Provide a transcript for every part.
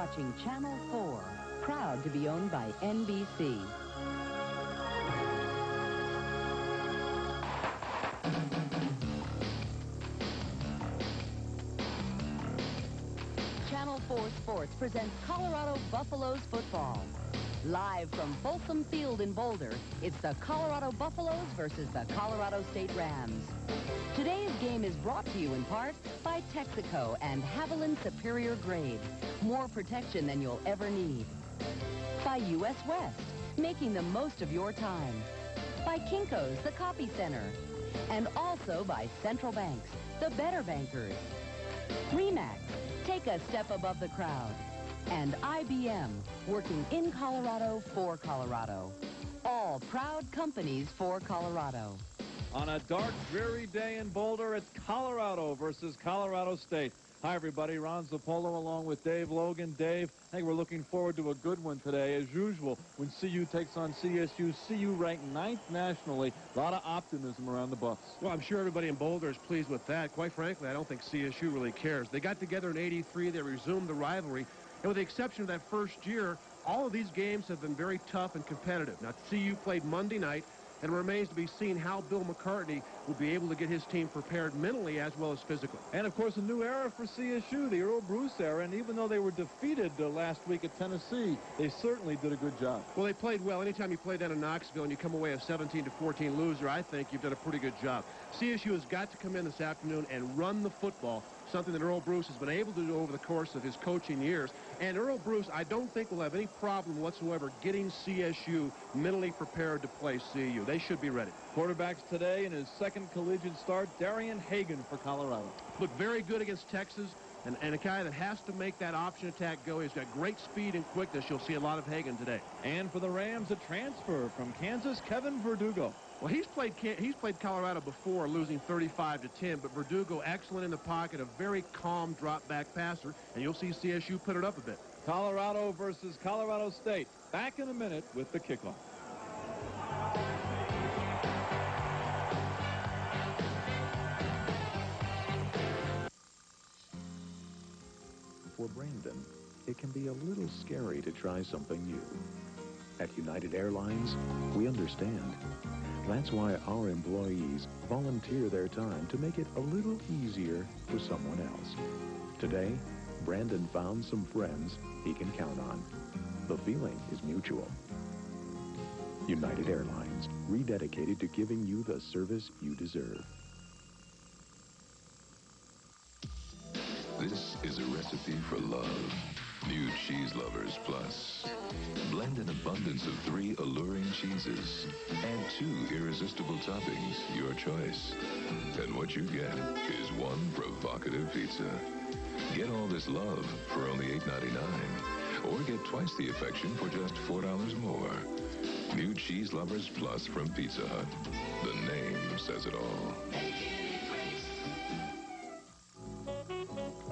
watching Channel 4, proud to be owned by NBC. Channel 4 Sports presents Colorado Buffaloes football. Live from Folsom Field in Boulder, it's the Colorado Buffaloes versus the Colorado State Rams. Today's game is brought to you in part by Texaco and Haviland Superior Grade. More protection than you'll ever need. By U.S. West, making the most of your time. By Kinko's, the Copy Center. And also by Central Banks, the better bankers. Remax, take a step above the crowd. And IBM, working in Colorado for Colorado. All proud companies for Colorado. On a dark, dreary day in Boulder, it's Colorado versus Colorado State. Hi, everybody. Ron Zappolo along with Dave Logan. Dave, I think we're looking forward to a good one today. As usual, when CU takes on CSU, CU ranked 9th nationally. A lot of optimism around the Buffs. Well, I'm sure everybody in Boulder is pleased with that. Quite frankly, I don't think CSU really cares. They got together in '83. They resumed the rivalry. And with the exception of that first year, all of these games have been very tough and competitive. Now, CU played Monday night, and it remains to be seen how Bill McCartney will be able to get his team prepared mentally as well as physically. And, of course, a new era for CSU, the Earl Bruce era. And even though they were defeated last week at Tennessee, they certainly did a good job. Well, they played well. Anytime you play down in Knoxville and you come away a 17-14 loser, I think you've done a pretty good job. CSU has got to come in this afternoon and run the football, something that Earl Bruce has been able to do over the course of his coaching years. And Earl Bruce, I don't think, will have any problem whatsoever getting CSU mentally prepared to play CU. They should be ready. Quarterbacks today in his second collegiate start, Darian Hagan for Colorado. Looked very good against Texas, and a guy that has to make that option attack go. He's got great speed and quickness. You'll see a lot of Hagan today. And for the Rams, a transfer from Kansas, Kevin Verdugo. Well, he's played Colorado before, losing 35-10, but Verdugo excellent in the pocket, a very calm drop-back passer, and you'll see CSU put it up a bit. Colorado versus Colorado State. Back in a minute with the kickoff. For Brandon, it can be a little scary to try something new. At United Airlines, we understand. That's why our employees volunteer their time to make it a little easier for someone else. Today, Brandon found some friends he can count on. The feeling is mutual. United Airlines, rededicated to giving you the service you deserve. This is a recipe for love. New Cheese Lovers Plus. Blend an abundance of 3 alluring cheeses. Add 2 irresistible toppings, your choice. And what you get is 1 provocative pizza. Get all this love for only $8.99. Or get twice the affection for just $4 more. New Cheese Lovers Plus from Pizza Hut. The name says it all.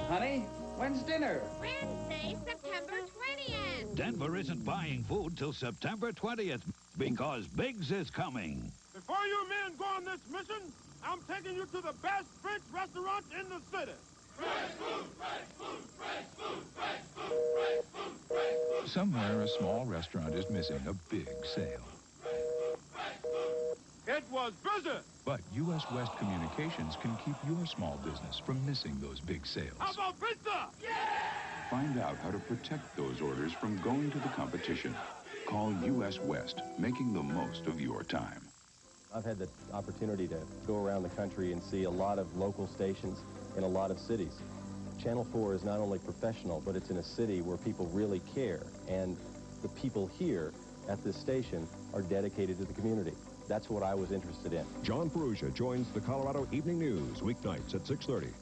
Honey, when's dinner? Wednesday, September 20th. Denver isn't buying food till September 20th because Biggs is coming. Before you men go on this mission, I'm taking you to the best French restaurant in the city. Fresh food, fresh food, fresh food, fresh food, fresh food, fresh food. Somewhere a small restaurant is missing a big sale. It was busy. But U.S. West Communications can keep your small business from missing those big sales. How about pizza? Yeah! Find out how to protect those orders from going to the competition. Call U.S. West, making the most of your time. I've had the opportunity to go around the country and see a lot of local stations in a lot of cities. Channel 4 is not only professional, but it's in a city where people really care. And the people here at this station are dedicated to the community. That's what I was interested in. John Perugia joins the Colorado Evening News weeknights at 6:30.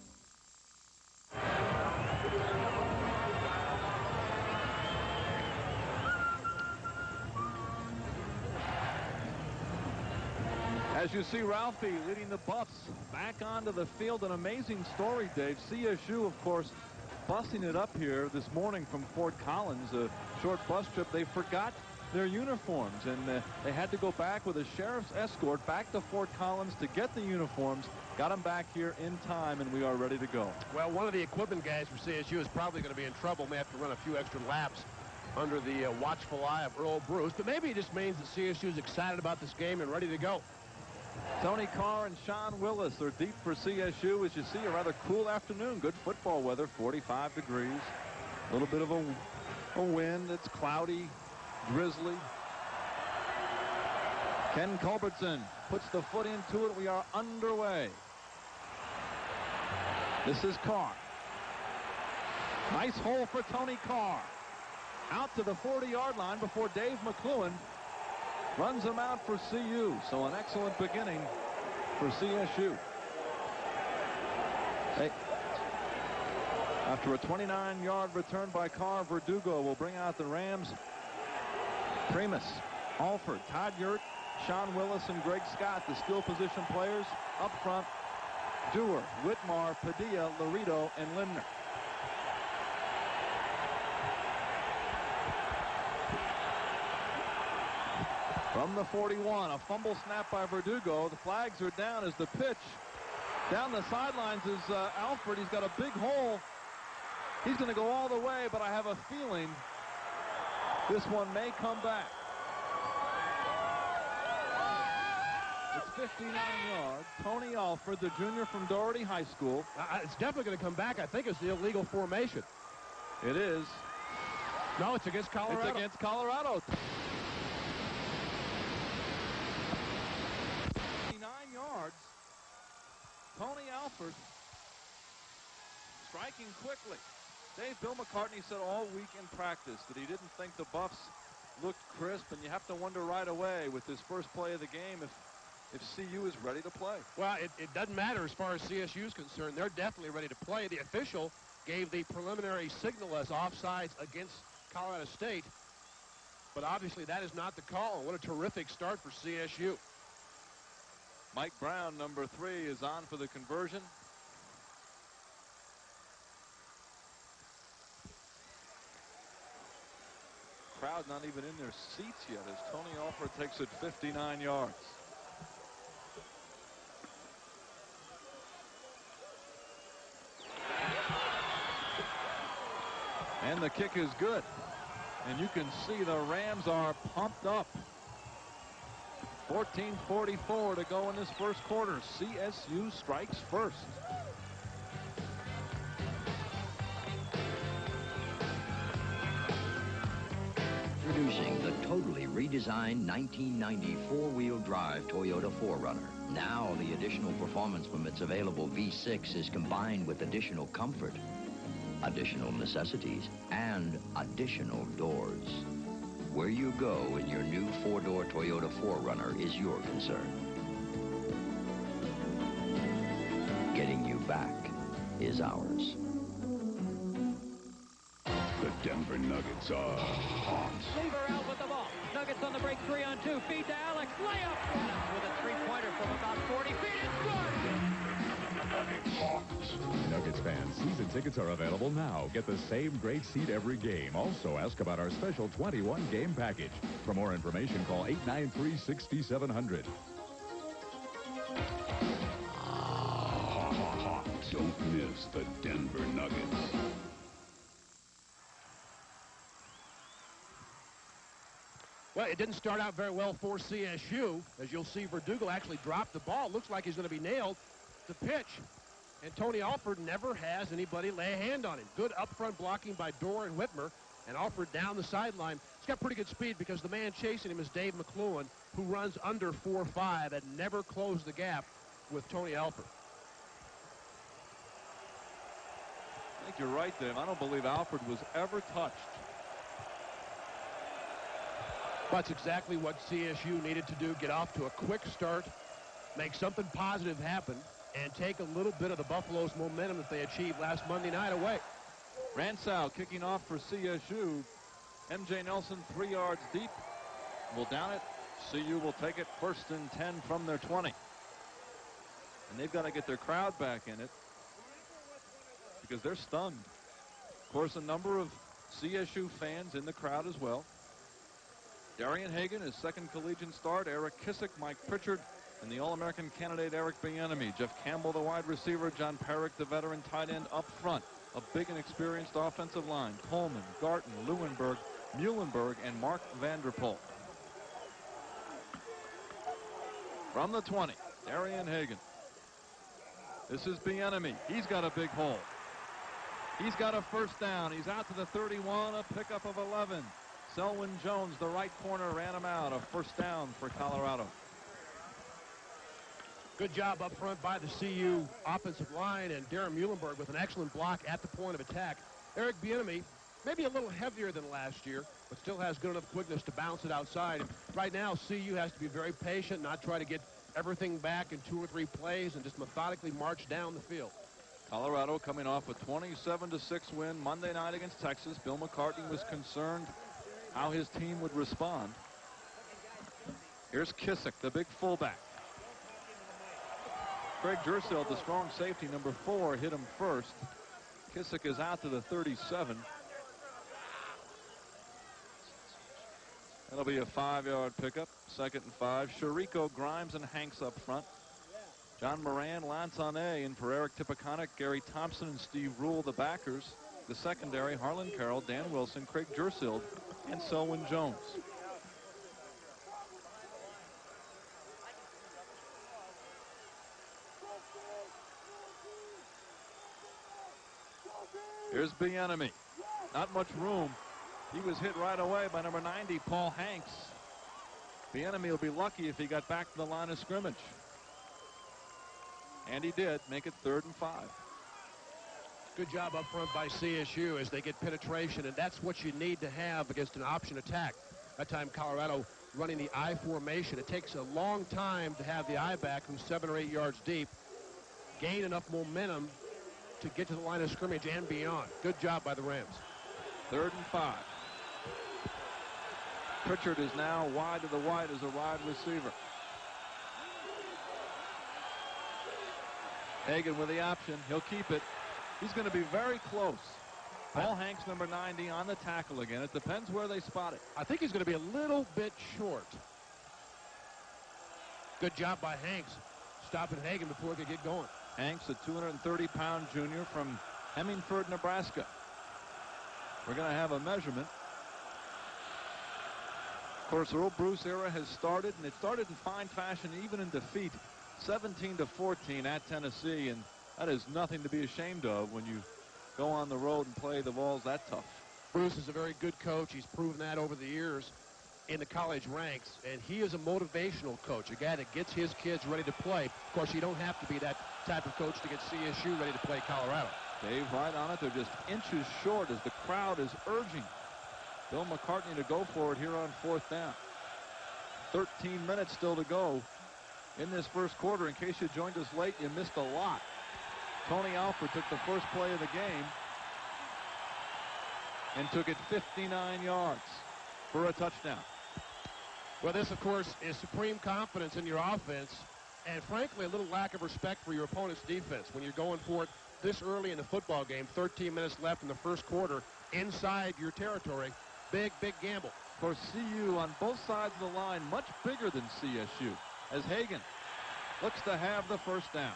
As you see Ralphie leading the Buffs back onto the field, an amazing story, Dave. CSU, of course, busting it up here this morning from Fort Collins, a short bus trip. They forgot their uniforms, and they had to go back with a sheriff's escort back to Fort Collins to get the uniforms. Got them back here in time, and we are ready to go. Well, one of the equipment guys for CSU is probably going to be in trouble. May have to run a few extra laps under the watchful eye of Earl Bruce, but maybe it just means that CSU is excited about this game and ready to go. Tony Carr and Sean Willis are deep for CSU. As you see, a rather cool afternoon. Good football weather, 45 degrees. A little bit of a wind. It's cloudy, drizzly. Ken Culbertson puts the foot into it. We are underway. This is Carr. Nice hole for Tony Carr. Out to the 40-yard line before Dave McCluen runs him out for CU. So an excellent beginning for CSU. After a 29-yard return by Carr, Verdugo will bring out the Rams. Primus, Alford, Todd Yurt, Sean Willis, and Greg Scott, the skill position players. Up front, Dewar, Whitmar, Padilla, Laredo, and Lindner. From the 41, a fumble snap by Verdugo. The flags are down as the pitch. Down the sidelines is Alford. He's got a big hole. He's going to go all the way, but I have a feeling this one may come back. It's 59 yards. Tony Alford, the junior from Doherty High School. It's definitely going to come back. I think it's the illegal formation. It is. No, it's against Colorado. It's against Colorado. 59 yards. Tony Alford striking quickly. Bill McCartney said all week in practice that he didn't think the Buffs looked crisp, and you have to wonder right away with this first play of the game if CU is ready to play. Well, it doesn't matter as far as CSU is concerned. They're definitely ready to play. The official gave the preliminary signal as offsides against Colorado State, but obviously that is not the call. What a terrific start for CSU. Mike Brown, number 3, is on for the conversion. Crowd not even in their seats yet as Tony Alford takes it 59 yards. And the kick is good. And you can see the Rams are pumped up. 14:44 to go in this first quarter. CSU strikes first. Introducing the totally redesigned 1990 four-wheel drive Toyota 4Runner. Now the additional performance from its available V6 is combined with additional comfort, additional necessities, and additional doors. Where you go in your new four-door Toyota 4Runner is your concern. Getting you back is ours. The Denver Nuggets are hot. Lever out with the ball. Nuggets on the break, 3-on-2. Feed to Alex. Layup with a three-pointer from about 40 feet. It's good. Hot. Nuggets fans, season tickets are available now. Get the same great seat every game. Also, ask about our special 21-game package. For more information, call 893-6700. Hot. Don't miss the Denver Nuggets. Well, it didn't start out very well for CSU. As you'll see, Verdugo actually dropped the ball. Looks like he's going to be nailed to pitch. And Tony Alford never has anybody lay a hand on him. Good up-front blocking by Dorr and Whitmer. And Alford down the sideline. He's got pretty good speed because the man chasing him is Dave McCluen, who runs under 4.5 and never closed the gap with Tony Alford. I think you're right, Dave. I don't believe Alford was ever touched. That's exactly what CSU needed to do. Get off to a quick start, make something positive happen, and take a little bit of the Buffalo's momentum that they achieved last Monday night away. Ransow kicking off for CSU. M.J. Nelson 3 yards deep. Will down it. CU will take it 1st and 10 from their 20. And they've got to get their crowd back in it because they're stunned. Of course, a number of CSU fans in the crowd as well. Darian Hagan, his second collegiate start. Eric Kissick, Mike Pritchard, and the All-American candidate Eric Bieniemy. Jeff Campbell, the wide receiver. John Perrick, the veteran tight end up front. A big and experienced offensive line. Coleman, Garton, Leuenberg, Muhlenberg, and Mark Vanderpool. From the 20, Darian Hagan. This is Bieniemy. He's got a big hole. He's got a first down. He's out to the 31, a pickup of 11. Selwyn Jones, the right corner, ran him out. A first down for Colorado. Good job up front by the CU offensive line, and Darren Muhlenberg with an excellent block at the point of attack. Eric Bieniemy, maybe a little heavier than last year, but still has good enough quickness to bounce it outside. Right now, CU has to be very patient, not try to get everything back in 2 or 3 plays, and just methodically march down the field. Colorado coming off a 27-6 win Monday night against Texas. Bill McCartney was concerned how his team would respond. Here's Kissick, the big fullback. Craig Jersild, the strong safety, number 4, hit him first. Kissick is out to the 37. That'll be a 5-yard pickup. 2nd and 5. Chirico, Grimes, and Hanks up front. John Moran, Lance Aune, and for Eric Tippecanock, Gary Thompson, and Steve Rule, the backers. The secondary, Harlan Carroll, Dan Wilson, Craig Jersild, and Selwyn Jones. Here's Bieniemy. Not much room. He was hit right away by number 90, Paul Hanks. Bieniemy will be lucky if he got back to the line of scrimmage. And he did. Make it 3rd and 5. Good job up front by CSU as they get penetration, and that's what you need to have against an option attack. That time Colorado running the I formation. It takes a long time to have the I back from 7 or 8 yards deep, gain enough momentum to get to the line of scrimmage and beyond. Good job by the Rams. 3rd and 5. Pritchard is now wide to the right as a wide receiver. Hagan with the option. He'll keep it. He's going to be very close. Paul Hanks, number 90, on the tackle again. It depends where they spot it. I think he's going to be a little bit short. Good job by Hanks stopping Hagan before he could get going. Hanks, a 230-pound junior from Hemingford, Nebraska. We're going to have a measurement. Of course, Earl Bruce era has started, and it started in fine fashion, even in defeat, 17-14 at Tennessee, and that is nothing to be ashamed of when you go on the road and play the Vols that tough. Bruce is a very good coach. He's proven that over the years in the college ranks, and he is a motivational coach, a guy that gets his kids ready to play. Of course, you don't have to be that type of coach to get CSU ready to play Colorado. Dave right on it. They're just inches short as the crowd is urging Bill McCartney to go for it here on 4th down. 13 minutes still to go in this first quarter. In case you joined us late, you missed a lot. Tony Alford took the first play of the game and took it 59 yards for a touchdown. Well, this, of course, is supreme confidence in your offense and, frankly, a little lack of respect for your opponent's defense. When you're going for it this early in the football game, 13 minutes left in the first quarter, inside your territory, big, big gamble. Of course, CU on both sides of the line, much bigger than CSU, as Hagan looks to have the first down.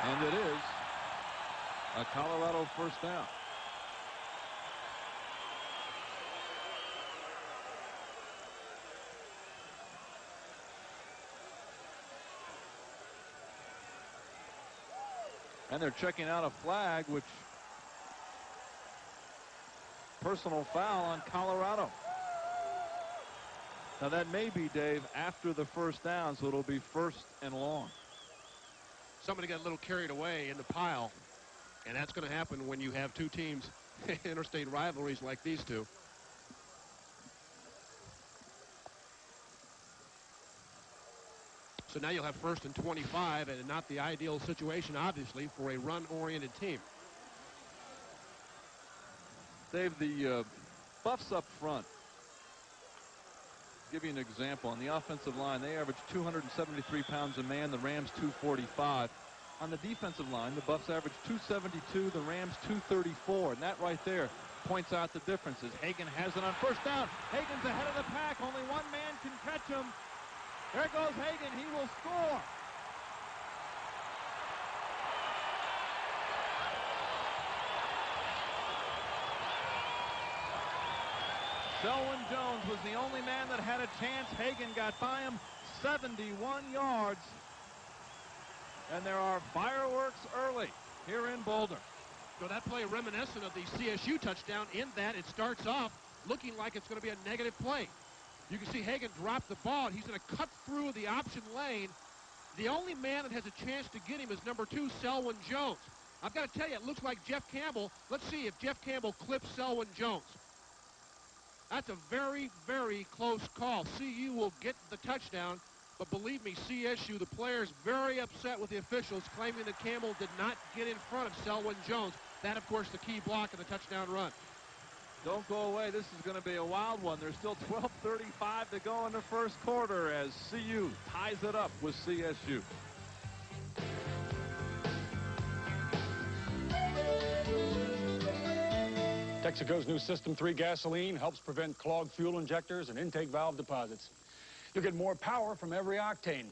And it is a Colorado first down. And they're checking out a flag, which personal foul on Colorado. Now that may be, Dave, after the first down, so it'll be 1st and long. Somebody got a little carried away in the pile, and that's going to happen when you have two teams, interstate rivalries like these two. So now you'll have 1st and 25, and not the ideal situation, obviously, for a run-oriented team. Dave, the Buffs up front give you an example. On the offensive line, they average 273 pounds a man, the Rams 245. On the defensive line, the Buffs average 272, the Rams 234. And that right there points out the differences. Hagan has it on first down. Hagan's ahead of the pack. Only one man can catch him. There goes Hagan. He will score. Selwyn Jones was the only man that had a chance. Hagan got by him 71 yards. And there are fireworks early here in Boulder. So that play reminiscent of the CSU touchdown in that it starts off looking like it's going to be a negative play. You can see Hagan drop the ball. He's going to cut through the option lane. The only man that has a chance to get him is number 2, Selwyn Jones. I've got to tell you, it looks like Jeff Campbell. Let's see if Jeff Campbell clips Selwyn Jones. That's a very, very close call. CU will get the touchdown, but believe me, CSU, the players, very upset with the officials, claiming that Campbell did not get in front of Selwyn Jones. That, of course, the key block in the touchdown run. Don't go away. This is going to be a wild one. There's still 12:35 to go in the first quarter as CU ties it up with CSU. Texaco's new System 3 gasoline helps prevent clogged fuel injectors and intake valve deposits. You'll get more power from every octane.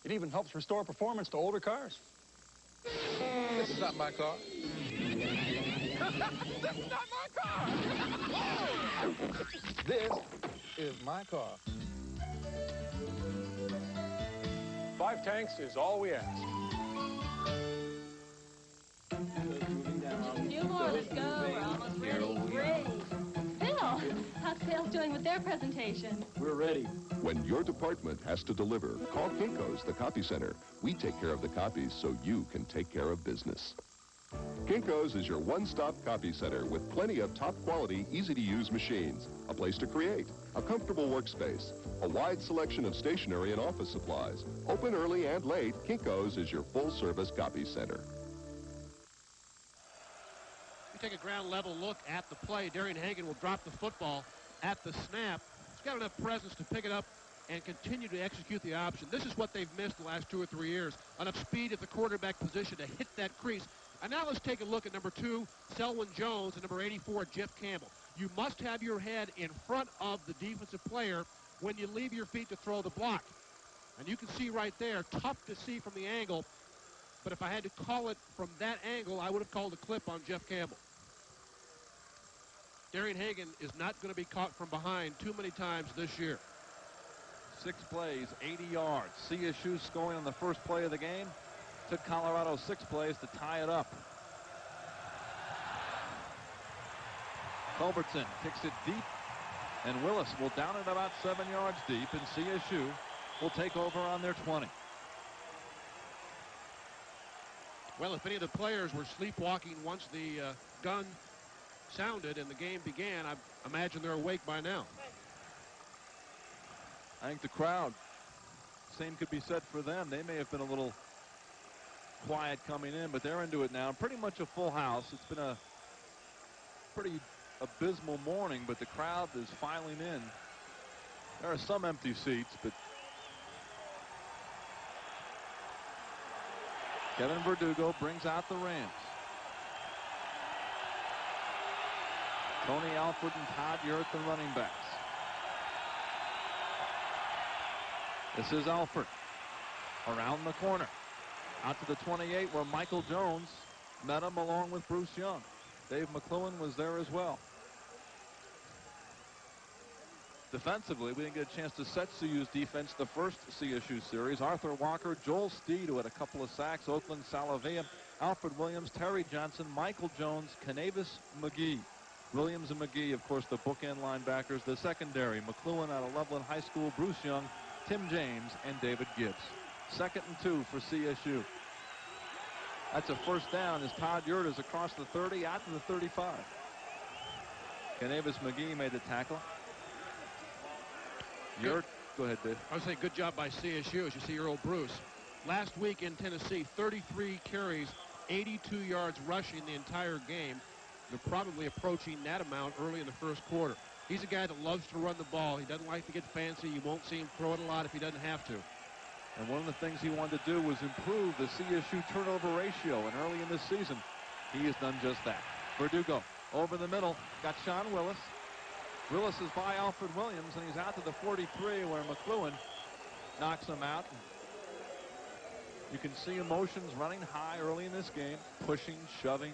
It even helps restore performance to older cars. This is not my car. This is not my car. This is my car. 5 tanks is all we ask. Few more, let's go. We're almost ready. Great. Bill, how's sales doing with their presentation? We're ready. When your department has to deliver, call Kinko's, the copy center. We take care of the copies so you can take care of business. Kinko's is your one-stop copy center with plenty of top-quality, easy-to-use machines, a place to create, a comfortable workspace, a wide selection of stationery and office supplies. Open early and late, Kinko's is your full-service copy center. Take a ground-level look at the play. Darian Hagan will drop the football at the snap. He's got enough presence to pick it up and continue to execute the option. This is what they've missed the last 2 or 3 years. Enough speed at the quarterback position to hit that crease. And now let's take a look at number 2, Selwyn Jones, and number 84, Jeff Campbell. You must have your head in front of the defensive player when you leave your feet to throw the block. And you can see right there, tough to see from the angle, but if I had to call it from that angle, I would have called a clip on Jeff Campbell. Darian Hagan is not going to be caught from behind too many times this year. 6 plays, 80 yards. CSU scoring on the first play of the game. Took Colorado 6 plays to tie it up. Culbertson kicks it deep, and Willis will down it about 7 yards deep, and CSU will take over on their 20. Well, if any of the players were sleepwalking once the gun sounded and the game began, I imagine they're awake by now. I think the crowd, same could be said for them. They may have been a little quiet coming in, but they're into it now. Pretty much a full house. It's been a pretty abysmal morning, but the crowd is filing in. There are some empty seats, but Kevin Verdugo brings out the Rams. Tony Alford and Todd Yurt, the running backs. This is Alford around the corner. Out to the 28 where Michael Jones met him along with Bruce Young. Dave McClellan was there as well. Defensively, we didn't get a chance to set CU's defense the first CSU series. Arthur Walker, Joel Steed, who had a couple of sacks, Oakland Salavea, Alfred Williams, Terry Johnson, Michael Jones, Canavis McGee. Williams and McGee, of course, the bookend linebackers. The secondary, McLuhan out of Loveland High School, Bruce Young, Tim James, and David Gibbs. 2nd and 2 for CSU. That's a first down as Todd Yurt is across the 30 out to the 35. Canavis McGee made the tackle. Yurt, go ahead, Dave. I would say good job by CSU, as you see Earl Bruce. Last week in Tennessee, 33 carries, 82 yards rushing the entire game. They're probably approaching that amount early in the first quarter. He's a guy that loves to run the ball. He doesn't like to get fancy. You won't see him throw it a lot if he doesn't have to. And one of the things he wanted to do was improve the CSU turnover ratio. And early in this season, he has done just that. Verdugo over the middle. Got Sean Willis. Willis is by Alfred Williams, and he's out to the 43 where McLuhan knocks him out. You can see emotions running high early in this game. Pushing, shoving.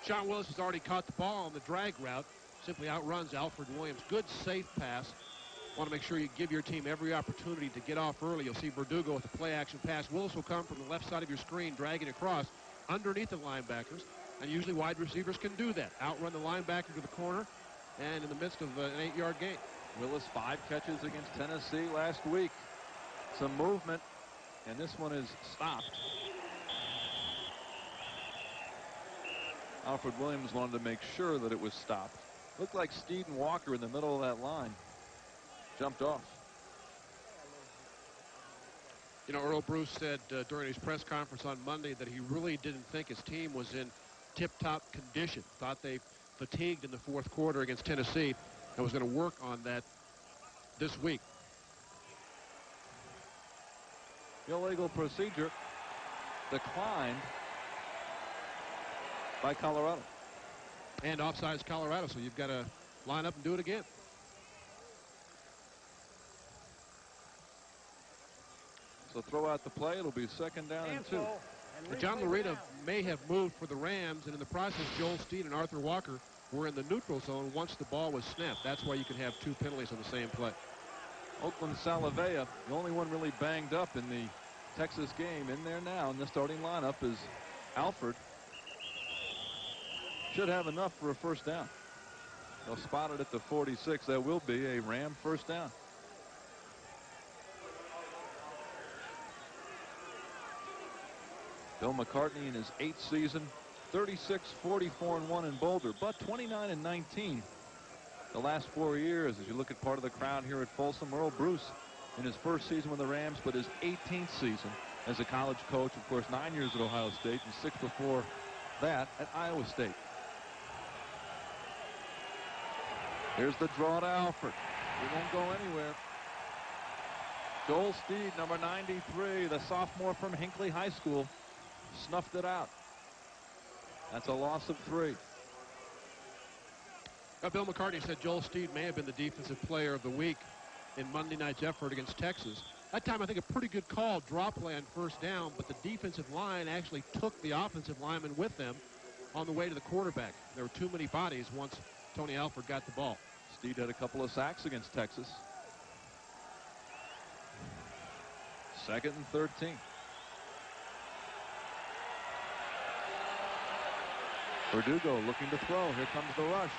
Sean Willis has already caught the ball on the drag route. Simply outruns Alfred Williams. Good, safe pass. Want to make sure you give your team every opportunity to get off early. You'll see Verdugo with the play-action pass. Willis will come from the left side of your screen, dragging across underneath the linebackers. And usually wide receivers can do that. Outrun the linebacker to the corner and in the midst of an 8-yard gain. Willis 5 catches against Tennessee last week. Some movement, and this one is stopped. Alfred Williams wanted to make sure that it was stopped. Looked like Steed and Walker in the middle of that line. Jumped off. You know, Earl Bruce said during his press conference on Monday that he really didn't think his team was in tip-top condition. Thought they fatigued in the fourth quarter against Tennessee and was going to work on that this week. Illegal procedure declined by Colorado. And offsides Colorado, so you've got to line up and do it again. So throw out the play. It'll be 2nd down and 2. John Loretta may have moved for the Rams, and in the process, Joel Steed and Arthur Walker were in the neutral zone once the ball was snapped. That's why you can have 2 penalties on the same play. Oakland Salavea, the only one really banged up in the Texas game, in there now in the starting lineup is Alfred. Should have enough for a 1st down. They'll spot it at the 46. That will be a Ram 1st down. Bill McCartney in his 8th season, 36, 44-1 in Boulder, but 29-19 the last 4 years. As you look at part of the crowd here at Folsom, Earl Bruce in his 1st season with the Rams, but his 18th season as a college coach. Of course, 9 years at Ohio State and 6 before that at Iowa State. Here's the draw to Alfred. He won't go anywhere. Joel Steed, number 93, the sophomore from Hinckley High School, snuffed it out. That's a loss of 3. Bill McCartney said Joel Steed may have been the defensive player of the week in Monday night's effort against Texas. That time, I think a pretty good call, draw play on 1st down, but the defensive line actually took the offensive lineman with them on the way to the quarterback. There were too many bodies once Tony Alford got the ball. Steed had a couple of sacks against Texas. 2nd and 13. Verdugo looking to throw. Here comes the rush.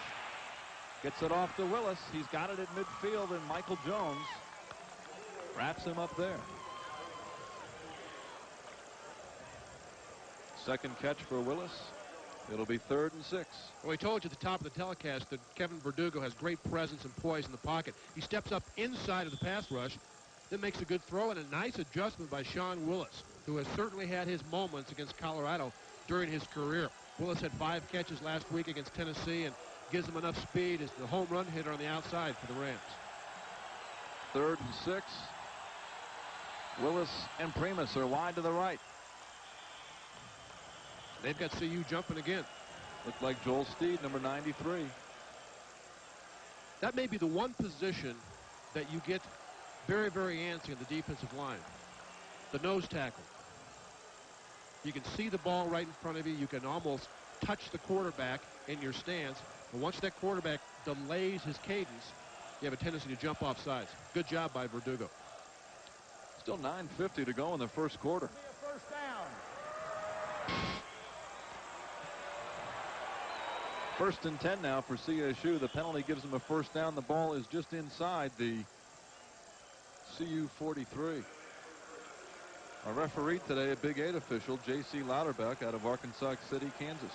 Gets it off to Willis. He's got it at midfield, and Michael Jones wraps him up there. 2nd catch for Willis. It'll be 3rd and 6. Well, we told you at the top of the telecast that Kevin Verdugo has great presence and poise in the pocket. He steps up inside of the pass rush, then makes a good throw and a nice adjustment by Sean Willis, who has certainly had his moments against Colorado during his career. Willis had 5 catches last week against Tennessee and gives him enough speed as the home run hitter on the outside for the Rams. 3rd and 6. Willis and Primus are wide to the right. They've got CU jumping again. Looked like Joel Steed, number 93. That may be the one position that you get very, very antsy in the defensive line. The nose tackle. You can see the ball right in front of you. You can almost touch the quarterback in your stance. But once that quarterback delays his cadence, you have a tendency to jump off sides. Good job by Verdugo. Still 9:50 to go in the 1st quarter. 1st down. 1st and 10 now for CSU. The penalty gives them a 1st down. The ball is just inside the CU 43. A referee today, a Big 8 official, J.C. Louderbeck out of Arkansas City, Kansas.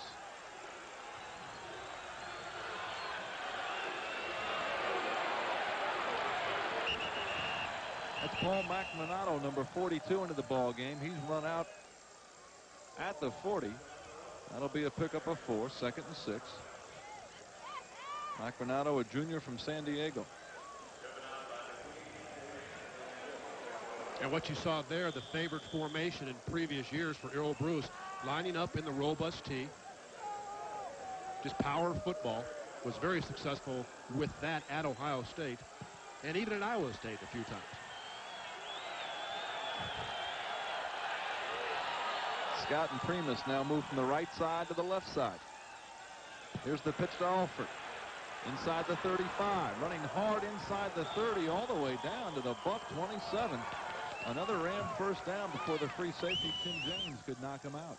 That's Paul McManato, number 42, into the ball game. He's run out at the 40. That'll be a pickup of 4, 2nd and 6. Mike Bernardi, a junior from San Diego. And what you saw there, the favored formation in previous years for Earl Bruce, lining up in the robust tee. Just power football. Was very successful with that at Ohio State and even at Iowa State a few times. Scott and Primus now move from the right side to the left side. Here's the pitch to Alford. Inside the 35, running hard inside the 30, all the way down to the buck 27. Another Ram first down before the free safety, Tim James, could knock him out.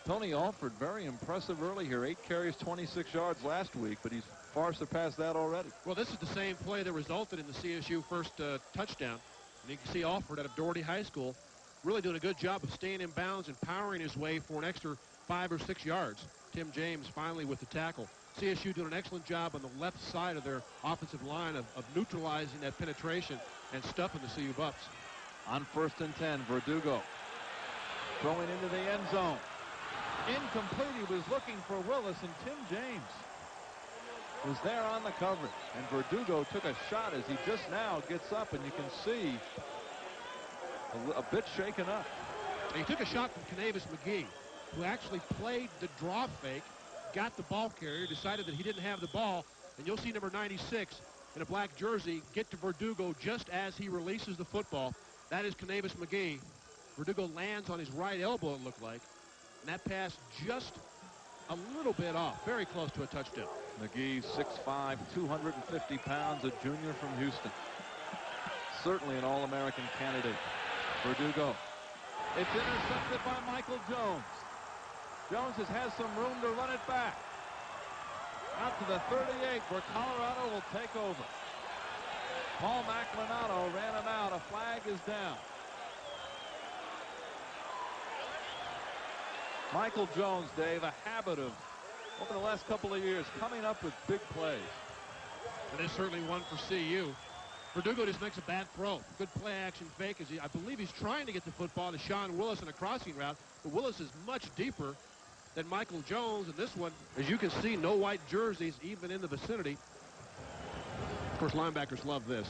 Tony Alford, very impressive early here. 8 carries, 26 yards last week, but he's far surpassed that already. Well, this is the same play that resulted in the CSU first touchdown. And you can see Alford out of Doherty High School really doing a good job of staying in bounds and powering his way for an extra 5 or 6 yards. Tim James finally with the tackle. CSU doing an excellent job on the left side of their offensive line of neutralizing that penetration and stuffing the CU Buffs. On 1st and 10, Verdugo throwing into the end zone. Incomplete. He was looking for Willis, and Tim James was there on the coverage. And Verdugo took a shot as he just now gets up, and you can see a bit shaken up. He took a shot from Canavis McGee, who actually played the draw fake, got the ball carrier, decided that he didn't have the ball, and you'll see number 96 in a black jersey get to Verdugo just as he releases the football. That is Canavis McGee. Verdugo lands on his right elbow, it looked like. And that pass just a little bit off, very close to a touchdown. McGee, 6'5", 250 pounds, a junior from Houston. Certainly an All-American candidate. Verdugo. It's intercepted by Michael Jones. Jones has some room to run it back. Out to the 38, where Colorado will take over. Paul McManado ran him out. A flag is down. Michael Jones, Dave, a habit of, over the last couple of years, coming up with big plays. And there's certainly one for CU. Verdugo just makes a bad throw. Good play action fake. I believe he's trying to get the football to Sean Willis in a crossing route, but Willis is much deeper than Michael Jones. And this one, as you can see, no white jerseys even in the vicinity. Of course, linebackers love this.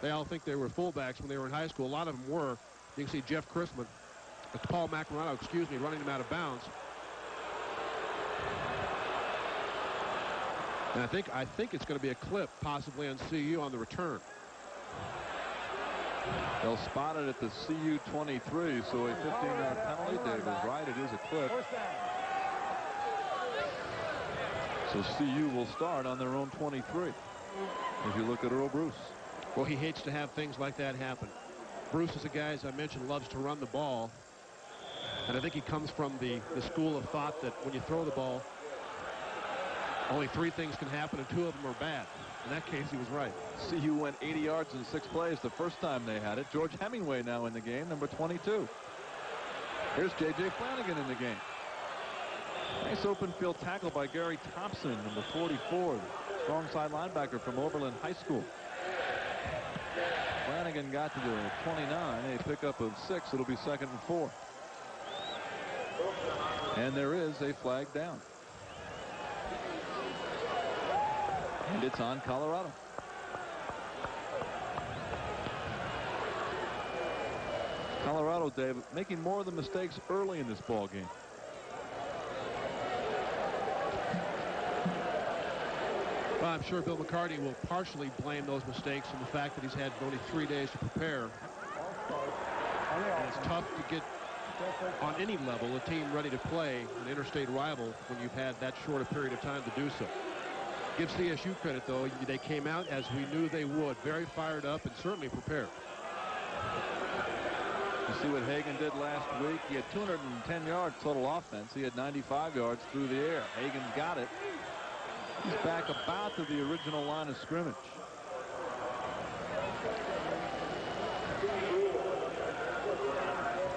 They all think they were fullbacks when they were in high school. A lot of them were. You can see Jeff Chrisman, Paul McManado, running him out of bounds. And I think it's going to be a clip, possibly on CU on the return. They'll spot it at the CU 23, so a 15-yard penalty. Dave is right, it is a clip. So CU will start on their own 23. If you look at Earl Bruce. Well, he hates to have things like that happen. Bruce is a guy, as I mentioned, loves to run the ball. And I think he comes from the school of thought that when you throw the ball, only 3 things can happen, and 2 of them are bad. In that case, he was right. CU went 80 yards in 6 plays the first time they had it. George Hemingway now in the game, number 22. Here's J.J. Flanagan in the game. Nice open field tackle by Gary Thompson, number 44, the strong side linebacker from Oberlin High School. Flanagan got to the 29, a pickup of 6. It'll be 2nd and 4. And there is a flag down. And it's on Colorado. Colorado, Dave, making more of the mistakes early in this ball game. Well, I'm sure Bill McCarty will partially blame those mistakes on the fact that he's had only 3 days to prepare. And it's tough to get, on any level, a team ready to play an interstate rival when you've had that short a period of time to do so. Give CSU credit, though. They came out as we knew they would, very fired up and certainly prepared. You see what Hagan did last week? He had 210 yards total offense. He had 95 yards through the air. Hagan's got it. He's back about to the original line of scrimmage.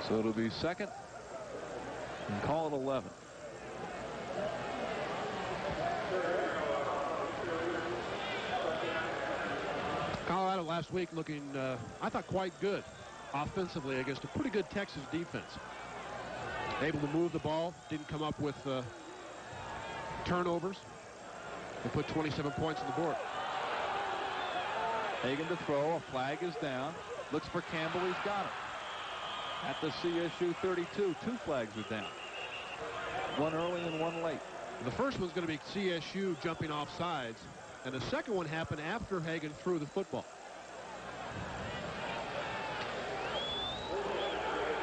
So it'll be 2nd and call it 11. Colorado last week looking, I thought, quite good offensively against a pretty good Texas defense. able to move the ball, didn't come up with turnovers, and put 27 points on the board. Hagan to throw. A flag is down. Looks for Campbell. He's got it. At the CSU 32, 2 flags are down. One early and one late. The first one's going to be CSU jumping off sides, and the second one happened after Hagan threw the football.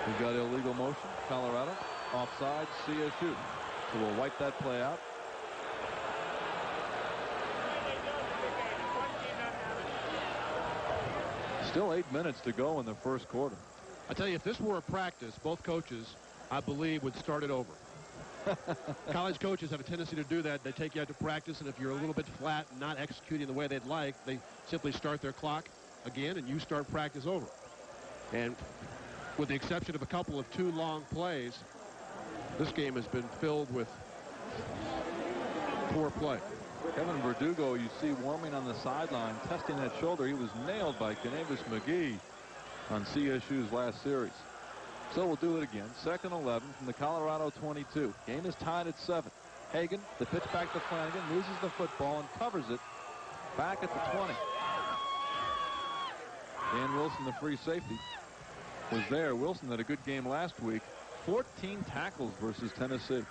We've got illegal motion. Colorado. Offside. CSU. So we'll wipe that play out. Still 8 minutes to go in the first quarter. I tell you, if this were a practice, both coaches, I believe, would start it over. College coaches have a tendency to do that. They take you out to practice, and if you're a little bit flat and not executing the way they'd like, they simply start their clock again, and you start practice over. And with the exception of a couple of 2 long plays, this game has been filled with poor play. Kevin Verdugo, you see warming on the sideline, testing that shoulder. He was nailed by Canavis McGee on CSU's last series. So we'll do it again. 2nd 11 from the Colorado 22. Game is tied at 7. Hagan, the pitch back to Flanagan, loses the football and covers it back at the 20. Dan Wilson, the free safety, was there. Wilson had a good game last week. 14 tackles versus Tennessee.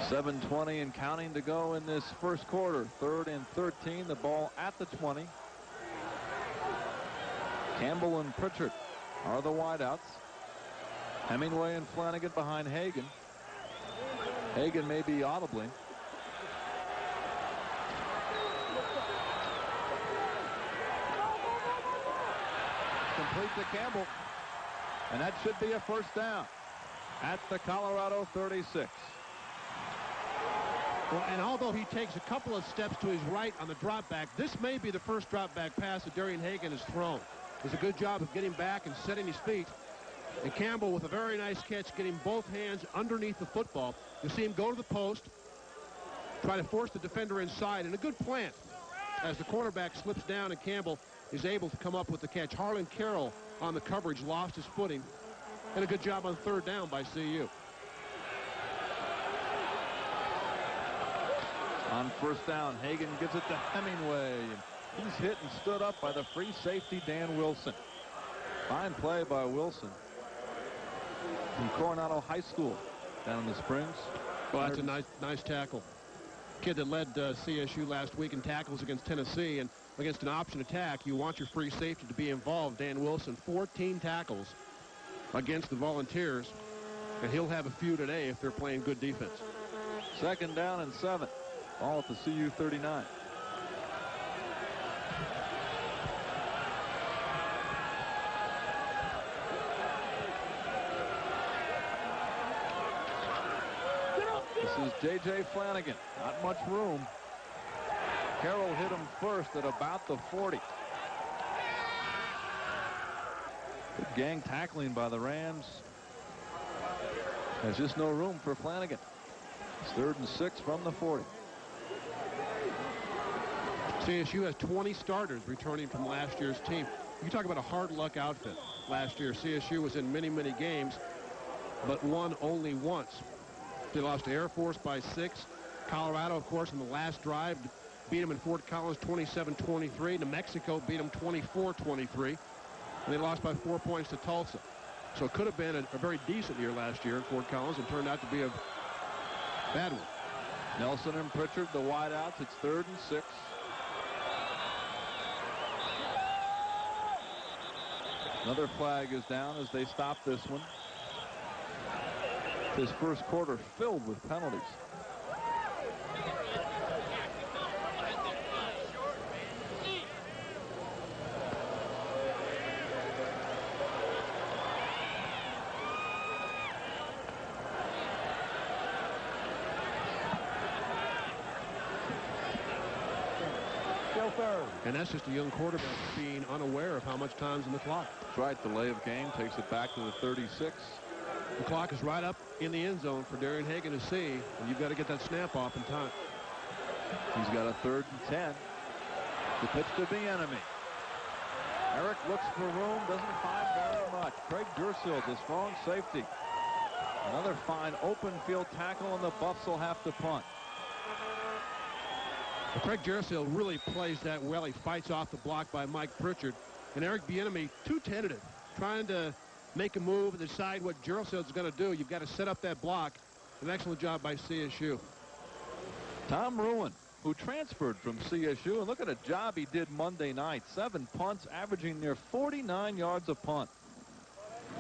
.7:20 and counting to go in this first quarter. 3rd and 13. The ball at the 20. Campbell and Pritchard are the wideouts. Hemingway and Flanagan behind Hagan. Hagan may be audibly. Complete to Campbell. And that should be a first down at the Colorado 36. Well, and although he takes a couple of steps to his right on the drop back, this may be the first drop back pass that Darian Hagan has thrown. Does a good job of getting back and setting his feet. And Campbell with a very nice catch, getting both hands underneath the football. You see him go to the post, try to force the defender inside, and a good plant as the cornerback slips down and Campbell is able to come up with the catch. Harlan Carroll on the coverage lost his footing, and a good job on 3rd down by CU. On 1st down, Hagan gives it to Hemingway. He's hit and stood up by the free safety, Dan Wilson. Fine play by Wilson from Coronado High School down in the Springs. Well, that's a nice tackle. Kid that led CSU last week in tackles against Tennessee, and against an option attack, you want your free safety to be involved. Dan Wilson, 14 tackles against the Volunteers, and he'll have a few today if they're playing good defense. 2nd down and 7. Ball at the CU 39. This is J.J. Flanagan. Not much room. Carroll hit him first at about the 40. Good gang tackling by the Rams. There's just no room for Flanagan. It's 3rd and 6 from the 40. CSU has 20 starters returning from last year's team. You talk about a hard luck outfit. Last year, CSU was in many, many games, but won only once. They lost to Air Force by 6. Colorado, of course, in the last drive, beat them in Fort Collins 27-23. New Mexico beat them 24-23. And they lost by 4 points to Tulsa. So it could have been a very decent year last year in Fort Collins and turned out to be a bad one. Nelson and Pritchard, the wideouts. It's 3rd and 6. Another flag is down as they stop this one. This first quarter filled with penalties. And that's just a young quarterback being unaware of how much time's in the clock. That's right. Delay of game takes it back to the 36. The clock is right up in the end zone for Darian Hagan to see, and you've got to get that snap off in time. He's got a 3rd and 10. The pitch to the enemy. Eric looks for room, doesn't find very much. Craig Dursil, the strong safety. Another fine open field tackle, and the Buffs will have to punt. Well, Craig Dursil really plays that well. He fights off the block by Mike Pritchard. And Eric Bieniemy, too tentative, trying to make a move and decide what Dursil's going to do. You've got to set up that block. An excellent job by CSU. Tom Ruin, who transferred from CSU, and look at a job he did Monday night. 7 punts, averaging near 49 yards a punt.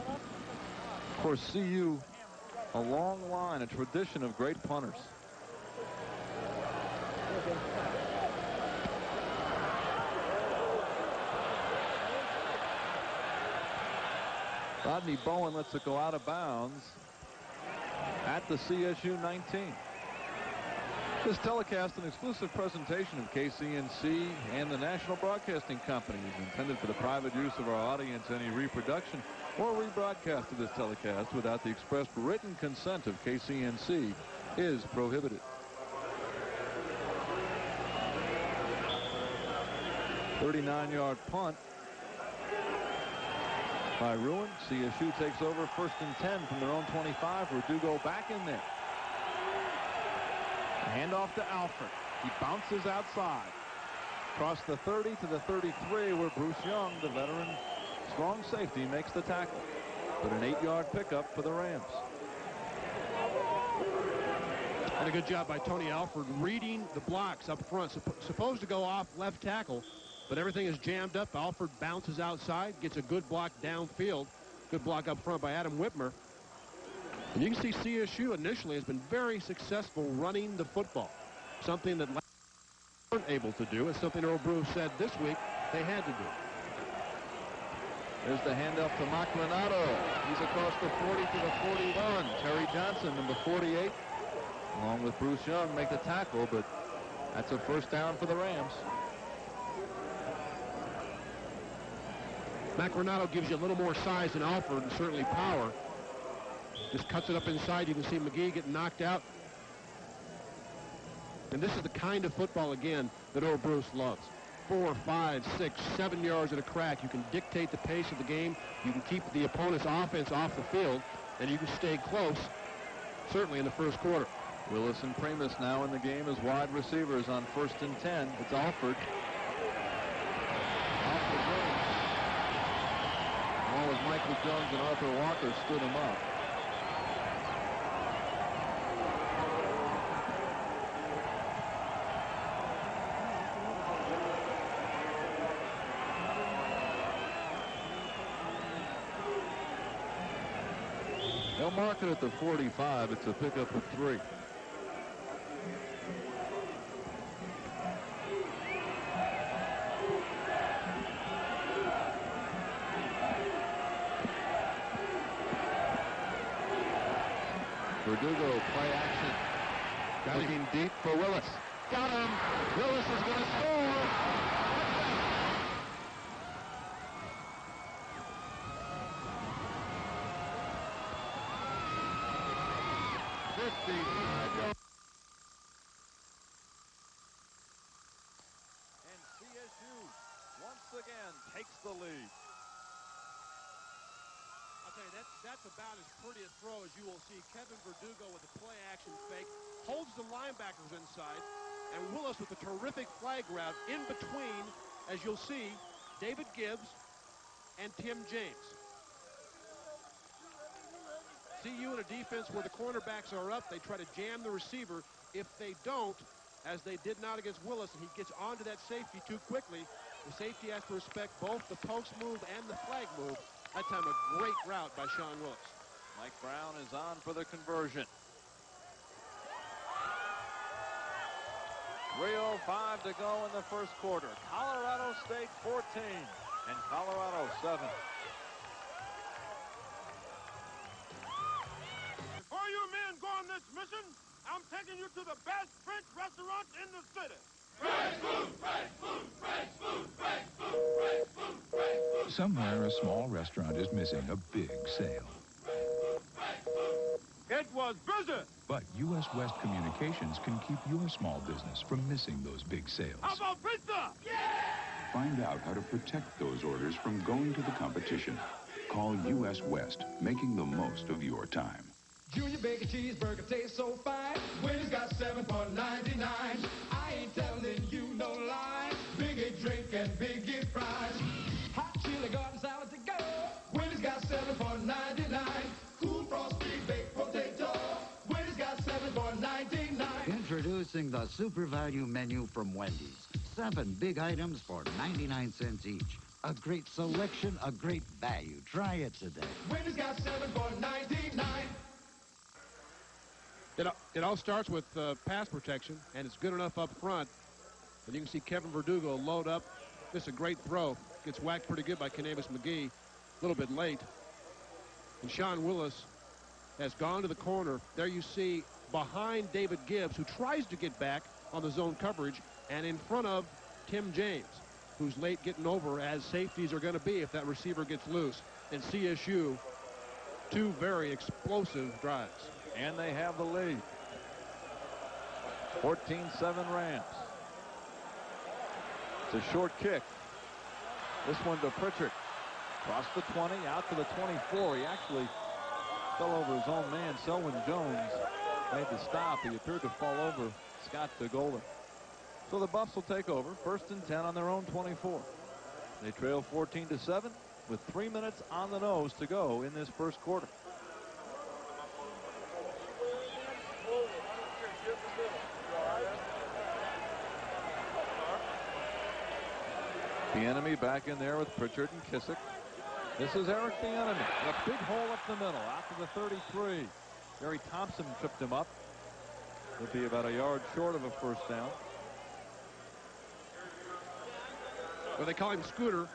Of course, CU, a long line, a tradition of great punters. Rodney Bowen lets it go out of bounds at the CSU 19. This telecast, an exclusive presentation of KCNC and the National Broadcasting Company, is intended for the private use of our audience. Any reproduction or rebroadcast of this telecast without the expressed written consent of KCNC is prohibited. 39-yard punt by Ruin. CSU takes over 1st and 10 from their own 25. Verdugo back in there. Handoff to Alford. He bounces outside. Across the 30 to the 33, where Bruce Young, the veteran strong safety, makes the tackle. But an 8-yard pickup for the Rams. And a good job by Tony Alford reading the blocks up front. Supposed to go off left tackle, but everything is jammed up. Alford bounces outside, gets a good block downfield. Good block up front by Adam Whitmer. And you can see CSU initially has been very successful running the football. Something that weren't able to do. It's something Earl Bruce said this week they had to do. There's the handoff to Macronado. He's across the 40 to the 41. Terry Johnson, number 48, along with Bruce Young, make the tackle, but that's a 1st down for the Rams. Macronado gives you a little more size than Alford and certainly power. Just cuts it up inside. You can see McGee getting knocked out. And this is the kind of football, again, that Earl Bruce loves. 4, 5, 6, 7 yards at a crack. You can dictate the pace of the game. You can keep the opponent's offense off the field, and you can stay close, certainly in the first quarter. Willis and Primus now in the game as wide receivers on 1st and 10. It's Alford. Alford wins. Along with Michael Jones and Arthur Walker stood him up. They'll mark it at the 45. It's a pickup of 3. Verdugo, play action. Looking deep for Willis. Got him. Willis is going to score. 55 yards. And CSU once again takes the lead. I'll tell you, that's about as pretty a throw as you will see. Kevin Verdugo with a play-action fake, holds the linebackers inside, and Willis with a terrific flag route in between, as you'll see, David Gibbs and Tim James. CU in a defense where the cornerbacks are up. They try to jam the receiver. If they don't, as they did not against Willis, and he gets onto that safety too quickly, the safety has to respect both the post move and the flag move. That time a great route by Sean Willis. Mike Brown is on for the conversion. 3:05 to go in the first quarter. Colorado State 14 and Colorado 7. Before you men go on this mission, I'm taking you to the best French restaurant in the city. French food, French food, French food, French food, French food, French food. Somewhere a small restaurant is missing a big sale. French food, French was busy. But U.S. West Communications can keep your small business from missing those big sales. How about pizza? Find out how to protect those orders from going to the competition. Call U.S. West, making the most of your time. Junior Bacon Cheeseburger tastes so fine. Wendy's got 7 for $99. I ain't telling you no lie. Biggie drink and biggie fries. Hot chili garden salad to go. Wendy's got 7 for $99. Cool frosty baked potato. Wendy's got 7 for $99. Introducing the Super Value Menu from Wendy's. 7 big items for 99 cents each. A great selection, a great value. Try it today. Wendy's got 7 for $99. It all starts with pass protection, and it's good enough up front. And you can see Kevin Verdugo load up. This is a great throw. Gets whacked pretty good by Canavis McGee. A little bit late. And Sean Willis has gone to the corner. There you see behind David Gibbs, who tries to get back on the zone coverage, and in front of Tim James, who's late getting over, as safeties are going to be if that receiver gets loose. And CSU, 2 very explosive drives. And they have the lead. 14-7 Rams. It's a short kick. This one to Pritchard. Across the 20, out to the 24. He actually fell over his own man. Selwyn Jones made the stop. He appeared to fall over Scott DeGolden. So the Buffs will take over. 1st and 10 on their own 24. They trail 14-7 with 3 minutes on the nose to go in this first quarter. Bieniemy back in there with Pritchard and Kissick. This is Eric Bieniemy. A big hole up the middle, out to the 33. Gary Thompson tripped him up. He'll be about a yard short of a first down. Well, they call him Scooter.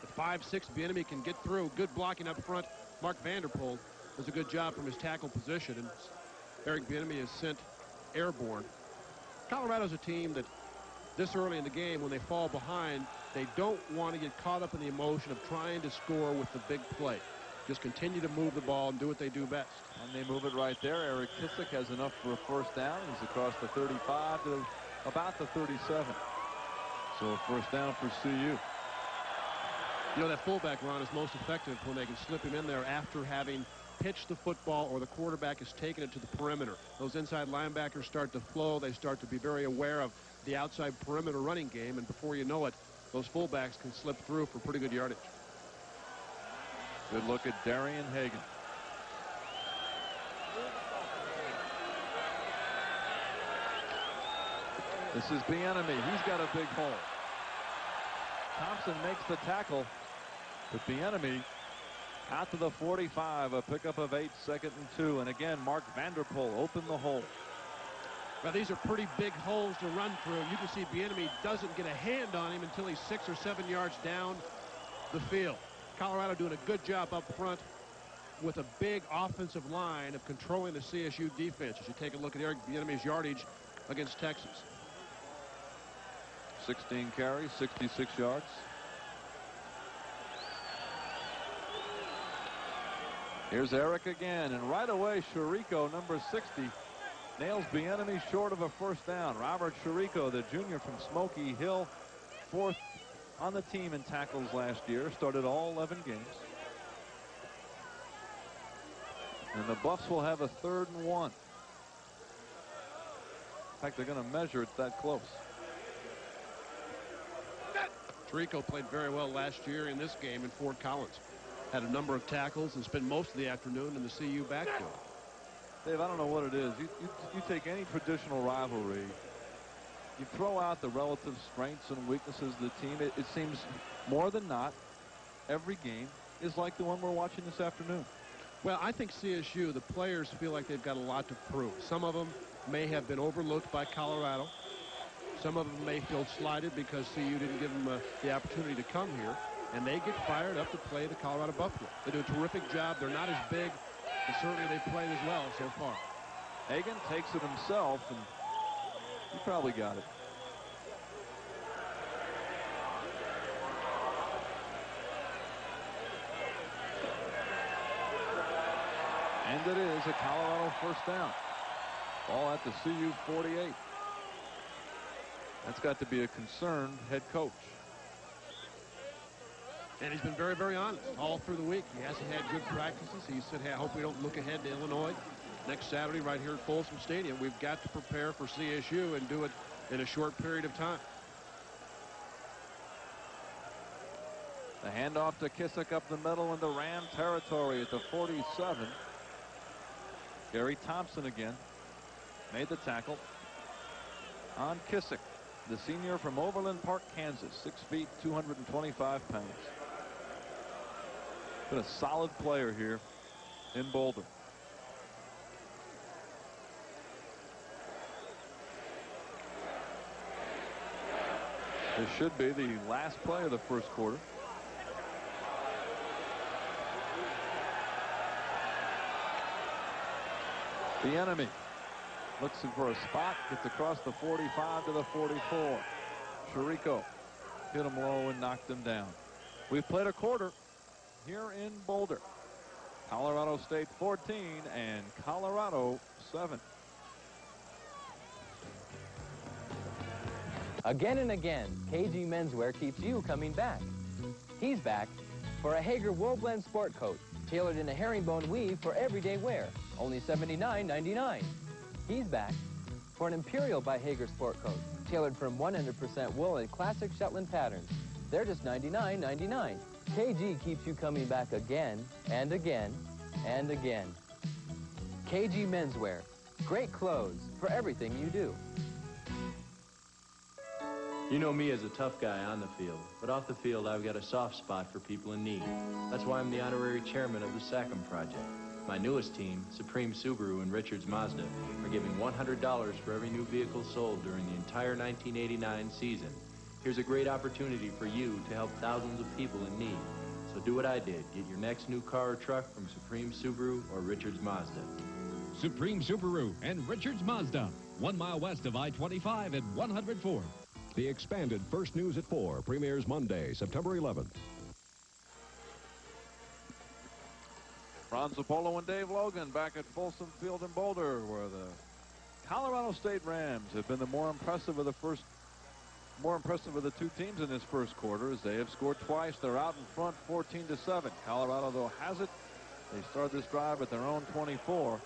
At 5'6", Bieniemy can get through. Good blocking up front. Mark Vanderpool does a good job from his tackle position, and Eric Bieniemy is sent airborne. Colorado's a team that this early in the game, when they fall behind, they don't want to get caught up in the emotion of trying to score with the big play. Just continue to move the ball and do what they do best. And they move it right there. Eric Kissick has enough for a first down. He's across the 35 to about the 37. So a first down for CU. You know, that fullback, Ron, is most effective when they can slip him in there after having pitched the football or the quarterback has taken it to the perimeter. Those inside linebackers start to flow. They start to be very aware of the outside perimeter running game, and before you know it, those fullbacks can slip through for pretty good yardage. Good look at Darian Hagan. This is Bieniemy. He's got a big hole. Thompson makes the tackle, but Bieniemy out to the 45, a pickup of 8, 2nd and 2. And again, Mark Vanderpool opened the hole. Well, these are pretty big holes to run through. You can see Bieniemy doesn't get a hand on him until he's 6 or 7 yards down the field. Colorado doing a good job up front with a big offensive line of controlling the CSU defense. As you take a look at Eric Bieniemy's yardage against Texas. 16 carries, 66 yards. Here's Eric again, and right away, Chirico, number 60, nails Bieniemy short of a first down. Robert Chirico, the junior from Smoky Hill, 4th on the team in tackles last year, started all 11 games. And the Buffs will have a 3rd and 1. In fact, they're going to measure it that close. Chirico played very well last year in this game in Fort Collins. Had a number of tackles and spent most of the afternoon in the CU backfield. Dave, I don't know what it is. You take any traditional rivalry, you throw out the relative strengths and weaknesses of the team. It seems more than not, every game is like the one we're watching this afternoon. Well, I think CSU, the players feel like they've got a lot to prove. Some of them may have been overlooked by Colorado. Some of them may feel slighted because CU didn't give them the opportunity to come here. And they get fired up to play the Colorado Buffalo. They do a terrific job. They're not as big, but certainly they've played as well so far. Hagan takes it himself, and he probably got it. And it is a Colorado first down. Ball at the CU 48. That's got to be a concerned head coach. And he's been very, very honest all through the week. He hasn't had good practices. He said, hey, I hope we don't look ahead to Illinois next Saturday right here at Folsom Stadium. We've got to prepare for CSU and do it in a short period of time. The handoff to Kissick up the middle into Ram territory at the 47. Gary Thompson again made the tackle on Kissick, the senior from Overland Park, Kansas, 6 feet, 225 pounds. Been a solid player here in Boulder. This should be the last play of the first quarter. The enemy looks for a spot, gets across the 45 to the 44. Chirico hit him low and knocked him down. We've played a quarter here in Boulder. Colorado State 14 and Colorado 7. Again and again, KG Menswear keeps you coming back. He's back for a Hager wool blend sport coat, tailored in a herringbone weave for everyday wear, only $79.99. He's back for an Imperial by Hager sport coat, tailored from 100% wool in classic Shetland patterns. They're just $99.99. KG keeps you coming back again and again and again. KG Menswear, great clothes for everything you do. You know me as a tough guy on the field, but off the field I've got a soft spot for people in need. That's why I'm the honorary chairman of the Sachem Project. My newest team, Supreme Subaru and Richards Mazda, are giving $100 for every new vehicle sold during the entire 1989 season. Here's a great opportunity for you to help thousands of people in need. So do what I did. Get your next new car or truck from Supreme Subaru or Richards Mazda. Supreme Subaru and Richards Mazda, 1 mile west of I-25 at 104th. The expanded First News at 4 premieres Monday, September 11th. Ron Zapolo and Dave Logan back at Folsom Field in Boulder, where the Colorado State Rams have been the more impressive of the two teams in this first quarter, as they have scored twice. They're out in front 14-7. Colorado, though, has it. They started this drive at their own 24.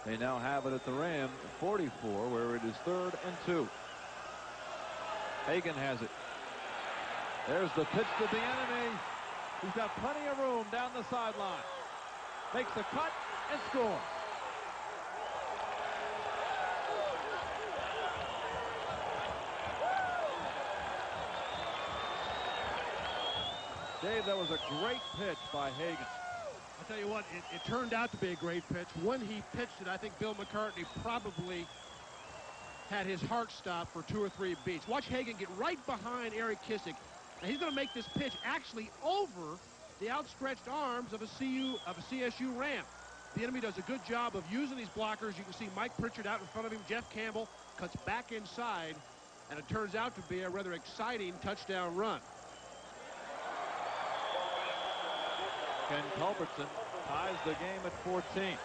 They now have it at the Rams 44, where it is 3rd and 2. Hagan has it. There's the pitch to the enemy. He's got plenty of room down the sideline. Makes the cut and scores. Dave, that was a great pitch by Hagan. I'll tell you what, it turned out to be a great pitch. When he pitched it, I think Bill McCartney probably had his heart stop for 2 or 3 beats. Watch Hagan get right behind Eric Kissick, and he's going to make this pitch actually over the outstretched arms of a CSU Ram. The enemy does a good job of using these blockers. You can see Mike Pritchard out in front of him. Jeff Campbell cuts back inside, and it turns out to be a rather exciting touchdown run. Ken Culbertson ties the game at 14.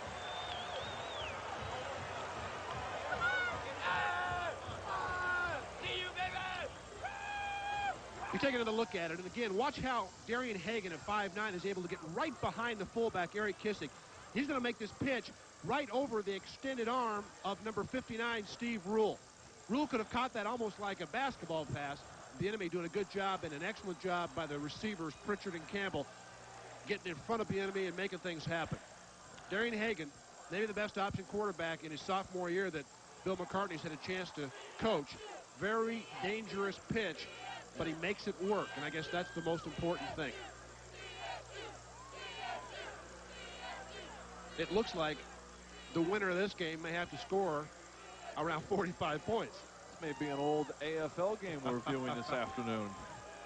You take another look at it, and again, watch how Darian Hagan at 5'9" is able to get right behind the fullback, Eric Kissick. He's going to make this pitch right over the extended arm of number 59, Steve Rule. Rule could have caught that almost like a basketball pass. The enemy doing a good job and an excellent job by the receivers, Pritchard and Campbell, getting in front of the enemy and making things happen. Darian Hagan, maybe the best option quarterback in his sophomore year that Bill McCartney's had a chance to coach. Very dangerous pitch, but he makes it work, and I guess that's the most important thing. It looks like the winner of this game may have to score around 45 points. This may be an old AFL game we're viewing this afternoon.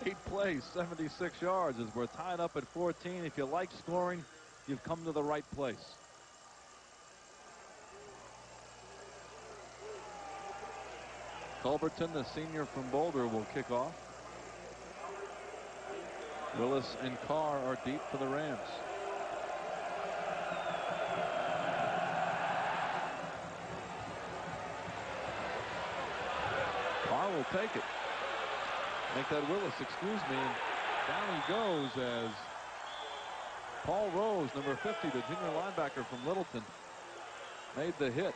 8 plays, 76 yards, as we're tied up at 14. If you like scoring, you've come to the right place. Culbertson, the senior from Boulder, will kick off. Willis and Carr are deep for the Rams. will take it. Make that Willis, excuse me. And down he goes as Paul Rose, number 50, the junior linebacker from Littleton, made the hit.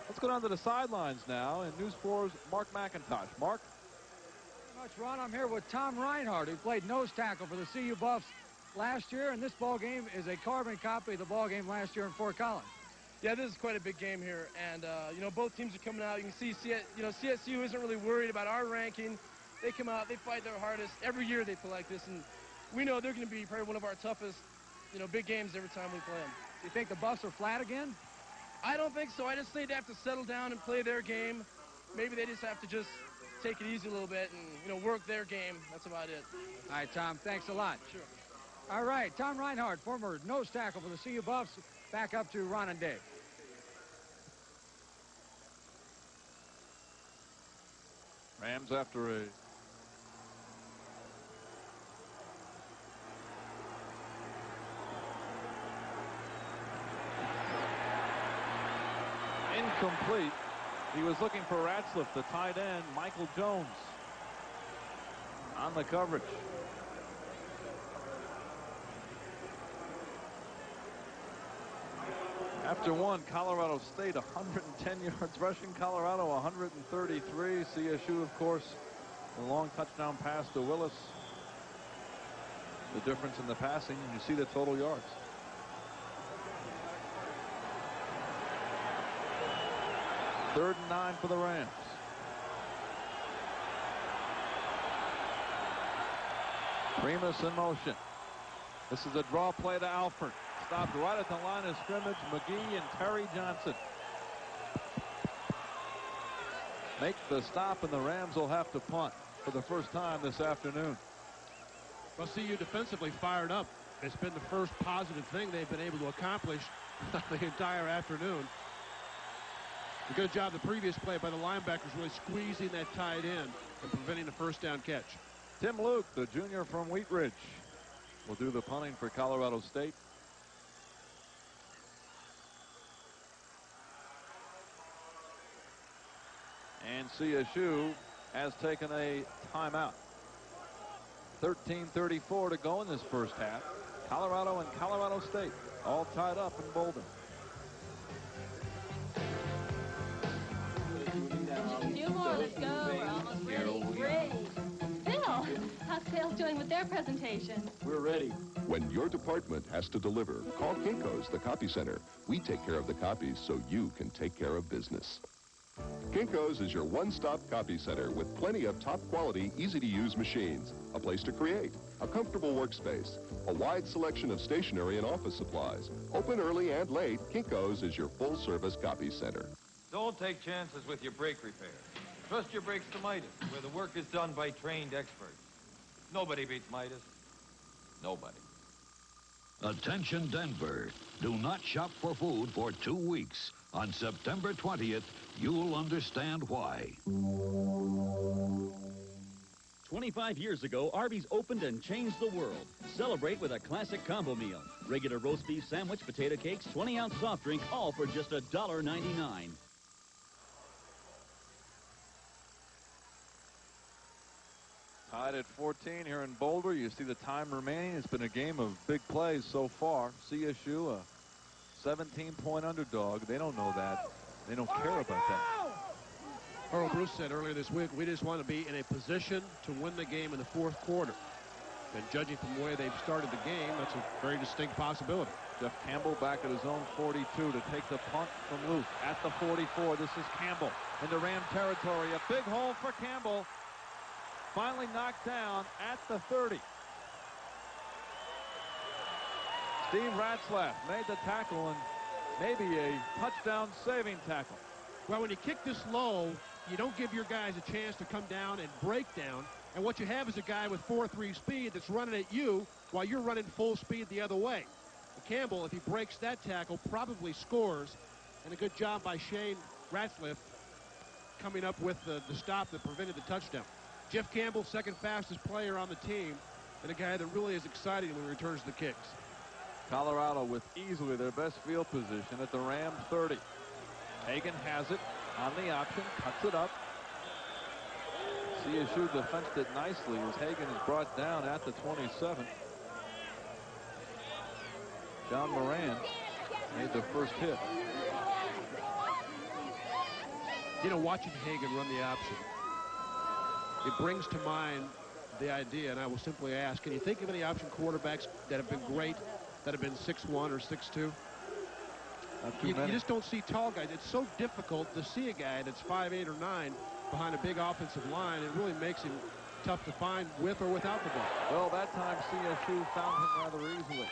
Let's go down to the sidelines now. And News 4's Mark McIntosh. Mark? Very much, Ron. I'm here with Tom Reinhardt, who played nose tackle for the CU Buffs last year, and this ball game is a carbon copy of the ball game last year in Fort Collins. Yeah, this is quite a big game here, and you know, both teams are coming out. You can see, CSU isn't really worried about our ranking. They come out, they fight their hardest. Every year they play like this, and we know they're going to be probably one of our toughest, big games every time we play them. Do you think the Buffs are flat again? I don't think so. I just think they have to settle down and play their game. Maybe they just have to just take it easy a little bit and, work their game. That's about it. All right, Tom, thanks a lot. Sure. All right, Tom Reinhardt, former nose tackle for the CU Buffs. Back up to Ron and Dave. Rams after a incomplete. He was looking for Ratzliff, the tight end. Michael Jones on the coverage. After one, Colorado State 110 yards rushing, Colorado 133. CSU, of course, the long touchdown pass to Willis. The difference in the passing, and you see the total yards. Third and 9 for the Rams. Primus in motion. This is a draw play to Alford. Stopped right at the line of scrimmage. McGee and Terry Johnson make the stop, and the Rams will have to punt for the first time this afternoon. Well, CU defensively fired up. It's been the first positive thing they've been able to accomplish the entire afternoon. A good job the previous play by the linebackers, really squeezing that tight end and preventing the first down catch. Tim Luke, the junior from Wheat Ridge, will do the punting for Colorado State. And CSU has taken a timeout. 13:34 to go in this first half. Colorado and Colorado State all tied up in Boulder. Two more, let's go. We're almost ready. Great. Bill, how's sales doing with their presentation? We're ready. When your department has to deliver, call Kinko's, the copy center. We take care of the copies so you can take care of business. Kinko's is your one-stop copy center with plenty of top-quality, easy-to-use machines, a place to create, a comfortable workspace, a wide selection of stationery and office supplies. Open early and late, Kinko's is your full-service copy center. Don't take chances with your brake repair. Trust your brakes to Midas, where the work is done by trained experts. Nobody beats Midas. Nobody. Attention, Denver. Do not shop for food for 2 weeks. On September 20th, you'll understand why. 25 years ago, Arby's opened and changed the world. Celebrate with a classic combo meal. Regular roast beef sandwich, potato cakes, 20-ounce soft drink, all for just $1.99. Tied at 14 here in Boulder. You see the time remaining. It's been a game of big plays so far. CSU, a 17-point underdog. They don't know that. They don't care about that. Earl Bruce said earlier this week, we just want to be in a position to win the game in the fourth quarter. And judging from the way they've started the game, that's a very distinct possibility. Jeff Campbell back at his own 42 to take the punt from Luke. At the 44, this is Campbell into Ram territory. A big hole for Campbell. Finally knocked down at the 30. Steve Ratzlaff made the tackle, and maybe a touchdown saving tackle. Well, when you kick this low, you don't give your guys a chance to come down and break down. And what you have is a guy with 4.3 speed that's running at you while you're running full speed the other way. And Campbell, if he breaks that tackle, probably scores. And a good job by Shane Ratzlaff coming up with the stop that prevented the touchdown. Jeff Campbell, second fastest player on the team, and a guy that really is exciting when he returns the kicks. Colorado with easily their best field position at the Ram 30. Hagan has it on the option, cuts it up. CSU defensed it nicely as Hagan is brought down at the 27. John Moran made the first hit. You know, watching Hagan run the option, it brings to mind the idea, and I will simply ask, can you think of any option quarterbacks that have been great, that have been 6'1" or 6'2"? You just don't see tall guys. It's so difficult to see a guy that's 5'8" or 9" behind a big offensive line. It really makes him tough to find with or without the ball. Well, that time CSU found him rather easily.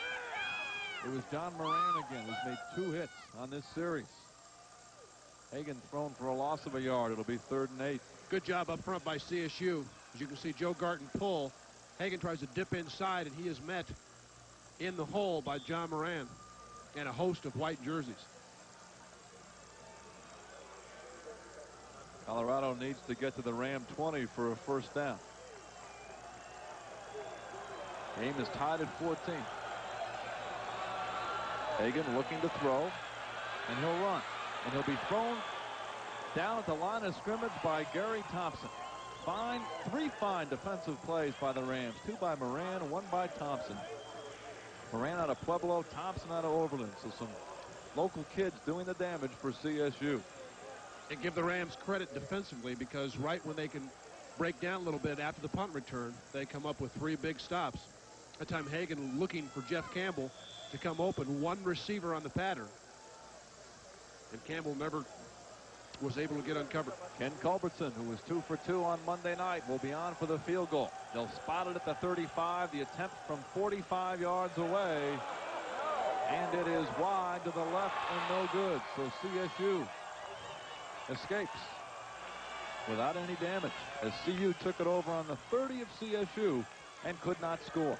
It was John Moran again who's made 2 hits on this series. Hagan thrown for a loss of a yard. It'll be 3rd and 8. Good job up front by CSU. As you can see, Joe Garton pull. Hagan tries to dip inside, and he is met in the hole by John Moran and a host of white jerseys. Colorado needs to get to the Ram 20 for a first down. Game is tied at 14. Hagan looking to throw, and he'll run. And he'll be thrown down at the line of scrimmage by Gary Thompson. Three fine defensive plays by the Rams. 2 by Moran, 1 by Thompson. Moran out of Pueblo, Thompson out of Overland. So some local kids doing the damage for CSU. And give the Rams credit defensively, because right when they can break down a little bit after the punt return, they come up with 3 big stops. That time Hagan looking for Jeff Campbell to come open, 1 receiver on the pattern. And Campbell never was able to get uncovered. Ken Culbertson, who was 2 for 2 on Monday night, will be on for the field goal. They'll spot it at the 35. The attempt from 45 yards away. And it is wide to the left and no good. So CSU escapes without any damage as CU took it over on the 30 of CSU and could not score.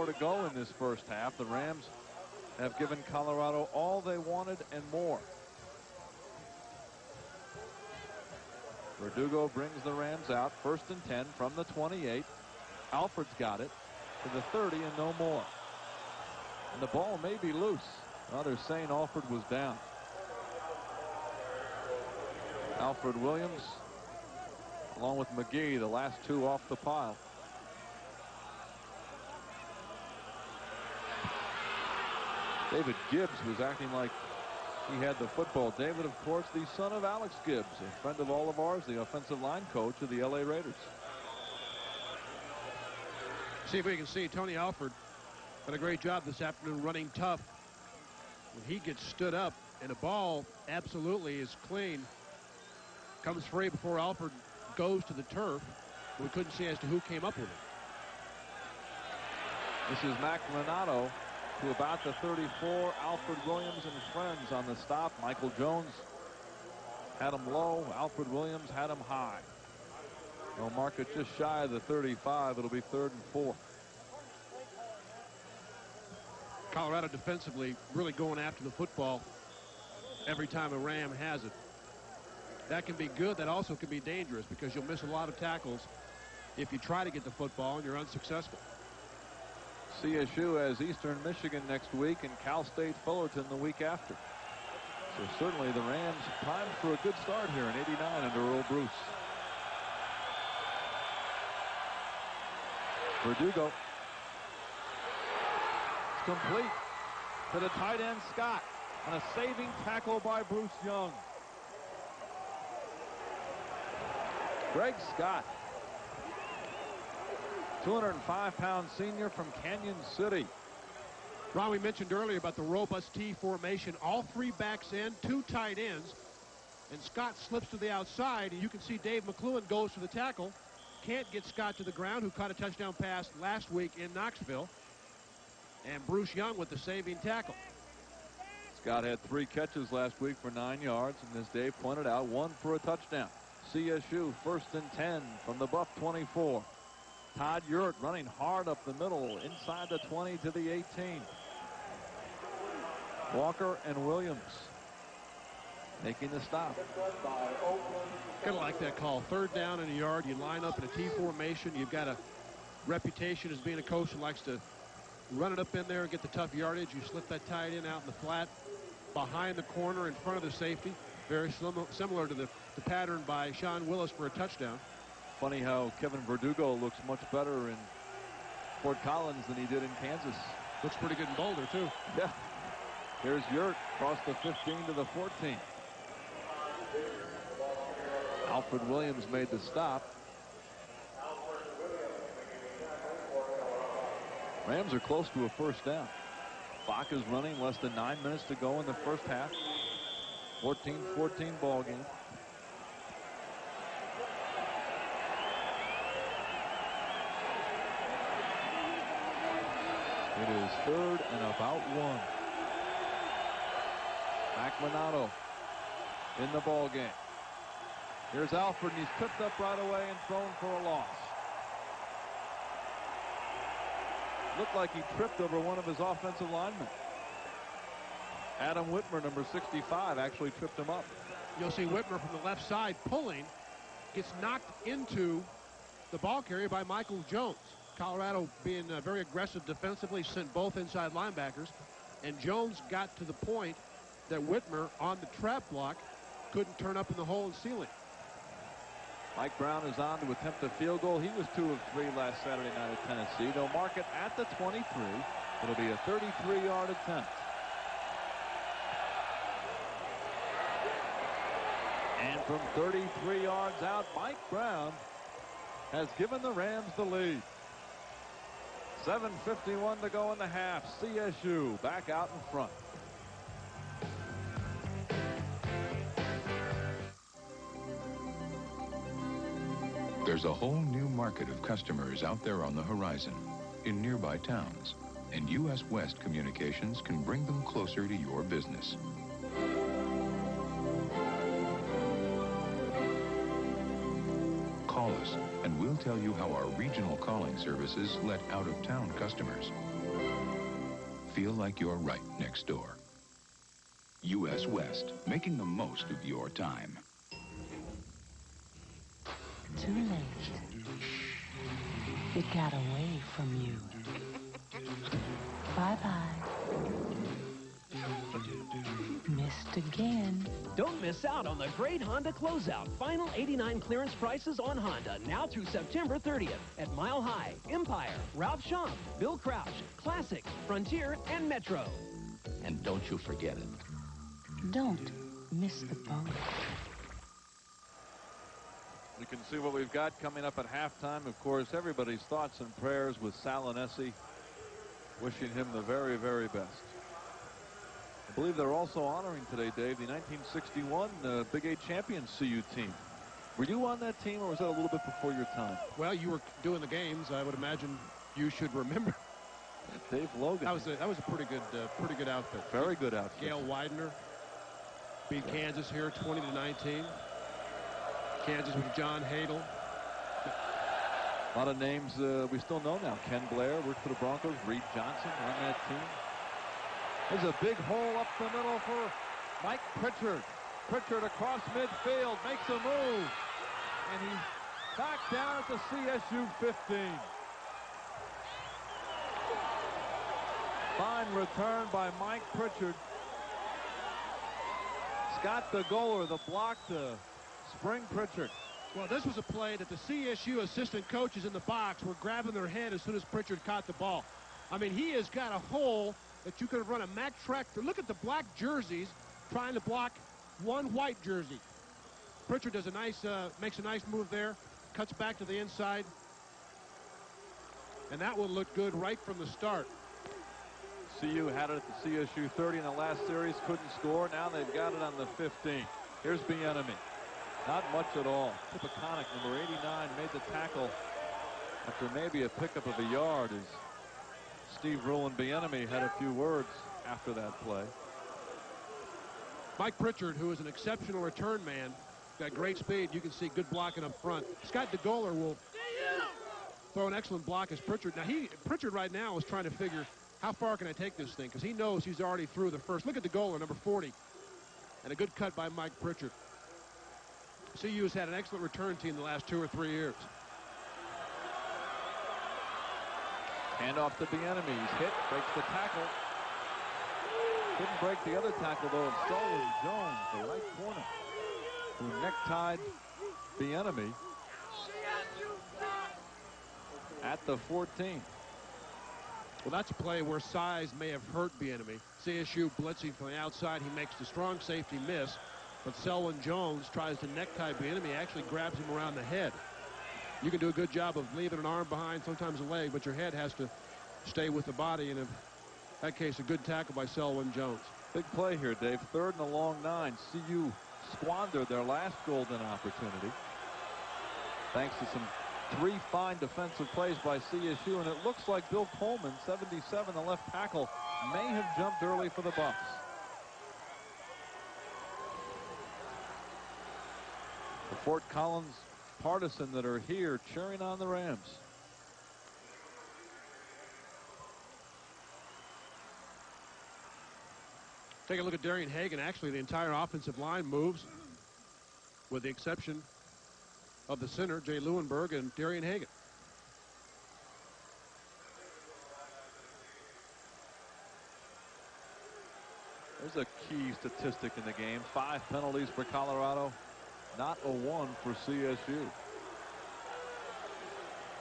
To go in this first half. The Rams have given Colorado all they wanted and more. Verdugo brings the Rams out 1st and 10 from the 28. Alford's got it to the 30 and no more. And the ball may be loose. Well, they're saying Alford was down. Alfred Williams along with McGee, the last 2 off the pile. David Gibbs was acting like he had the football. David, of course, the son of Alex Gibbs, a friend of all of ours, the offensive line coach of the LA Raiders. See if we can see Tony Alford did a great job this afternoon running tough. When he gets stood up and the ball absolutely is clean, comes free before Alford goes to the turf. We couldn't see as to who came up with it. This is Mac Renato to about the 34. Alfred Williams and friends on the stop. Michael Jones had him low. Alfred Williams had him high. They'll mark it just shy of the 35. It'll be 3rd and 4. Colorado defensively really going after the football every time a Ram has it. That can be good. That also can be dangerous because you'll miss a lot of tackles if you try to get the football and you're unsuccessful. CSU has Eastern Michigan next week and Cal State Fullerton the week after. So certainly the Rams primed for a good start here in '89 under Earl Bruce. Verdugo. It's complete to the tight end Scott, and a saving tackle by Bruce Young. Greg Scott, 205-pound senior from Canyon City. Ron, we mentioned earlier about the robust T formation. All 3 backs in, 2 tight ends, and Scott slips to the outside, and you can see Dave McClellan goes to the tackle. Can't get Scott to the ground, who caught a touchdown pass last week in Knoxville. And Bruce Young with the saving tackle. Scott had 3 catches last week for 9 yards, and as Dave pointed out, 1 for a touchdown. CSU 1st and 10 from the Buff 24. Todd Urt running hard up the middle inside the 20 to the 18. Walker and Williams making the stop. Kind of like that call. 3rd down in a yard. You line up in a T formation. You've got a reputation as being a coach who likes to run it up in there and get the tough yardage. You slip that tight end out in the flat behind the corner in front of the safety. Very similar to the pattern by Sean Willis for a touchdown. Funny how Kevin Verdugo looks much better in Fort Collins than he did in Kansas. Looks pretty good in Boulder, too. Yeah. Here's Yurt across the 15 to the 14. Alfred Williams made the stop. Rams are close to a 1st down. Clock is running, less than 9 minutes to go in the first half. 14-14 ball game. It is 3rd and about 1. McManado in the ball game. Here's Alfred, and he's tripped up right away and thrown for a loss. Looked like he tripped over one of his offensive linemen. Adam Whitmer, number 65, actually tripped him up. You'll see Whitmer from the left side pulling, gets knocked into the ball carrier by Michael Jones. Colorado being very aggressive defensively, sent both inside linebackers, and Jones got to the point that Whitmer on the trap block couldn't turn up in the hole and seal it. Mike Brown is on to attempt a field goal. He was 2 of 3 last Saturday night at Tennessee. They'll mark it at the 23. It'll be a 33-yard attempt. And from 33 yards out, Mike Brown has given the Rams the lead. 7:51 to go in the half. CSU back out in front. There's a whole new market of customers out there on the horizon in nearby towns, and U.S. West Communications can bring them closer to your business. Call us, and we'll tell you how our regional calling services let out-of-town customers feel like you're right next door. U.S. West, making the most of your time. Too late. It got away from you. Bye-bye. Missed again. Don't miss out on the great Honda closeout. Final 89 clearance prices on Honda now through September 30th at Mile High, Empire, Ralph Schomp, Bill Crouch, Classic, Frontier, and Metro. And don't you forget it. Don't miss the boat. We can see what we've got coming up at halftime. Of course, everybody's thoughts and prayers with Salinesi, wishing him the very, very best. I believe they're also honoring today, Dave, the 1961 Big 8 champion CU team. Were you on that team, or was that a little bit before your time? Well, you were doing the games. I would imagine you should remember. Dave Logan. That was a pretty good outfit. Very good outfit. Gail Widener beat Kansas here 20-19. Kansas with John Hadel. A lot of names we still know now. Ken Blair worked for the Broncos. Reed Johnson on that team. There's a big hole up the middle for Mike Pritchard. Pritchard across midfield, makes a move, and he's back down at the CSU 15. Fine return by Mike Pritchard. Scott DeGoler, the block to Spring Pritchard. Well, this was a play that the CSU assistant coaches in the box were grabbing their head as soon as Pritchard caught the ball. I mean, he has got a hole that you could have run a Mack tractor. Look at the black jerseys trying to block one white jersey. Pritchard does makes a nice move there, cuts back to the inside, and that one looked good right from the start. CU had it at the CSU 30 in the last series, couldn't score. Now they've got it on the 15. Here's Bieniemy. Not much at all. Tipiconic, number 89, made the tackle after maybe a pickup of a yard as Steve Rule and Bieniemy had a few words after that play. Mike Pritchard, who is an exceptional return man, got great speed. You can see good blocking up front. Scott DeGoler will throw an excellent block as Pritchard. Now, Pritchard right now is trying to figure, how far can I take this thing? Because he knows he's already through the first. Look at the goaler, number 40. And a good cut by Mike Pritchard. CU's had an excellent return team the last 2 or 3 years. Handoff to Bieniemy. He's hit, breaks the tackle. Couldn't break the other tackle, though, of Selwyn Jones, the right corner, who necktied Bieniemy at the 14. Well, that's a play where size may have hurt Bieniemy. CSU blitzing from the outside. He makes the strong safety miss, but Selwyn Jones tries to necktie Bieniemy, actually grabs him around the head. You can do a good job of leaving an arm behind, sometimes a leg, but your head has to stay with the body, and in that case, a good tackle by Selwyn Jones. Big play here, Dave. 3rd and a long 9. CU squandered their last golden opportunity, thanks to some 3 fine defensive plays by CSU, and it looks like Bill Coleman, 77, the left tackle, may have jumped early for the Bucks. The Fort Collins partisan that are here cheering on the Rams. Take a look at Darian Hagan. Actually, the entire offensive line moves, with the exception of the center, Jay Lewinberg, and Darian Hagan. There's a key statistic in the game. 5 penalties for Colorado, not a 1 for CSU.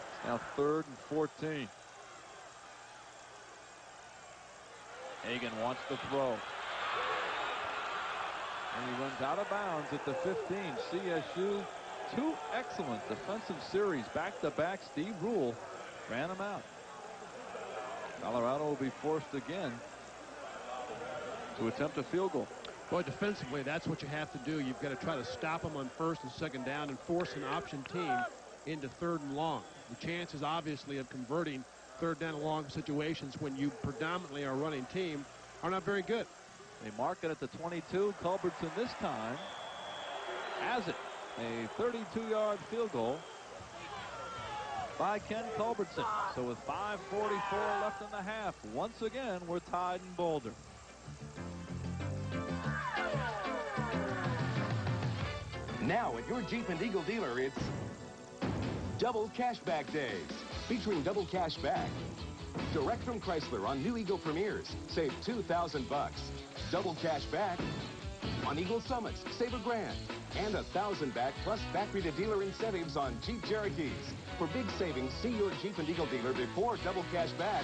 It's now 3rd and 14. Hagan wants to throw. And he runs out of bounds at the 15. CSU, 2 excellent defensive series back-to-back. Steve Rule ran them out. Colorado will be forced again to attempt a field goal. Boy, defensively, that's what you have to do. You've got to try to stop them on 1st and 2nd down and force an option team into 3rd and long. The chances, obviously, of converting 3rd down and long situations when you predominantly are a running team are not very good. They mark it at the 22. Culbertson this time has it. A 32-yard field goal by Ken Culbertson. So with 5:44 left in the half, once again, we're tied in Boulder. Now at your Jeep and Eagle dealer, it's Double Cashback Days, featuring double cash back. Direct from Chrysler on new Eagle Premiers, save $2,000 bucks. Double cash back on Eagle Summits, save $1,000. And $1,000 back plus factory to dealer incentives on Jeep Cherokees. For big savings, see your Jeep and Eagle dealer before double cash back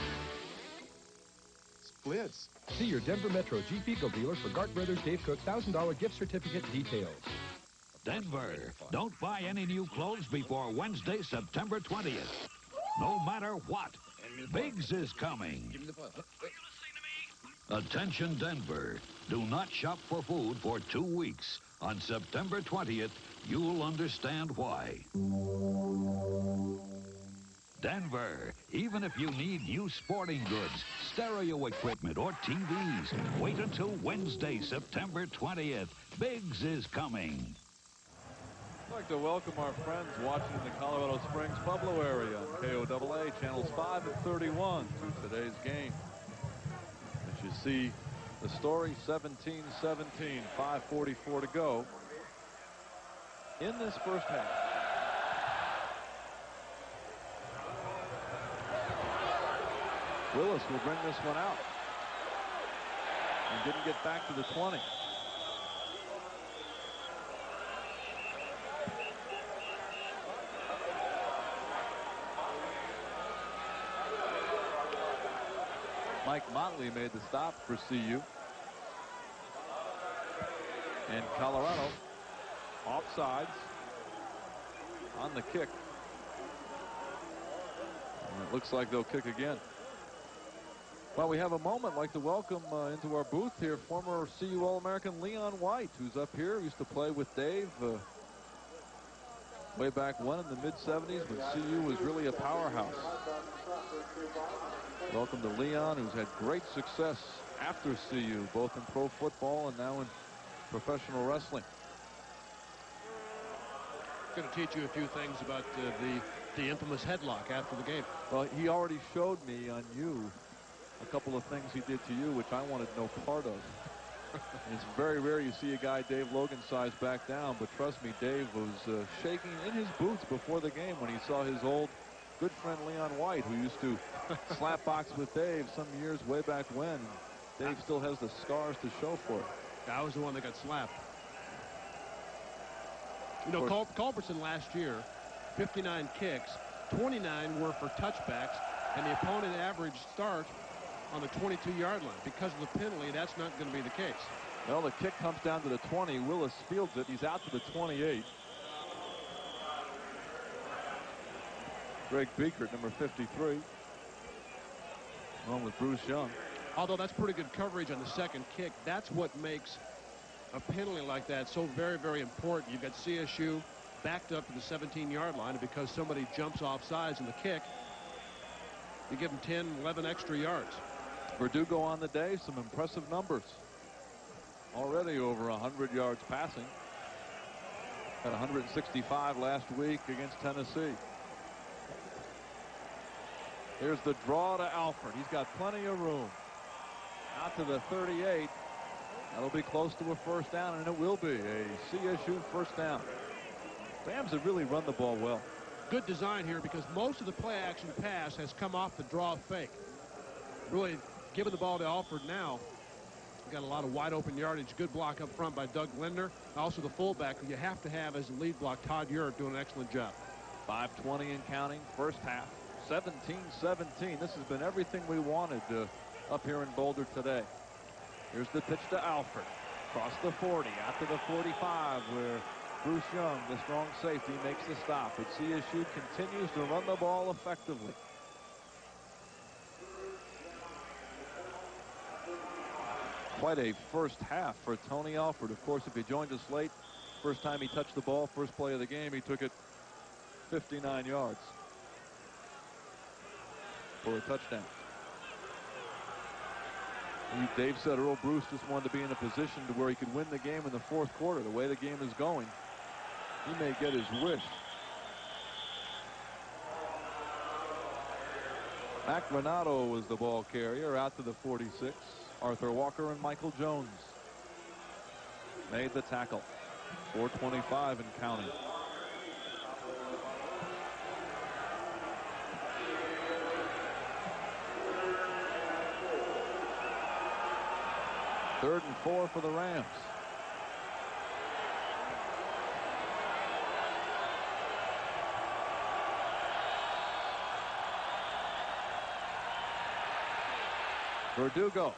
splits. See your Denver Metro Jeep Eagle dealer for Gart Brothers Dave Cook $1,000 gift certificate details. Denver, don't buy any new clothes before Wednesday, September 20th. No matter what, Biggs is coming. Attention, Denver. Do not shop for food for 2 weeks. On September 20th, you'll understand why. Denver, even if you need new sporting goods, stereo equipment, or TVs, wait until Wednesday, September 20th. Biggs is coming. I'd like to welcome our friends watching in the Colorado Springs, Pueblo area on KOAA, channels 5 and 31 to today's game. As you see the story, 17-17, 5:44 to go in this first half. Willis will bring this one out and didn't get back to the 20. Mike Motley made the stop for CU. And Colorado offsides on the kick. And it looks like they'll kick again. Well, we have a moment. I'd like to welcome into our booth here former CU All-American Leon White, who's up here. Used to play with Dave way back when in the mid-'70s when CU was really a powerhouse. Welcome to Leon, who's had great success after CU, both in pro football and now in professional wrestling. Going to teach you a few things about the infamous headlock after the game. Well, he already showed me on you a couple of things he did to you, which I wanted no part of. It's very rare you see a guy Dave Logan size back down, but trust me, Dave was shaking in his boots before the game when he saw his old good friend Leon White, who used to slap box with Dave some years way back when. Dave still has the scars to show for it. I was the one that got slapped. You know, Culbertson last year, 59 kicks, 29 were for touchbacks, and the opponent average start on the 22-yard line. Because of the penalty, that's not going to be the case. Well, the kick comes down to the 20. Willis fields it. He's out to the 28. Greg Beekert, number 53, along with Bruce Young. Although that's pretty good coverage on the second kick, that's what makes a penalty like that so very, very important. You've got CSU backed up to the 17-yard line, and because somebody jumps off sides in the kick, you give them 10, 11 extra yards. Verdugo on the day, some impressive numbers. Already over 100 yards passing. Had 165 last week against Tennessee. Here's the draw to Alford. He's got plenty of room. Out to the 38. That'll be close to a first down, and it will be a CSU first down. Rams have really run the ball well. Good design here because most of the play-action pass has come off the draw fake. Really giving the ball to Alford now. Got a lot of wide-open yardage. Good block up front by Doug Linder. Also the fullback who you have to have as a lead block, Todd Urick, doing an excellent job. 5:20 and counting, first half. 17-17. This has been everything we wanted up here in Boulder today. Here's the pitch to Alford. Across the 40, out to the 45, where Bruce Young, the strong safety, makes the stop. But CSU continues to run the ball effectively. Quite a first half for Tony Alford. Of course, if you joined us late, first time he touched the ball, first play of the game, he took it 59 yards for a touchdown. Dave said Earl Bruce just wanted to be in a position to where he could win the game in the fourth quarter. The way the game is going, he may get his wish. Mac Renato was the ball carrier out to the 46. Arthur Walker and Michael Jones made the tackle. 4:25 and counting. Third and 4 for the Rams. Verdugo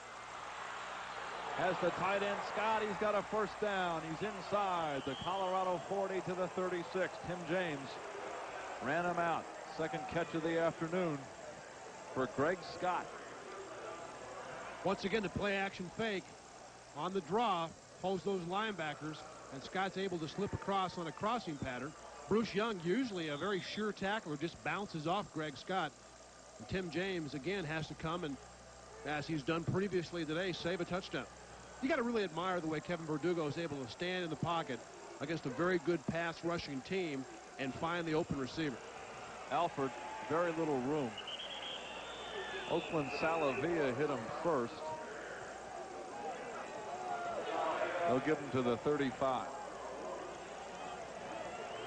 has the tight end Scott. He's got a first down. He's inside the Colorado 40 to the 36. Tim James ran him out. Second catch of the afternoon for Greg Scott. Once again, the play action fake on the draw, pulls those linebackers, and Scott's able to slip across on a crossing pattern. Bruce Young, usually a very sure tackler, just bounces off Greg Scott. And Tim James, again, has to come and, as he's done previously today, save a touchdown. You got to really admire the way Kevin Verdugo is able to stand in the pocket against a very good pass rushing team and find the open receiver. Alford, very little room. Oakland Salavia hit him first. They'll give him to the 35.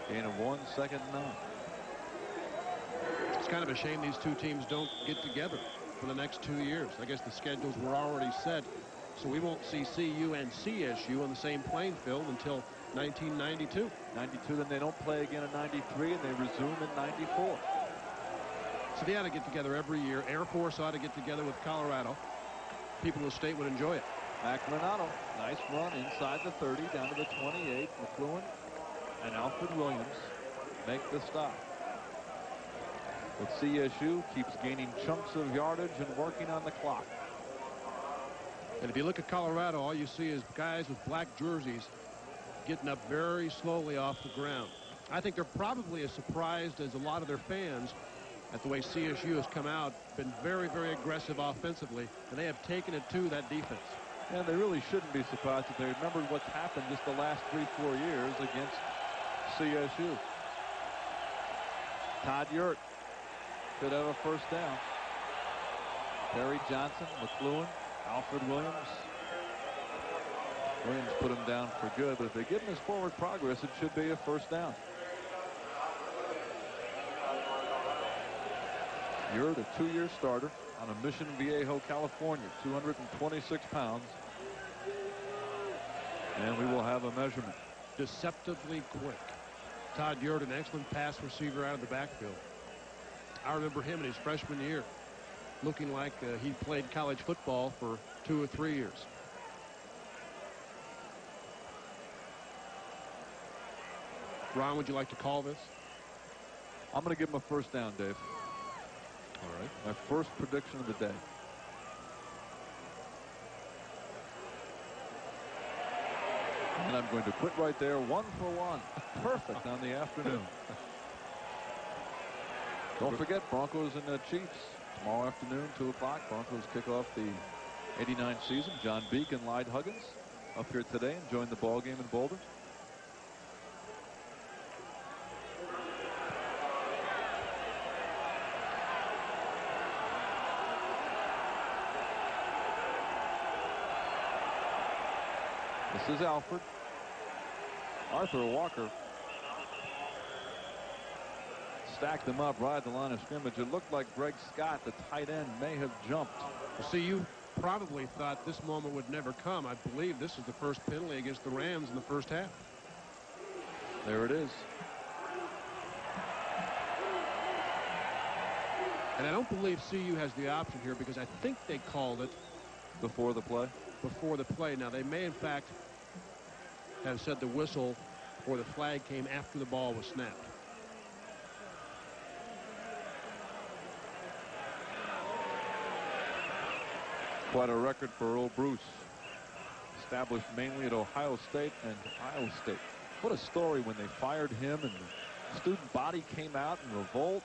Gain of 1, second and 9. It's kind of a shame these two teams don't get together for the next 2 years. I guess the schedules were already set, so we won't see CU and CSU on the same playing field until 1992. 92, then they don't play again in 93, and they resume in 94. So they ought to get together every year. Air Force ought to get together with Colorado. People in the state would enjoy it. Mac Renato, nice run inside the 30, down to the 28. McLuhan and Alfred Williams make the stop. But CSU keeps gaining chunks of yardage and working on the clock. And if you look at Colorado, all you see is guys with black jerseys getting up very slowly off the ground. I think they're probably as surprised as a lot of their fans at the way CSU has come out, been very, very aggressive offensively, and they have taken it to that defense. And they really shouldn't be surprised if they remembered what's happened just the last 3-4 years against CSU. Todd Urick could have a first down. Perry Johnson, McLuhan, Alfred Williams. Williams put him down for good, but if they give him his forward progress, it should be a first down. You're the 2-year starter on a Mission Viejo, California, 226 pounds. And we will have a measurement. Deceptively quick. Todd Yurt, an excellent pass receiver out of the backfield. I remember him in his freshman year looking like he played college football for 2 or 3 years. Ron, would you like to call this? I'm going to give him a first down, Dave. All right. My first prediction of the day. And I'm going to quit right there. 1 for 1. Perfect on the afternoon. Don't forget, Broncos and the Chiefs tomorrow afternoon, 2 o'clock. Broncos kick off the 89 season. John Beek and Lyde Huggins up here today and join the ball game in Boulder. This is Alfred. Arthur Walker stacked them up right at the line of scrimmage. It looked like Greg Scott, the tight end, may have jumped. See, you probably thought this moment would never come. I believe this is the first penalty against the Rams in the first half. There it is. And I don't believe CU has the option here because I think they called it before the play. Before the play. Now, they may, in fact, have said the whistle or the flag came after the ball was snapped. Quite a record for Earl Bruce. Established mainly at Ohio State and Iowa State. What a story when they fired him and the student body came out in revolt.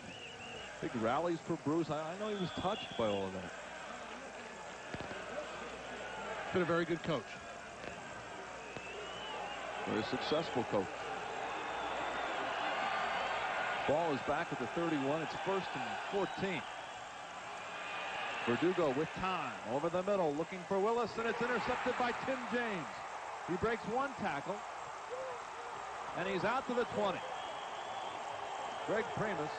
Big rallies for Bruce. I know he was touched by all of that. Been a very good coach. Very successful coach. Ball is back at the 31. It's 1st and 14. Verdugo with time over the middle looking for Willis, and it's intercepted by Tim James. He breaks 1 tackle and he's out to the 20. Greg Primus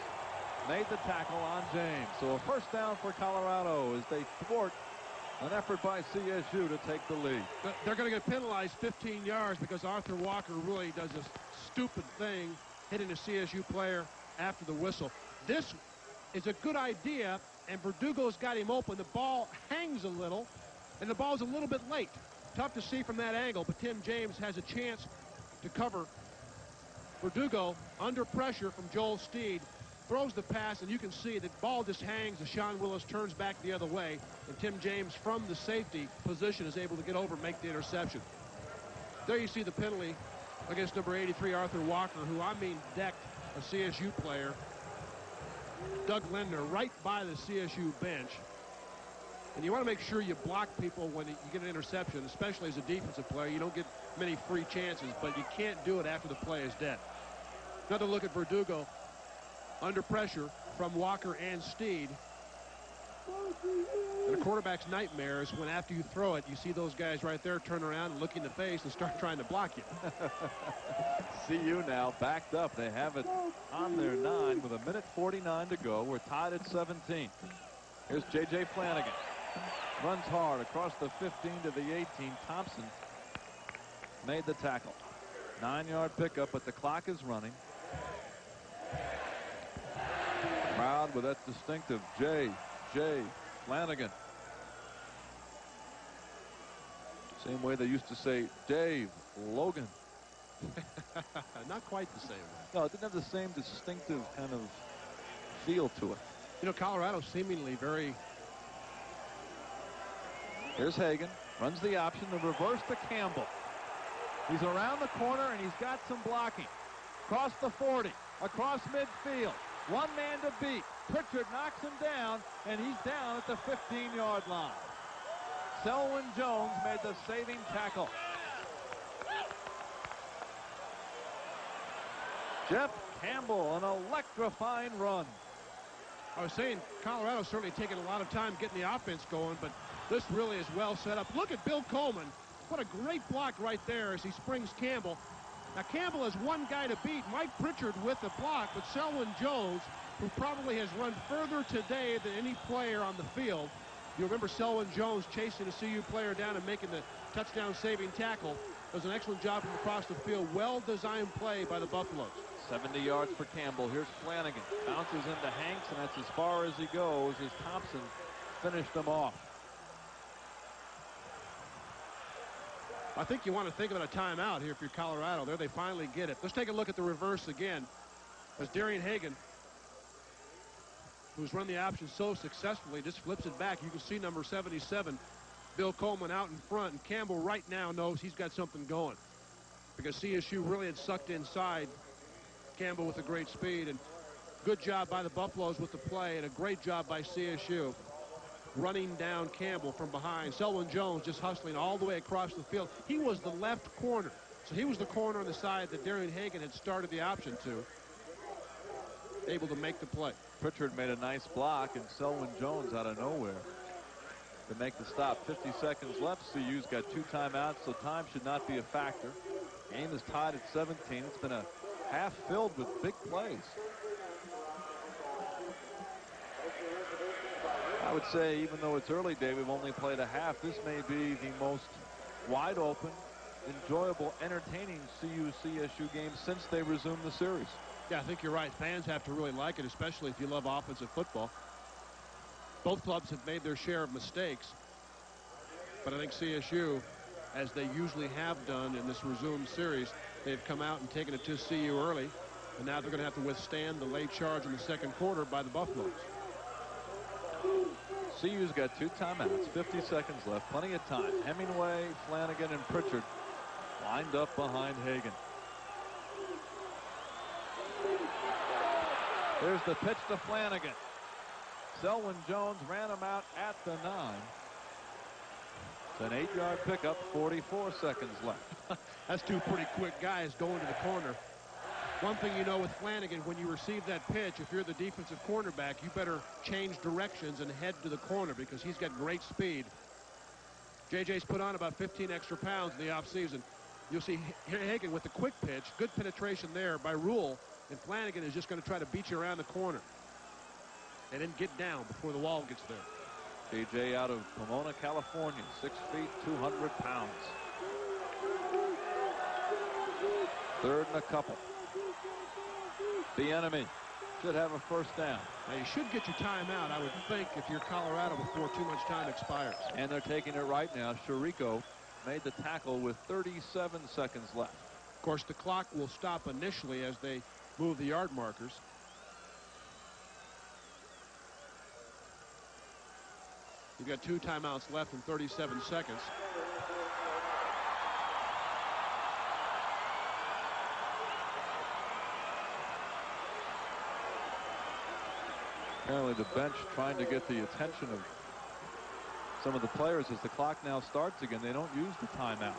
made the tackle on James. So a first down for Colorado as they thwart an effort by CSU to take the lead. They're going to get penalized 15 yards because Arthur Walker really does a stupid thing, hitting a CSU player after the whistle. This is a good idea, and Verdugo's got him open. The ball hangs a little, and the ball's a little bit late. Tough to see from that angle, but Tim James has a chance to cover Verdugo under pressure from Joel Steed. Throws the pass, and you can see that ball just hangs as Sean Willis turns back the other way, and Tim James from the safety position is able to get over and make the interception. There you see the penalty against number 83, Arthur Walker, who decked a CSU player, Doug Lindner, right by the CSU bench. And you want to make sure you block people when you get an interception, especially as a defensive player. You don't get many free chances, but you can't do it after the play is dead. Another look at Verdugo. Under pressure from Walker and Steed. And a quarterback's nightmare is when after you throw it, you see those guys right there turn around and look in the face and start trying to block you. CU now backed up. They have it on their 9 with 1:49 to go. We're tied at 17. Here's J.J. Flanagan. Runs hard across the 15 to the 18. Thompson made the tackle. 9-yard pickup, but the clock is running. Crowd with that distinctive J.J. Flanagan. Same way they used to say Dave Logan. Not quite the same way. No, it didn't have the same distinctive kind of feel to it. You know, Colorado seemingly very... Here's Hagan. Runs the option, the reverse to Campbell. He's around the corner, and he's got some blocking. Across the 40, across midfield. 1 man to beat. Pritchard knocks him down, and he's down at the 15-yard line. Selwyn Jones made the saving tackle. Jeff Campbell, an electrifying run. I was saying Colorado's certainly taking a lot of time getting the offense going, but this really is well set up. Look at Bill Coleman. What a great block right there as he springs Campbell. Now, Campbell has one guy to beat, Mike Pritchard with the block, but Selwyn Jones, who probably has run further today than any player on the field. You remember Selwyn Jones chasing a CU player down and making the touchdown-saving tackle. It was an excellent job from across the field. Well-designed play by the Buffaloes. 70 yards for Campbell. Here's Flanagan. Bounces into Hanks, and that's as far as he goes as Thompson finished him off. I think you want to think about a timeout here if you're Colorado. There they finally get it. Let's take a look at the reverse again. As Darian Hagan, who's run the option so successfully, just flips it back. You can see number 77, Bill Coleman, out in front. And Campbell right now knows he's got something going, because CSU really had sucked inside Campbell with a great speed. And good job by the Buffaloes with the play, and a great job by CSU running down Campbell from behind. Selwyn Jones just hustling all the way across the field. He was the left corner, so he was the corner on the side that Darian Hagan had started the option to, able to make the play. Pritchard made a nice block, and Selwyn Jones out of nowhere to make the stop. 50 seconds left. CU's got 2 timeouts, so time should not be a factor. Game is tied at 17. It's been a half filled with big plays. I would say, even though it's early, Dave, we've only played a half, this may be the most wide open, enjoyable, entertaining CU-CSU game since they resumed the series. Yeah, I think you're right. Fans have to really like it, especially if you love offensive football. Both clubs have made their share of mistakes, but I think CSU, as they usually have done in this resumed series, they've come out and taken it to CU early, and now they're going to have to withstand the late charge in the second quarter by the Buffaloes. CU's got 2 timeouts, 50 seconds left, plenty of time. Hemingway, Flanagan, and Pritchard lined up behind Hagan. Here's the pitch to Flanagan. Selwyn Jones ran him out at the 9. It's an 8-yard pickup, 44 seconds left. That's 2 pretty quick guys going to the corner. One thing you know with Flanagan, when you receive that pitch, if you're the defensive cornerback, you better change directions and head to the corner, because he's got great speed. JJ's put on about 15 extra pounds in the offseason. You'll see Hagan with the quick pitch, good penetration there by Rule, and Flanagan is just going to try to beat you around the corner and then get down before the wall gets there. JJ out of Pomona, California, 6 feet, 200 pounds. 3rd and a couple. The enemy should have a first down. Now, you should get your timeout, I would think, if you're Colorado, before too much time expires. And they're taking it right now. Chirico made the tackle with 37 seconds left. Of course, the clock will stop initially as they move the yard markers. You've got 2 timeouts left in 37 seconds. Apparently the bench trying to get the attention of some of the players as the clock now starts again. They don't use the timeout.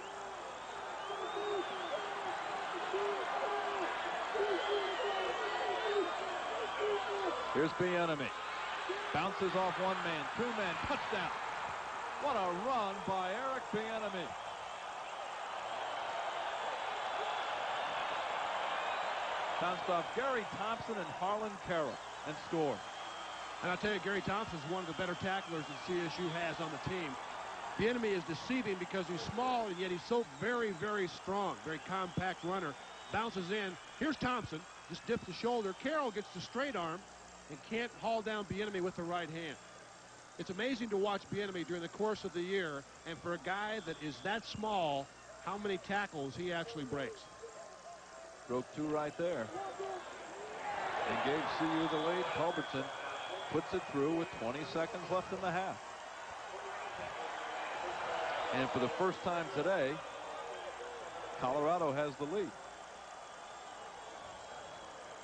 Here's Bieniemy. Bounces off 1 man, 2 men, touchdown. What a run by Eric Bieniemy. Bounced off Gary Thompson and Harlan Carroll and scored. And I'll tell you, Gary Thompson is one of the better tacklers that CSU has on the team. Bieniemy is deceiving because he's small, and yet he's so very, very strong, very compact runner. Bounces in. Here's Thompson. Just dips the shoulder. Carroll gets the straight arm and can't haul down Bieniemy with the right hand. It's amazing to watch Bieniemy during the course of the year, and for a guy that is that small, how many tackles he actually breaks. Broke 2 right there. And gave CU the lead. Culbertson puts it through with 20 seconds left in the half. And for the first time today, Colorado has the lead.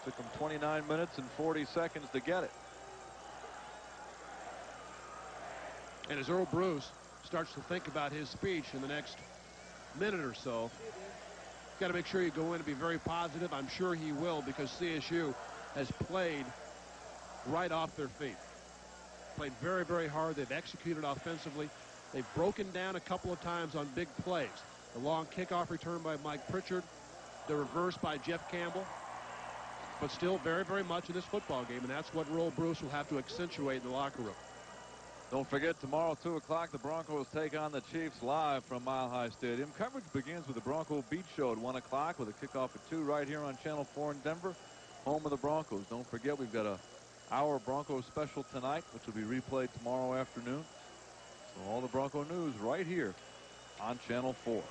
Took them 29 minutes and 40 seconds to get it. And as Earl Bruce starts to think about his speech in the next minute or so, got to make sure you go in and be very positive. I'm sure he will, because CSU has played right off their feet. Played very, very hard. They've executed offensively. They've broken down a couple of times on big plays. The long kickoff return by Mike Pritchard, the reverse by Jeff Campbell. But still very, very much in this football game, and that's what Earl Bruce will have to accentuate in the locker room. Don't forget, tomorrow, 2 o'clock, the Broncos take on the Chiefs live from Mile High Stadium. Coverage begins with the Bronco Beat Show at 1 o'clock with a kickoff at 2 right here on Channel 4 in Denver, home of the Broncos. Don't forget, we've got a hour Broncos special tonight, which will be replayed tomorrow afternoon. So all the Bronco news right here on Channel 4.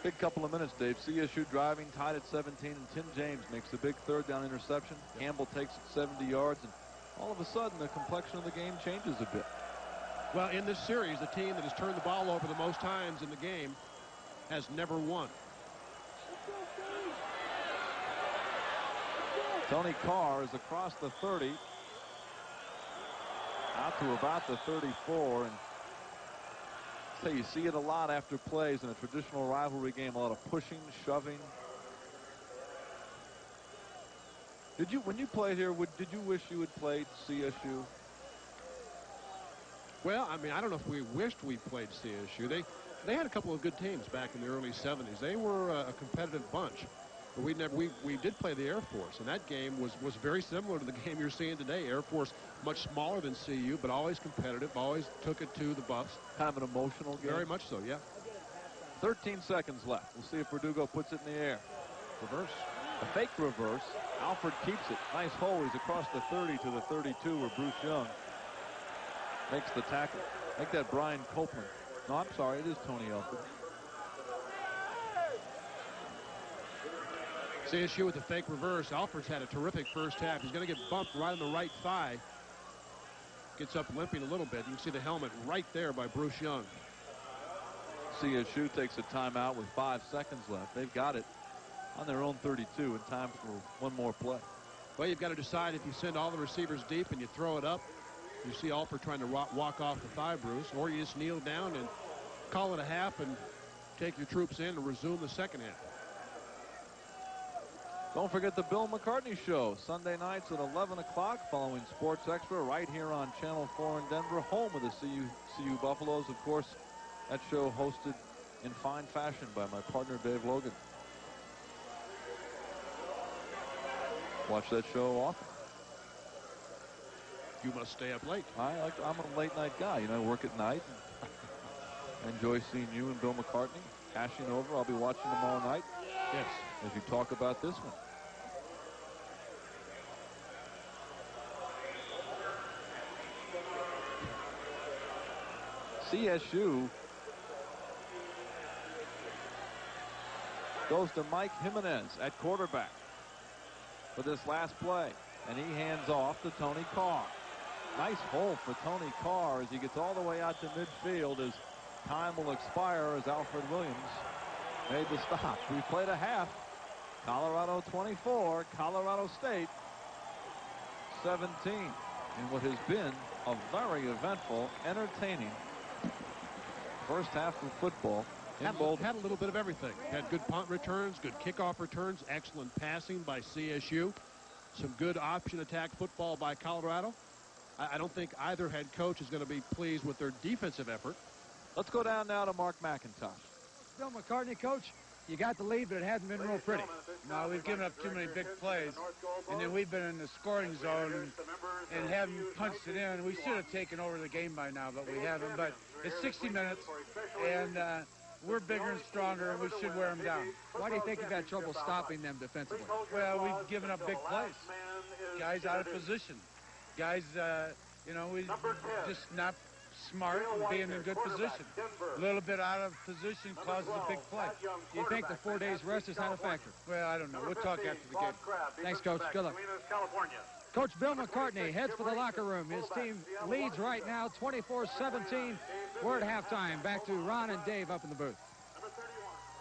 Big couple of minutes, Dave. CSU driving, tied at 17, and Tim James makes the big third down interception. Campbell takes it 70 yards, and all of a sudden, the complexion of the game changes a bit. Well, in this series, the team that has turned the ball over the most times in the game has never won. Tony Carr is across the 30, out to about the 34, and so you see it a lot after plays in a traditional rivalry game. A lot of pushing, shoving. When you played here, did you wish you had played CSU? Well, I mean, I don't know if we wished we played CSU. They had a couple of good teams back in the early 70s. They were a competitive bunch. But we did play the Air Force, and that game was very similar to the game you're seeing today. Air Force much smaller than CU, but always competitive, always took it to the Buffs. Kind of an emotional game. Very much so, yeah. 13 seconds left. We'll see if Verdugo puts it in the air. Reverse. A fake reverse. Alford keeps it. Nice hole. He's across the 30 to the 32 where Bruce Young makes the tackle. Make that Brian Copeland. No, I'm sorry. It is Tony Alford. CSU with the fake reverse. Alford's had a terrific first half. He's going to get bumped right on the right thigh. Gets up limping a little bit. You can see the helmet right there by Bruce Young. CSU takes a timeout with 5 seconds left. They've got it on their own 32 in time for one more play. Well, you've got to decide if you send all the receivers deep and you throw it up. You see Alford trying to walk off the thigh, Bruce, or you just kneel down and call it a half and take your troops in and resume the second half. Don't forget the Bill McCartney Show, Sunday nights at 11 o'clock following Sports Extra right here on Channel 4 in Denver, home of the CU Buffaloes. Of course, that show hosted in fine fashion by my partner, Dave Logan. Watch that show often. You must stay up late. I'm a late night guy. You know, I work at night. I enjoy seeing you and Bill McCartney hashing over. I'll be watching tomorrow night. Yes. As you talk about this one. CSU goes to Mike Jimenez at quarterback for this last play, and he hands off to Tony Carr. Nice hole for Tony Carr as he gets all the way out to midfield as time will expire as Alfred Williams made the stop. We played a half. Colorado 24, Colorado State 17 in what has been a very eventful, entertaining first half of football. Had a little bit of everything. Had good punt returns, good kickoff returns, excellent passing by CSU, some good option attack football by Colorado. I don't think either head coach is going to be pleased with their defensive effort. Let's go down now to Mark McIntosh. Bill McCartney, coach, you got the lead, but it hasn't been real pretty. No, we've given up too many big plays, and then we've been in the scoring zone and haven't punched it in. We should have taken over the game by now, but we haven't. But it's 60 minutes, and we're bigger and stronger, and we should wear them down. Why do you think you've had trouble stopping them defensively? Well, we've given up big plays. Guys out of position. Guys, we just not smart and being in good position. A little bit out of position causes a big play. Do you think the 4 days rest has had a factor? Well, I don't know. We'll talk after the game. Thanks, Coach. Good luck. Coach Bill McCartney heads for the locker room. His team leads right now 24-17. We're at halftime. Back to Ron and Dave up in the booth.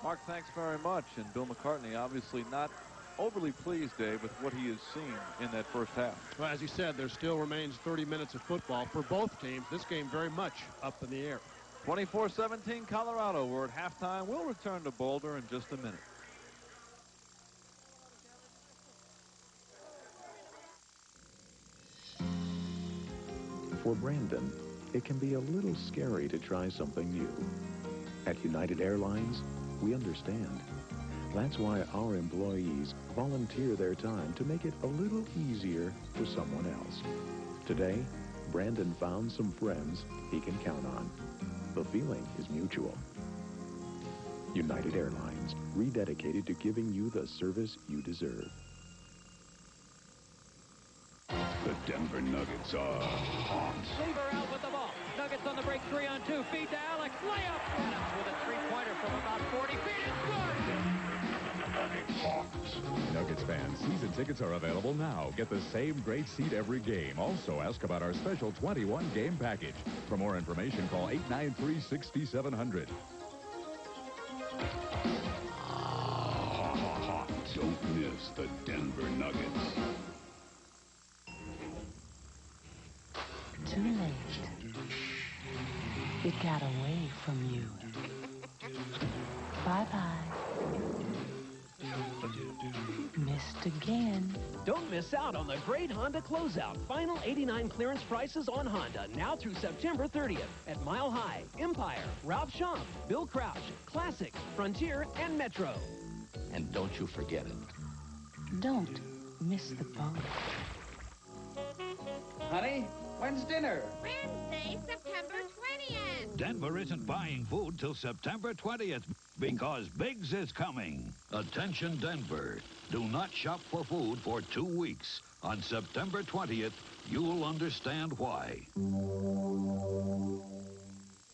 Mark, thanks very much. And Bill McCartney obviously not overly pleased, Dave, with what he has seen in that first half. Well, as you said, there still remains 30 minutes of football for both teams. This game very much up in the air. 24-17 Colorado. We're at halftime. We'll return to Boulder in just a minute. For Brandon, it can be a little scary to try something new. At United Airlines, we understand. That's why our employees volunteer their time to make it a little easier for someone else. Today, Brandon found some friends he can count on. The feeling is mutual. United Airlines, rededicated to giving you the service you deserve. The Denver Nuggets are hot. Lever out with the ball. Nuggets on the break, 3-on-2. Feed to Alex. Layup. Adams with a three-pointer from about 40 feet. It's good. Nuggets fans, season tickets are available now. Get the same great seat every game. Also, ask about our special 21 game package. For more information, call 893-6700. Don't miss the Denver Nuggets. Too late. It got away from you. Bye-bye. Missed again. Don't miss out on the great Honda closeout. Final 89 clearance prices on Honda now through September 30th at Mile High, Empire, Ralph Schomp, Bill Crouch, Classic, Frontier, and Metro. And don't you forget it. Don't miss the boat. Honey, when's dinner? Wednesday, September 20th. Denver isn't buying food till September 20th because Biggs is coming. Attention, Denver. Do not shop for food for 2 weeks. On September 20th, you'll understand why.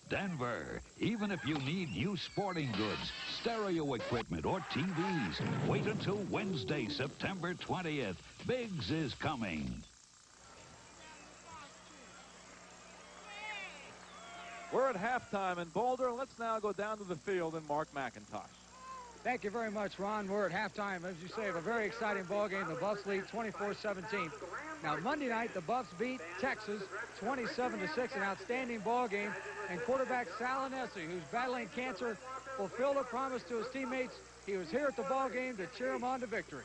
Denver, even if you need new sporting goods, stereo equipment, or TVs, wait until Wednesday, September 20th. Biggs is coming. We're at halftime in Boulder. Let's now go down to the field and Mark McIntosh. Thank you very much, Ron. We're at halftime, as you say, of a very exciting ball game. The Buffs lead 24-17. Now, Monday night, the Buffs beat Texas 27-6, an outstanding ball game. And quarterback Salinesi, who's battling cancer, fulfilled a promise to his teammates. He was here at the ball game to cheer him on to victory.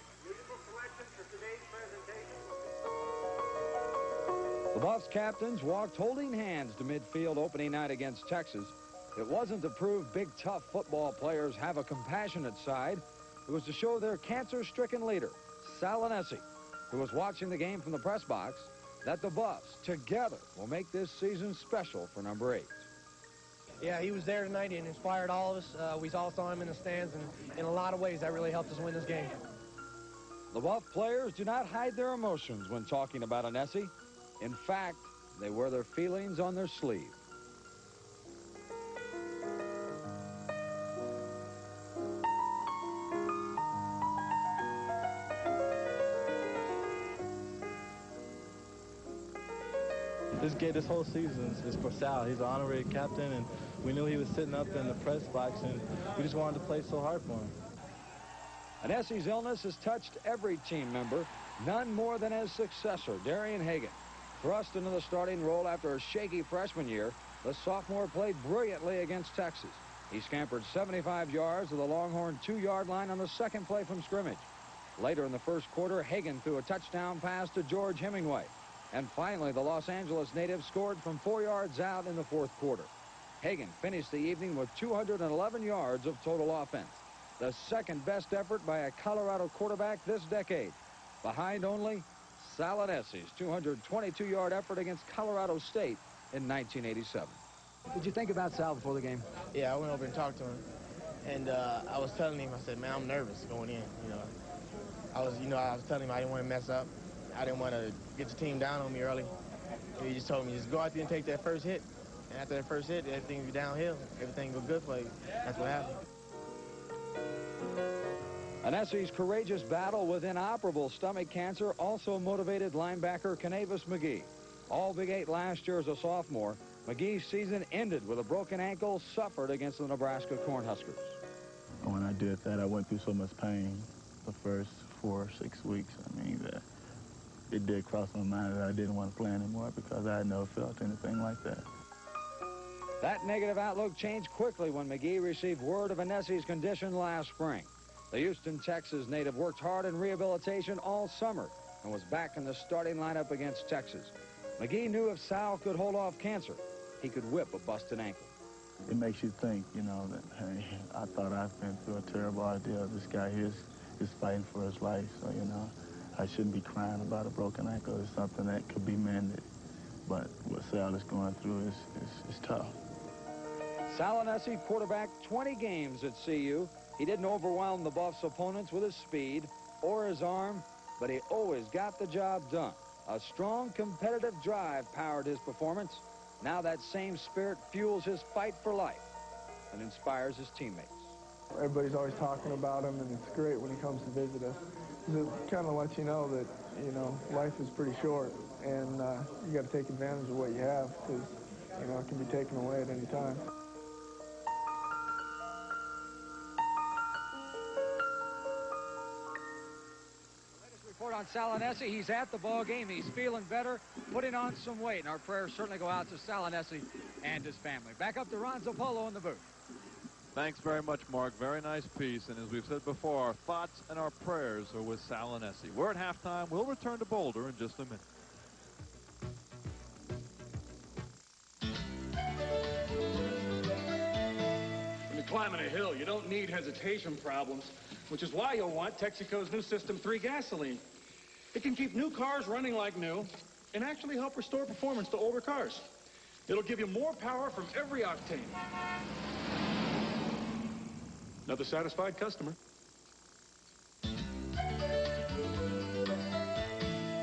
The Buffs captains walked holding hands to midfield opening night against Texas. It wasn't to prove big, tough football players have a compassionate side. It was to show their cancer-stricken leader, Salinesi, who was watching the game from the press box, that the Buffs together will make this season special for number 8. Yeah, he was there tonight and inspired all of us. We all saw him in the stands, and in a lot of ways that really helped us win this game. The Buff players do not hide their emotions when talking about Anesi. In fact, they wear their feelings on their sleeve. This whole season is for Sal. He's an honorary captain, and we knew he was sitting up in the press box, and we just wanted to play so hard for him. Anesi's illness has touched every team member, none more than his successor, Darian Hagan. Thrust into the starting role after a shaky freshman year, the sophomore played brilliantly against Texas. He scampered 75 yards to the Longhorn 2-yard line on the second play from scrimmage. Later in the first quarter, Hagan threw a touchdown pass to George Hemingway. And finally, the Los Angeles native scored from 4 yards out in the fourth quarter. Hagan finished the evening with 211 yards of total offense, the second best effort by a Colorado quarterback this decade, behind only Salinesi's 222-yard effort against Colorado State in 1987. Did you think about Sal before the game? Yeah, I went over and talked to him, and I was telling him, I said, man, I'm nervous going in. I was telling him I didn't want to mess up. I didn't want to get the team down on me early. He just told me, just go out there and take that first hit. And after that first hit, everything will be downhill. Everything will be good for you. That's what happened. Anesi's courageous battle with inoperable stomach cancer also motivated linebacker Canavis McGee. All Big 8 last year as a sophomore, McGee's season ended with a broken ankle suffered against the Nebraska Cornhuskers. When I did that, I went through so much pain the first 4 or 6 weeks. I mean, that it did cross my mind that I didn't want to play anymore because I had never felt anything like that. That negative outlook changed quickly when McGee received word of Anesi's condition last spring. The Houston, Texas native worked hard in rehabilitation all summer and was back in the starting lineup against Texas. McGee knew if Sal could hold off cancer, he could whip a busted ankle. It makes you think, you know, that, hey, I thought I've been through a terrible idea. This guy here is fighting for his life, so, you know, I shouldn't be crying about a broken ankle. It's something that could be mended. But what Sal is going through is tough. Sal quarterbacked 20 games at CU. He didn't overwhelm the Buffs' opponents with his speed or his arm, but he always got the job done. A strong competitive drive powered his performance. Now that same spirit fuels his fight for life and inspires his teammates. Everybody's always talking about him, and it's great when he comes to visit us. It kind of lets you know that, you know, life is pretty short, and you got to take advantage of what you have, because, you know, it can be taken away at any time. Report on Salinesi. He's at the ball game. He's feeling better, putting on some weight. And our prayers certainly go out to Salinesi and his family. Back up to Ron Zappolo in the booth. Thanks very much, Mark. Very nice piece. And as we've said before, our thoughts and our prayers are with Salinesi. We're at halftime. We'll return to Boulder in just a minute. When you're climbing a hill, you don't need hesitation problems, which is why you'll want Texaco's new System 3 gasoline. It can keep new cars running like new and actually help restore performance to older cars. It'll give you more power from every octane. Another satisfied customer.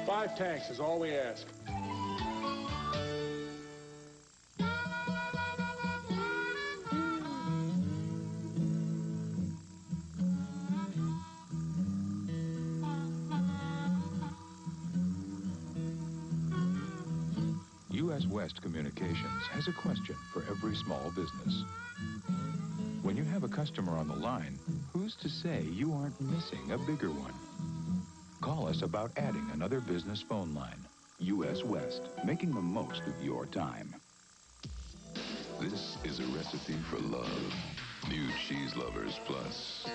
5 tanks is all we ask. U.S. West Communications has a question for every small business. When you have a customer on the line, who's to say you aren't missing a bigger one? Call us about adding another business phone line. U.S. West, making the most of your time. This is a recipe for love. New Cheese Lovers Plus.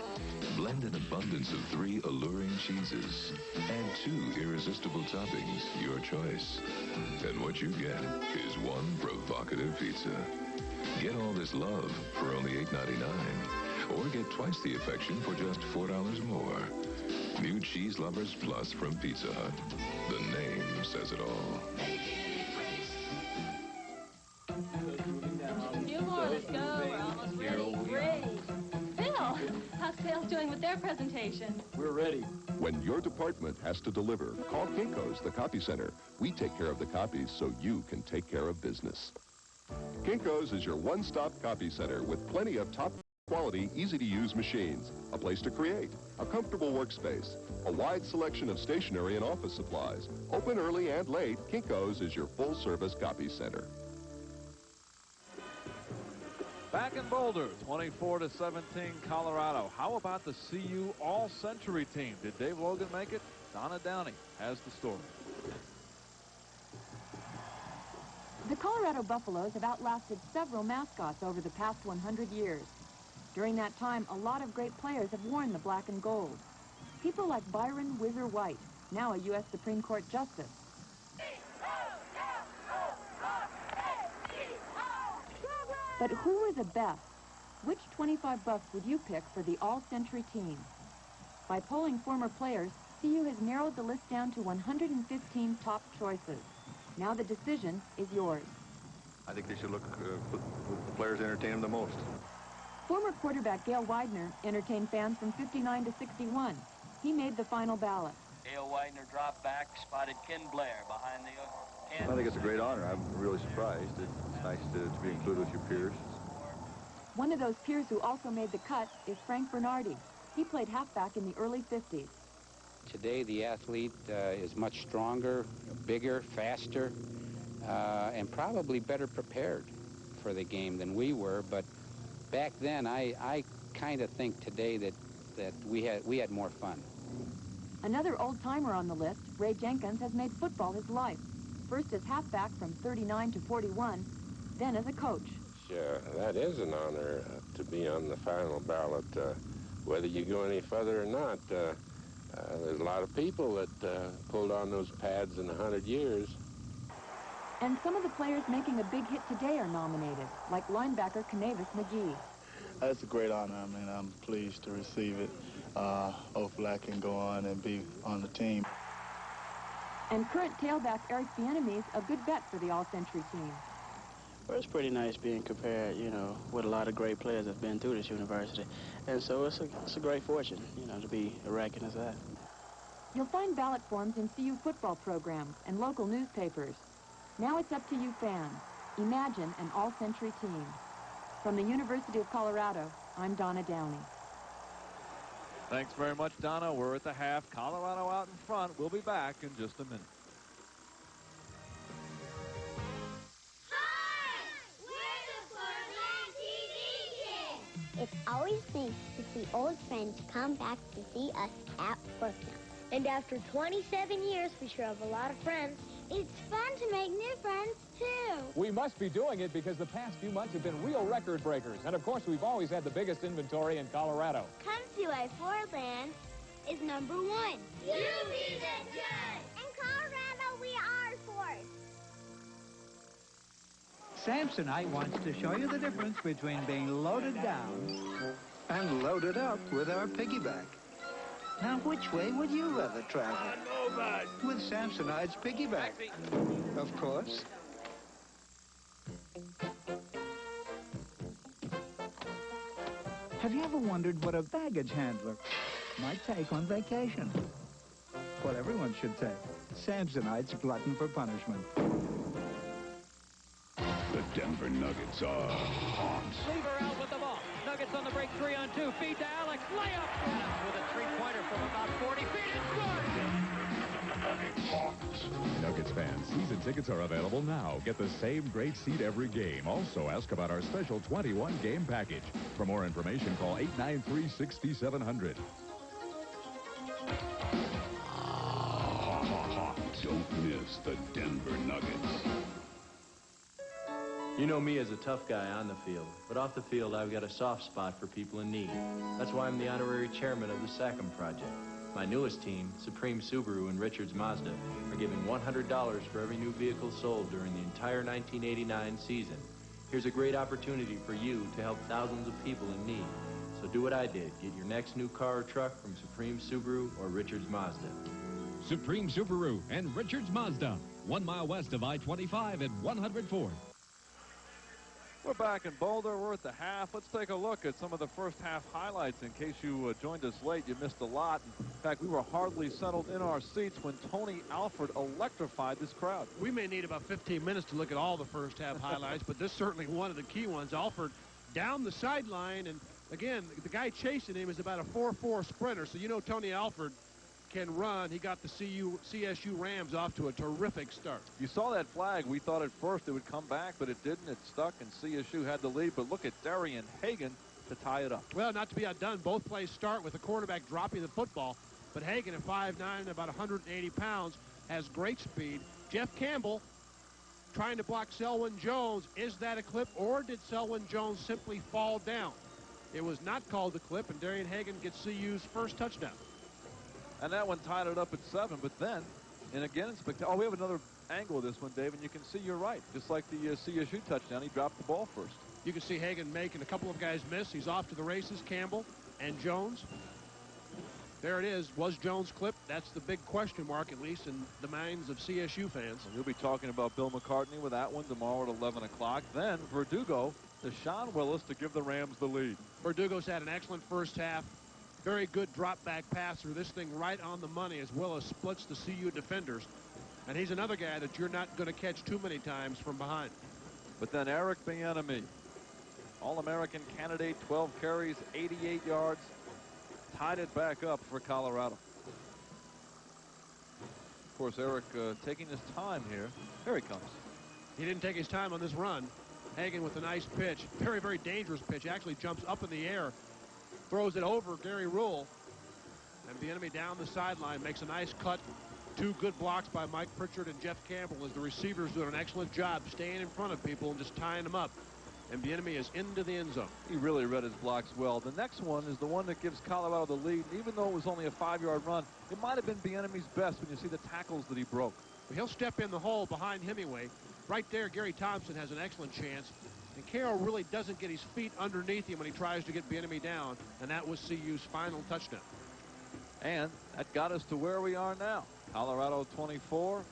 Blend an abundance of 3 alluring cheeses and 2 irresistible toppings, your choice. And what you get is 1 provocative pizza. Get all this love for only $8.99, or get twice the affection for just $4 more. New Cheese Lovers Plus from Pizza Hut. The name says it all. Few more to go. We're almost ready. Great. Bill, how's sales doing with their presentation? We're ready. When your department has to deliver, call Kinko's, the copy center. We take care of the copies so you can take care of business. Kinko's is your one-stop copy center with plenty of top-quality, easy-to-use machines, a place to create, a comfortable workspace, a wide selection of stationery and office supplies. Open early and late, Kinko's is your full-service copy center. Back in Boulder, 24-17, Colorado. How about the CU All-Century team? Did Dave Logan make it? Donna Downey has the story. The Colorado Buffaloes have outlasted several mascots over the past 100 years. During that time, a lot of great players have worn the black and gold. People like Byron Whizzer White, now a U.S. Supreme Court Justice. But who are the best? Which 25 Buffs would you pick for the All-Century team? By polling former players, CU has narrowed the list down to 115 top choices. Now the decision is yours. I think they should look with the players entertain them the most. Former quarterback Gail Widener entertained fans from 59 to 61. He made the final ballot. Gail Widener dropped back, spotted Ken Blair behind the I think it's a great honor. I'm really surprised. It's nice to be included with your peers. One of those peers who also made the cut is Frank Bernardi. He played halfback in the early 50s. Today, the athlete is much stronger, bigger, faster, and probably better prepared for the game than we were. But back then, I kind of think today that we had more fun. Another old-timer on the list, Ray Jenkins, has made football his life. First as halfback from 39 to 41, then as a coach. Sure, that is an honor to be on the final ballot. Whether you go any further or not, there's a lot of people that pulled on those pads in 100 years. And some of the players making a big hit today are nominated, like linebacker Canavis McGee. It's a great honor. I mean, I'm pleased to receive it. Hopefully I can go on and be on the team. And current tailback Eric Bieniemy's a good bet for the All-Century team. Well, it's pretty nice being compared, you know, with a lot of great players that have been through this university. And so it's a great fortune, you know, to be ranking as that. You'll find ballot forms in CU football programs and local newspapers. Now it's up to you fans. Imagine an all-century team. From the University of Colorado, I'm Donna Downey. Thanks very much, Donna. We're at the half. Colorado out in front. We'll be back in just a minute. It's always nice to see old friends come back to see us at work now. And after 27 years, we sure have a lot of friends. It's fun to make new friends, too. We must be doing it because the past few months have been real record breakers. And, of course, we've always had the biggest inventory in Colorado. Come see why Fordland is #1. You be the judge. In Colorado, we are Ford. Samsonite wants to show you the difference between being loaded down and loaded up with our piggyback. Now, which way would you rather travel? With Samsonite's piggyback. Of course. Have you ever wondered what a baggage handler might take on vacation? What everyone should take. Samsonite's glutton for punishment. The Denver Nuggets are hot. Lever out with the ball. Nuggets on the break, 3-on-2. Feed to Alex. Layup. With a three-pointer from about 40 feet. It's good. Nuggets fans, season tickets are available now. Get the same great seat every game. Also, ask about our special 21-game package. For more information, call 893-6700. Don't miss the Denver Nuggets. You know me as a tough guy on the field, but off the field I've got a soft spot for people in need. That's why I'm the honorary chairman of the Sachem Project. My newest team, Supreme Subaru and Richards Mazda, are giving $100 for every new vehicle sold during the entire 1989 season. Here's a great opportunity for you to help thousands of people in need. So do what I did. Get your next new car or truck from Supreme Subaru or Richards Mazda. Supreme Subaru and Richards Mazda, 1 mile west of I-25 at 104th. We're back in Boulder. We're at the half. Let's take a look at some of the first half highlights. In case you joined us late, you missed a lot. In fact, we were hardly settled in our seats when Tony Alford electrified this crowd. We may need about 15 minutes to look at all the first half highlights, but this is certainly one of the key ones. Alford down the sideline, and again, the guy chasing him is about a 4.4 sprinter, so you know Tony Alford can run. He got the CSU Rams off to a terrific start. You saw that flag. We thought at first it would come back, but it didn't. It stuck, and CSU had the lead. But look at Darian Hagan to tie it up. Well, not to be outdone, both plays start with the quarterback dropping the football, but Hagan at 5'9", about 180 pounds, has great speed. Jeff Campbell trying to block Selwyn Jones. Is that a clip, or did Selwyn Jones simply fall down? It was not called a clip, and Darian Hagan gets CU's first touchdown. And that one tied it up at 7, but then, and again, it's spectacular. Oh, we have another angle of this one, Dave, and you can see you're right. Just like the CSU touchdown, he dropped the ball first. You can see Hagan making a couple of guys miss. He's off to the races, Campbell and Jones. There it is. Was Jones clipped? That's the big question mark, at least in the minds of CSU fans. Well, you'll be talking about Bill McCartney with that one tomorrow at 11 o'clock. Then Verdugo to Sean Willis to give the Rams the lead. Verdugo's had an excellent first half. Very good drop-back passer. This thing right on the money, as well as splits the CU defenders. And he's another guy that you're not going to catch too many times from behind. But then Eric Bieniemy, All-American candidate, 12 carries, 88 yards, tied it back up for Colorado. Of course, Eric taking his time here. Here he comes. He didn't take his time on this run. Hagan with a nice pitch. Very, very dangerous pitch. Actually jumps up in the air. Throws it over Gary Rule. And Bieniemy down the sideline makes a nice cut. Two good blocks by Mike Pritchard and Jeff Campbell as the receivers doing an excellent job staying in front of people and just tying them up. And Bieniemy is into the end zone. He really read his blocks well. The next one is the one that gives Colorado the lead. And even though it was only a 5-yard run, it might have been Bieniemy's best when you see the tackles that he broke. He'll step in the hole behind Hemingway. Right there, Gary Thompson has an excellent chance. And Carroll really doesn't get his feet underneath him when he tries to get Bieniemy down. And that was CU's final touchdown. And that got us to where we are now. Colorado 24,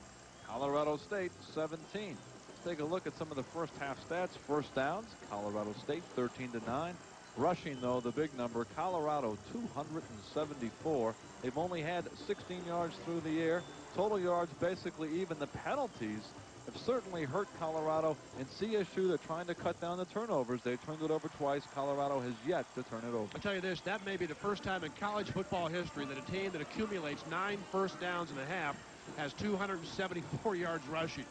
Colorado State 17. Let's take a look at some of the first half stats. First downs, Colorado State 13-9. Rushing, though, the big number, Colorado 274. They've only had 16 yards through the air. Total yards basically even. The penalties have certainly hurt Colorado. And CSU, they're trying to cut down the turnovers. They turned it over twice. Colorado has yet to turn it over. I'll tell you this, that may be the first time in college football history that a team that accumulates 9 first downs and a half has 274 yards rushing.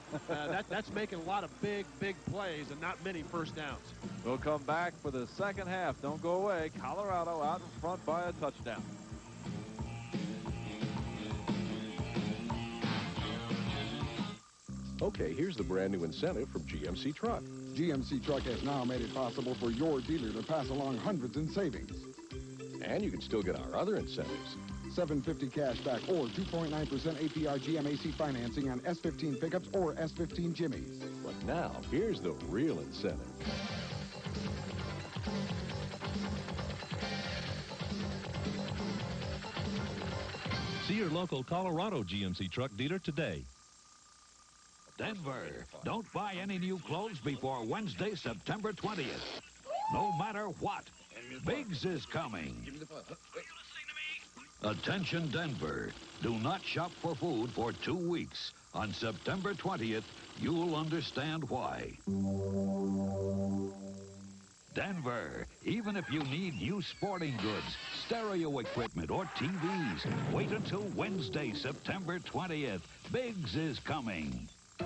That's making a lot of big plays and not many first downs. We'll come back for the second half. Don't go away. Colorado out in front by a touchdown. Okay, here's the brand new incentive from GMC Truck. GMC Truck has now made it possible for your dealer to pass along hundreds in savings. And you can still get our other incentives. $750 cash back or 2.9% APR GMAC financing on S15 pickups or S15 Jimmies. But now, here's the real incentive. See your local Colorado GMC truck dealer today. Denver, don't buy any new clothes before Wednesday, September 20th. No matter what, Biggs is coming. Attention, Denver. Do not shop for food for 2 weeks. On September 20th, you'll understand why. Denver, even if you need new sporting goods, stereo equipment, or TVs, wait until Wednesday, September 20th. Biggs is coming. A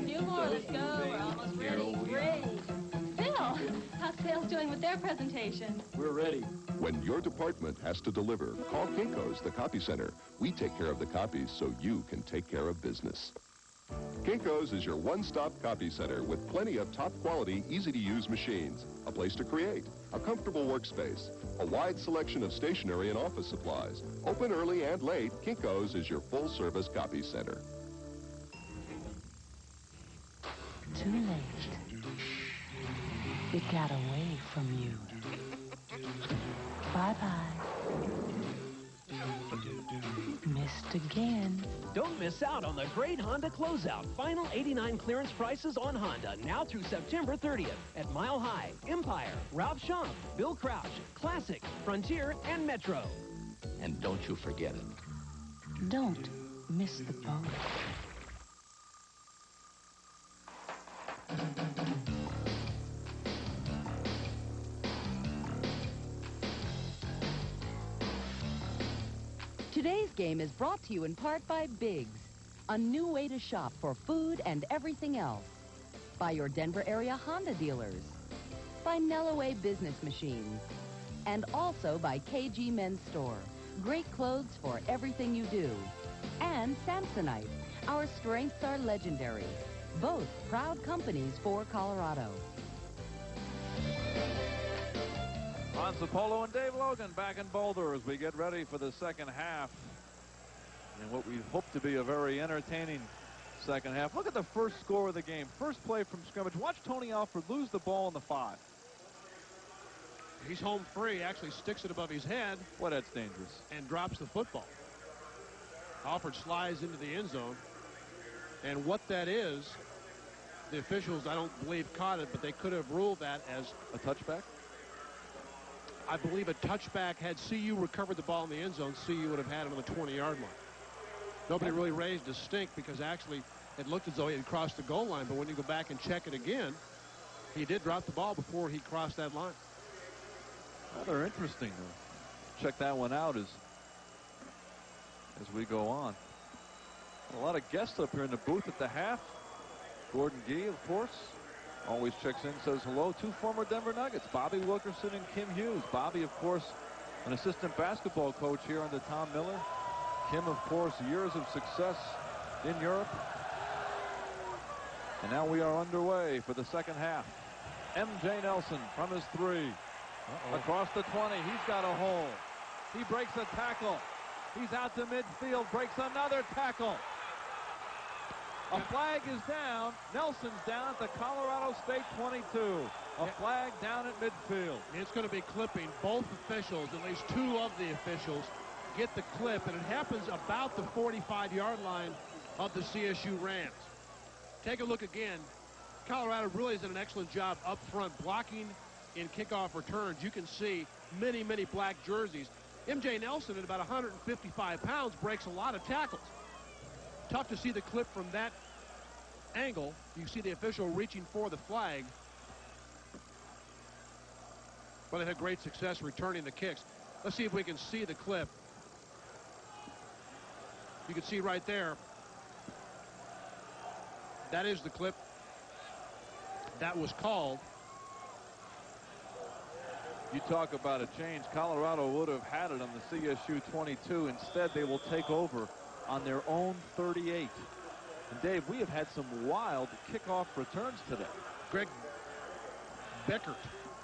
few more, let's go. We're almost ready. Great. Phil, how's sales doing with their presentation? We're ready. When your department has to deliver, call Kinko's, the copy center. We take care of the copies so you can take care of business. Kinko's is your one-stop copy center with plenty of top-quality, easy-to-use machines, a place to create, a comfortable workspace, a wide selection of stationery and office supplies. Open early and late, Kinko's is your full-service copy center. Too late. It got away from you. Bye-bye. Missed again. Don't miss out on the great Honda closeout. Final 89 clearance prices on Honda now through September 30th at Mile High, Empire, Ralph Schomp, Bill Crouch, Classic, Frontier, and Metro. And don't you forget it. Don't miss the boat. Today's game is brought to you in part by Biggs, a new way to shop for food and everything else. By your Denver area Honda dealers. By Nellaway Business Machines. And also by KG Men's Store. Great clothes for everything you do. And Samsonite. Our strengths are legendary. Both proud companies for Colorado. Ron Zapolo and Dave Logan back in Boulder as we get ready for the second half. And what we hope to be a very entertaining second half. Look at the first score of the game. First play from scrimmage. Watch Tony Alford lose the ball in the 5. He's home free, actually sticks it above his head. Well, that's dangerous. And drops the football. Alford slides into the end zone. And what that is, the officials, I don't believe, caught it, but they could have ruled that as a touchback. I believe a touchback. Had CU recovered the ball in the end zone, CU would have had it on the 20-yard line. Nobody really raised a stink because actually it looked as though he had crossed the goal line, but when you go back and check it again, he did drop the ball before he crossed that line. Rather interesting, though. Check that one out as we go on. A lot of guests up here in the booth at the half. Gordon Gee, of course, always checks in, says hello. 2 former Denver Nuggets, Bobby Wilkerson and Kim Hughes. Bobby, of course, an assistant basketball coach here under Tom Miller. Kim, of course, years of success in Europe. And now we are underway for the second half. M.J. Nelson from his 3. Across the 20, he's got a hole. He breaks a tackle. He's out to midfield, breaks another tackle. A flag is down. Nelson's down at the Colorado State 22. A flag down at midfield. It's going to be clipping. Both officials, at least two of the officials, get the clip, and it happens about the 45-yard line of the CSU Rams. Take a look again. Colorado really has done an excellent job up front blocking in kickoff returns. You can see many, many black jerseys. M.J. Nelson, at about 155 pounds, breaks a lot of tackles. Tough to see the clip from that angle. You see the official reaching for the flag. But they had great success returning the kicks. Let's see if we can see the clip. You can see right there. That is the clip that was called. You talk about a change. Colorado would have had it on the CSU 22. Instead, they will take over on their own 38. And Dave, we have had some wild kickoff returns today. Greg Beckert,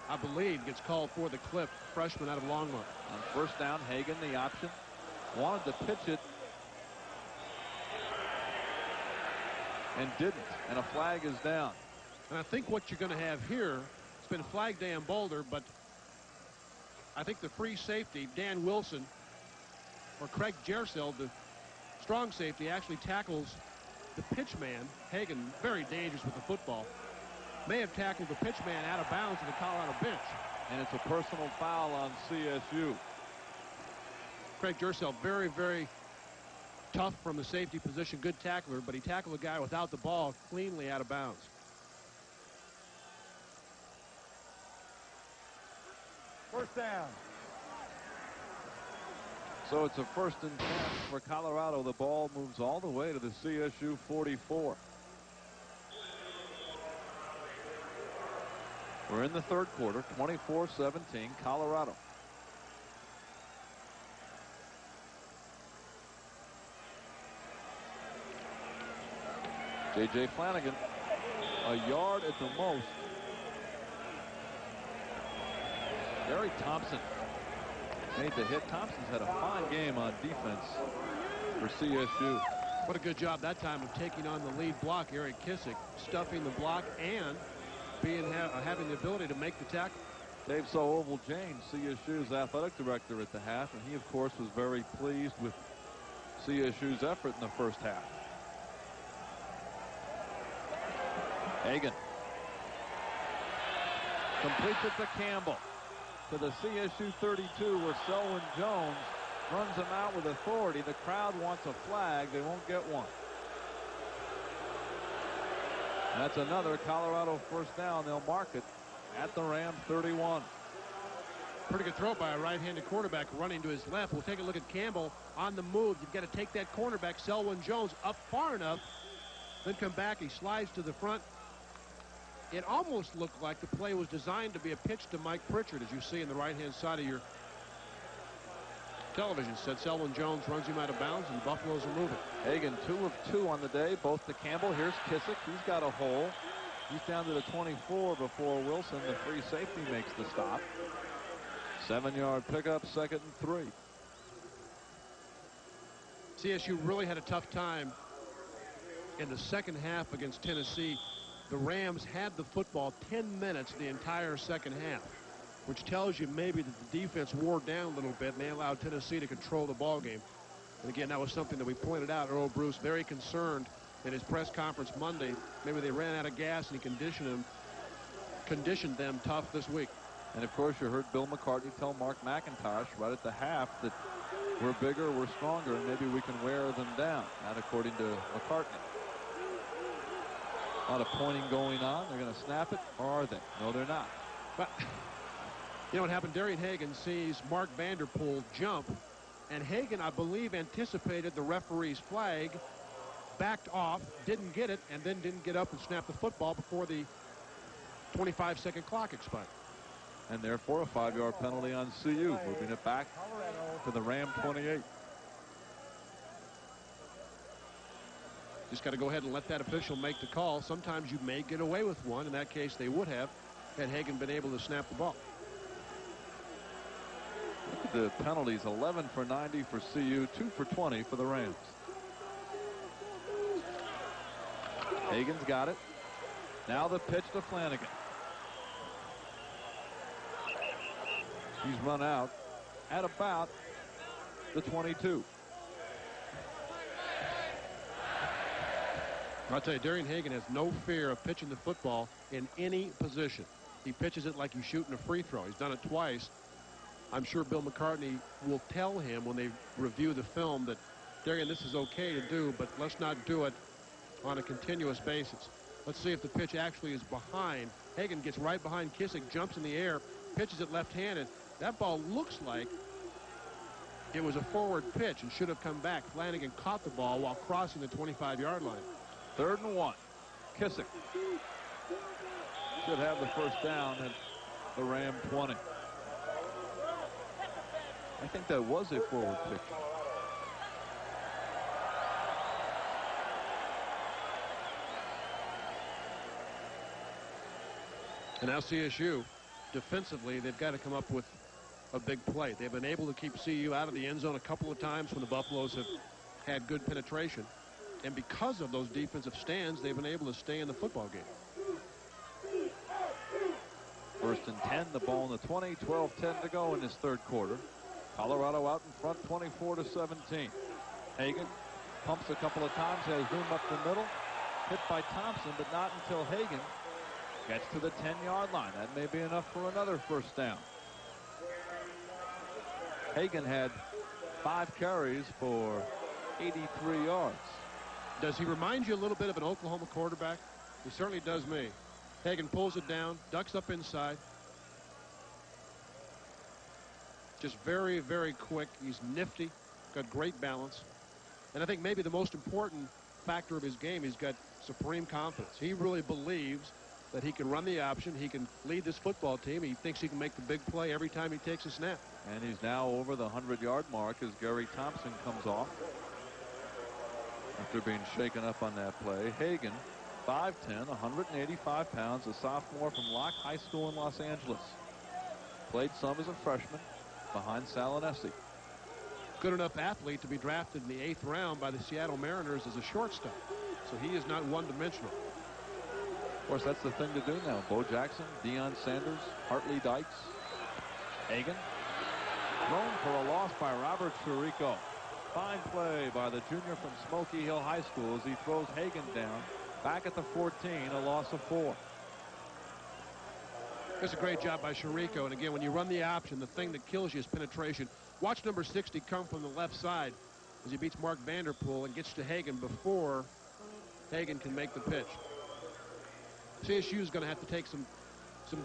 I believe, gets called for the clip, freshman out of Longmont. On first down, Hagan, the option, wanted to pitch it and didn't, and a flag is down. And I think what you're going to have here, it's been Flag Day in Boulder, but I think the free safety, Dan Wilson, or Craig Gersel, the strong safety, actually tackles the pitch man. Hagan, very dangerous with the football, may have tackled the pitch man out of bounds to the Colorado bench. And it's a personal foul on CSU. Craig Gersel, very, very tough from the safety position, good tackler, but he tackled a guy without the ball cleanly out of bounds. First down. So it's a 1st and 10 for Colorado. The ball moves all the way to the CSU 44. We're in the third quarter, 24-17, Colorado. J.J. Flanagan, a yard at the most. Gary Thompson made the hit. Thompson's had a fine game on defense for CSU. What a good job that time of taking on the lead block, Eric Kissick, stuffing the block and having the ability to make the tackle. Dave saw Oval James, CSU's athletic director, at the half, and he, of course, was very pleased with CSU's effort in the first half. Hagan completes it to Campbell, to the CSU 32, where Selwyn Jones runs him out with authority. The crowd wants a flag. They won't get one. That's another Colorado first down. They'll mark it at the Rams 31. Pretty good throw by a right-handed quarterback running to his left. We'll take a look at Campbell on the move. You've got to take that cornerback, Selwyn Jones, up far enough, then come back. He slides to the front. It almost looked like the play was designed to be a pitch to Mike Pritchard, as you see in the right-hand side of your television set. Selwyn Jones runs him out of bounds, and the Buffaloes are moving. Hagan 2 of 2 on the day, both to Campbell. Here's Kissick. He's got a hole. He's down to the 24 before Wilson, the free safety, makes the stop. 7-yard pickup, 2nd and 3. CSU really had a tough time in the second half against Tennessee. The Rams had the football 10 minutes the entire second half, which tells you maybe that the defense wore down a little bit, and they allowed Tennessee to control the ball game. And again, that was something that we pointed out. Earl Bruce very concerned in his press conference Monday. Maybe they ran out of gas, and he conditioned them tough this week. And of course, you heard Bill McCartney tell Mark McIntosh right at the half that we're bigger, we're stronger, and maybe we can wear them down. That according to McCartney. A lot of pointing going on. They're going to snap it, or are they? No, they're not. But you know what happened? Darian Hagan sees Mark Vanderpool jump, and Hagan, I believe, anticipated the referee's flag, backed off, didn't get it, and then didn't get up and snap the football before the 25-second clock expired. And therefore, a 5-yard penalty on CU, moving it back to the Ram 28. Just got to go ahead and let that official make the call. Sometimes you may get away with one. In that case, they would have had Hagan been able to snap the ball. Look at the penalties. 11 for 90 for CU, 2 for 20 for the Rams. Hagen's got it. Now the pitch to Flanagan. He's run out at about the 22. I'll tell you, Darian Hagen has no fear of pitching the football in any position. He pitches it like he's shooting a free throw. He's done it twice. I'm sure Bill McCartney will tell him when they review the film that, Darian, this is okay to do, but let's not do it on a continuous basis. Let's see if the pitch actually is behind. Hagen gets right behind Kissick, jumps in the air, pitches it left-handed. That ball looks like it was a forward pitch and should have come back. Flanagan caught the ball while crossing the 25-yard line. 3rd and 1. Kissick should have the first down at the Ram 20. I think that was a forward pitch. And now CSU, defensively, they've got to come up with a big play. They've been able to keep CU out of the end zone a couple of times when the Buffaloes have had good penetration. And because of those defensive stands, they've been able to stay in the football game. 1st and 10, the ball in the 20, 12-10 to go in this 3rd quarter. Colorado out in front, 24-17. Hagen pumps a couple of times, has room up the middle. Hit by Thompson, but not until Hagen gets to the 10-yard line. That may be enough for another first down. Hagen had 5 carries for 83 yards. Does he remind you a little bit of an Oklahoma quarterback? He certainly does me. Hagen pulls it down, ducks up inside. Just very, very quick. He's nifty, got great balance. And I think maybe the most important factor of his game, he's got supreme confidence. He really believes that he can run the option, he can lead this football team. He thinks he can make the big play every time he takes a snap. And he's now over the 100-yard mark as Gary Thompson comes off after being shaken up on that play. Hagen, 5'10", 185 pounds, a sophomore from Locke High School in Los Angeles. Played some as a freshman behind Salinesi. Good enough athlete to be drafted in the 8th round by the Seattle Mariners as a shortstop. So he is not one-dimensional. Of course, that's the thing to do now. Bo Jackson, Deion Sanders, Hartley Dykes. Hagen, thrown for a loss by Robert Chirico. Fine play by the junior from Smoky Hill High School as he throws Hagen down back at the 14, a loss of 4. That's a great job by Chirico. And again, when you run the option, the thing that kills you is penetration. Watch number 60 come from the left side as he beats Mark Vanderpool and gets to Hagen before Hagen can make the pitch. CSU is going to have to take some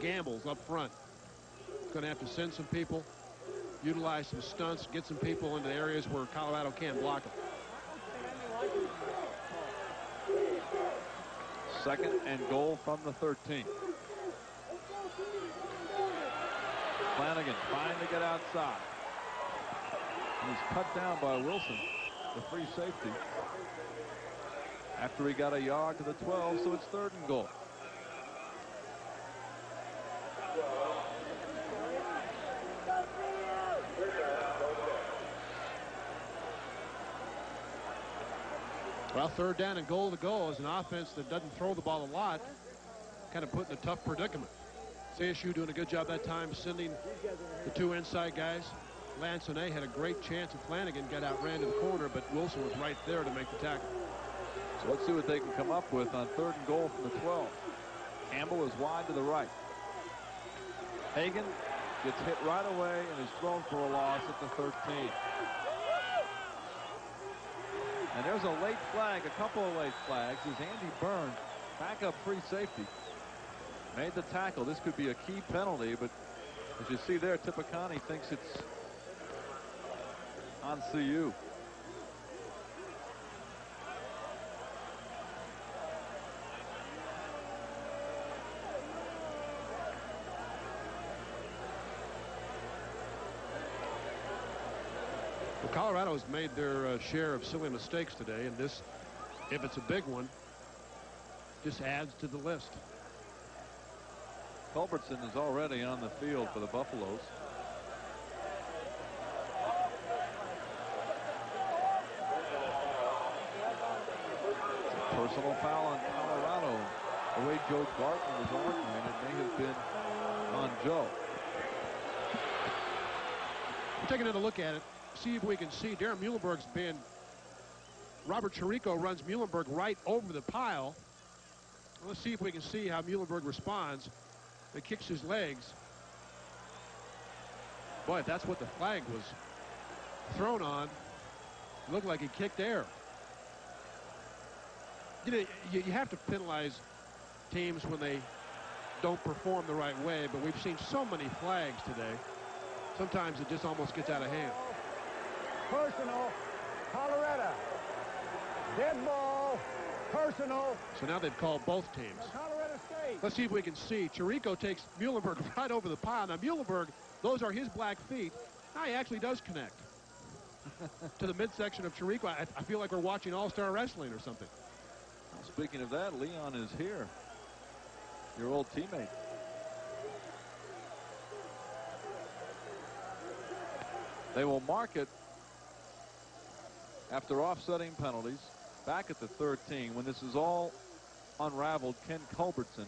gambles up front. Going to have to send some people, utilize some stunts, get some people into areas where Colorado can't block them. 2nd and goal from the 13. Flanagan trying to get outside. He's cut down by Wilson, the free safety, after he got a yard to the 12, so it's 3rd and goal. Well, 3rd down and goal to go is an offense that doesn't throw the ball a lot, kind of put in a tough predicament. CSU doing a good job that time sending the 2 inside guys. Lansonnet had a great chance and Flanagan got outran to the corner, but Wilson was right there to make the tackle. So let's see what they can come up with on 3rd and goal from the 12. Campbell is wide to the right. Hagen gets hit right away and is thrown for a loss at the 13. And there's a late flag, a couple of late flags, as Andy Byrne, backup free safety, made the tackle. This could be a key penalty, but as you see there, Tipicani thinks it's on CU. Well, Colorado's made their share of silly mistakes today, and this, if it's a big one, just adds to the list. Culbertson is already on the field for the Buffaloes. Personal foul on Colorado. The way Joe Gartner was arguing, it may have been on Joe. We're taking another look at it. See if we can see. Darren Muhlenberg's been. Robert Chirico runs Muhlenberg right over the pile. Let's see if we can see how Muhlenberg responds. He kicks his legs. Boy, if that's what the flag was thrown on, it looked like he kicked air. You know, you have to penalize teams when they don't perform the right way, but we've seen so many flags today. Sometimes it just almost gets out of hand. Personal, Colorado. Dead ball, personal. So now they've called both teams. Colorado State. Let's see if we can see. Chirico takes Muhlenberg right over the pile. Now Muhlenberg, those are his black feet. Now he actually does connect to the midsection of Chirico. I feel like we're watching All-Star Wrestling or something. Speaking of that, Leon is here. Your old teammate. They will mark it after offsetting penalties. Back at the 13, when this is all unraveled, Ken Culbertson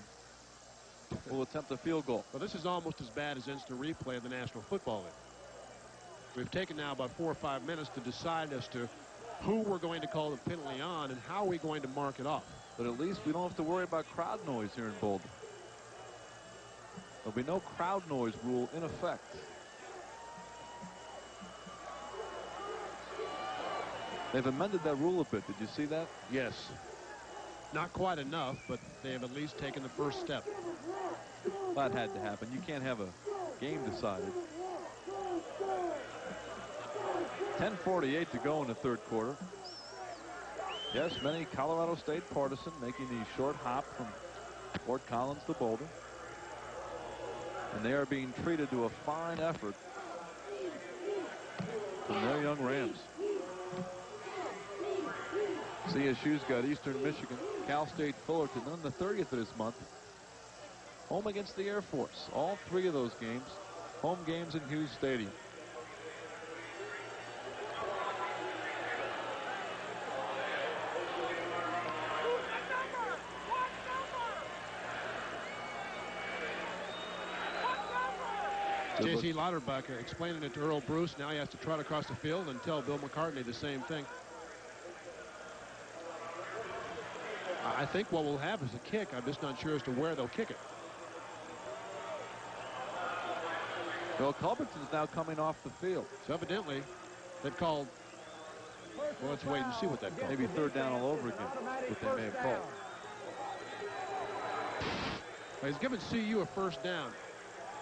will attempt a field goal. Well, this is almost as bad as instant replay of the National Football League. We've taken now about 4 or 5 minutes to decide as to who we're going to call the penalty on and how we're going to mark it off. But at least we don't have to worry about crowd noise here in Boulder. There'll be no crowd noise rule in effect. They've amended that rule a bit. Did you see that? Yes. Not quite enough, but they have at least taken the first step. That had to happen. You can't have a game decided. 10:48 to go in the third quarter. Yes, many Colorado State partisan making the short hop from Fort Collins to Boulder. And they are being treated to a fine effort from their young Rams. CSU's got Eastern Michigan, Cal State Fullerton on the 30th of this month. Home against the Air Force. All 3 of those games, home games in Hughes Stadium. J.C. Lauterbach explaining it to Earl Bruce. Now he has to trot across the field and tell Bill McCartney the same thing. I think what we'll have is a kick. I'm just not sure as to where they'll kick it. Well, Culbertson's now coming off the field. So evidently, they've called. Well, let's wait and see what they've called. Maybe third down all over again, what they may have called. Well, he's given CU a first down.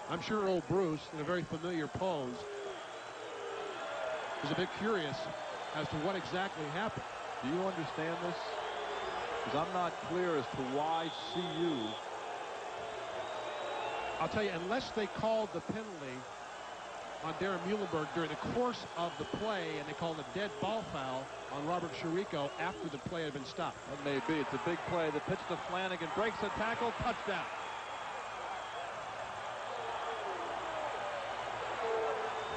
I'm sure old Bruce, in a very familiar pose, is a bit curious as to what exactly happened. Do you understand this? Because I'm not clear as to why CU. I'll tell you, unless they called the penalty on Darren Muhlenberg during the course of the play and they called a dead ball foul on Robert Chirico after the play had been stopped. That may be. It's a big play. The pitch to Flanagan breaks a tackle, touchdown.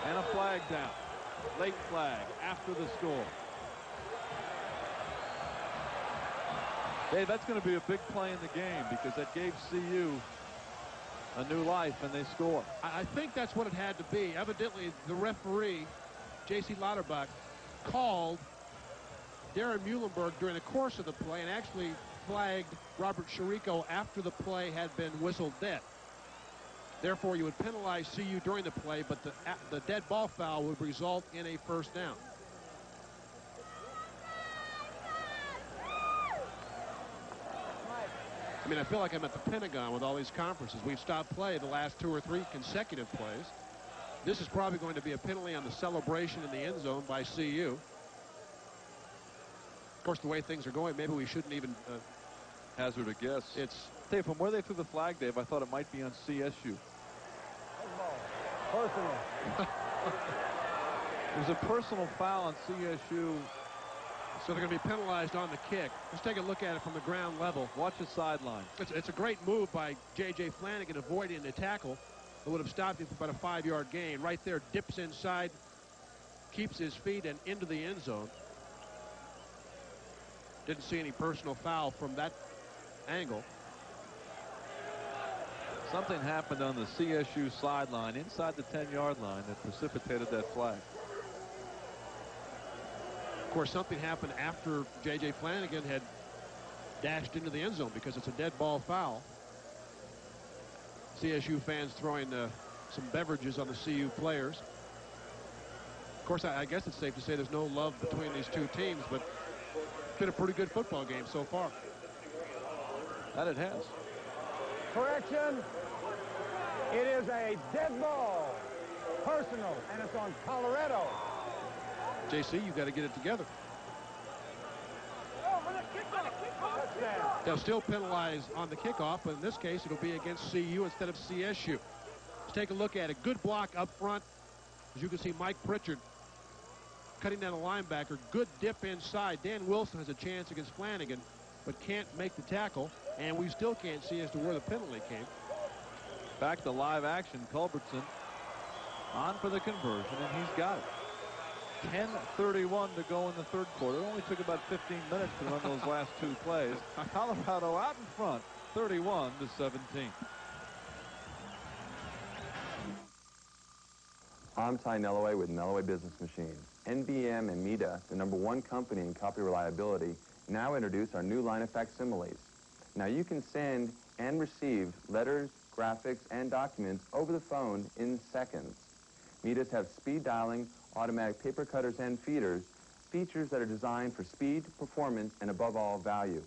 And a flag down. Late flag after the score. Hey, that's going to be a big play in the game because that gave CU a new life, and they score. I think that's what it had to be. Evidently, the referee, J.C. Lauterbach, called Darren Muhlenberg during the course of the play and actually flagged Robert Chirico after the play had been whistled dead. Therefore, you would penalize CU during the play, but the dead ball foul would result in a first down. I mean, I feel like I'm at the Pentagon with all these conferences. We've stopped play the last 2 or 3 consecutive plays. This is probably going to be a penalty on the celebration in the end zone by CU. Of course, the way things are going, maybe we shouldn't even hazard a guess. It's Dave, from where they threw the flag, Dave, I thought it might be on CSU. Personal. There's a personal foul on CSU. So they're going to be penalized on the kick. Let's take a look at it from the ground level. Watch the sideline. It's a great move by J.J. Flanagan avoiding the tackle that would have stopped him for about a 5-yard gain. Right there, dips inside, keeps his feet and into the end zone. Didn't see any personal foul from that angle. Something happened on the CSU sideline inside the 10-yard line that precipitated that flag. Of course, something happened after J.J. Flanagan had dashed into the end zone because it's a dead ball foul. CSU fans throwing some beverages on the CU players. Of course, I guess it's safe to say there's no love between these two teams, but it's been a pretty good football game so far. That it has. Correction. It is a dead ball. Personal, and it's on Colorado. JC, you got to get it together. They'll still penalize on the kickoff, but in this case, it'll be against CU instead of CSU. Let's take a look at it. Good block up front. As you can see, Mike Pritchard cutting down a linebacker. Good dip inside. Dan Wilson has a chance against Flanagan, but can't make the tackle, and we still can't see as to where the penalty came. Back to live action. Culbertson on for the conversion, and he's got it. 10:31 to go in the third quarter. It only took about 15 minutes to run those last two plays. Colorado out in front, 31-17. I'm Ty Nellaway with Nellaway Business Machines. NBM and META, the #1 company in copy reliability, now introduce our new line of facsimiles. Now you can send and receive letters, graphics, and documents over the phone in seconds. METAs have speed dialing, automatic paper cutters and feeders, features that are designed for speed, performance, and above all, value.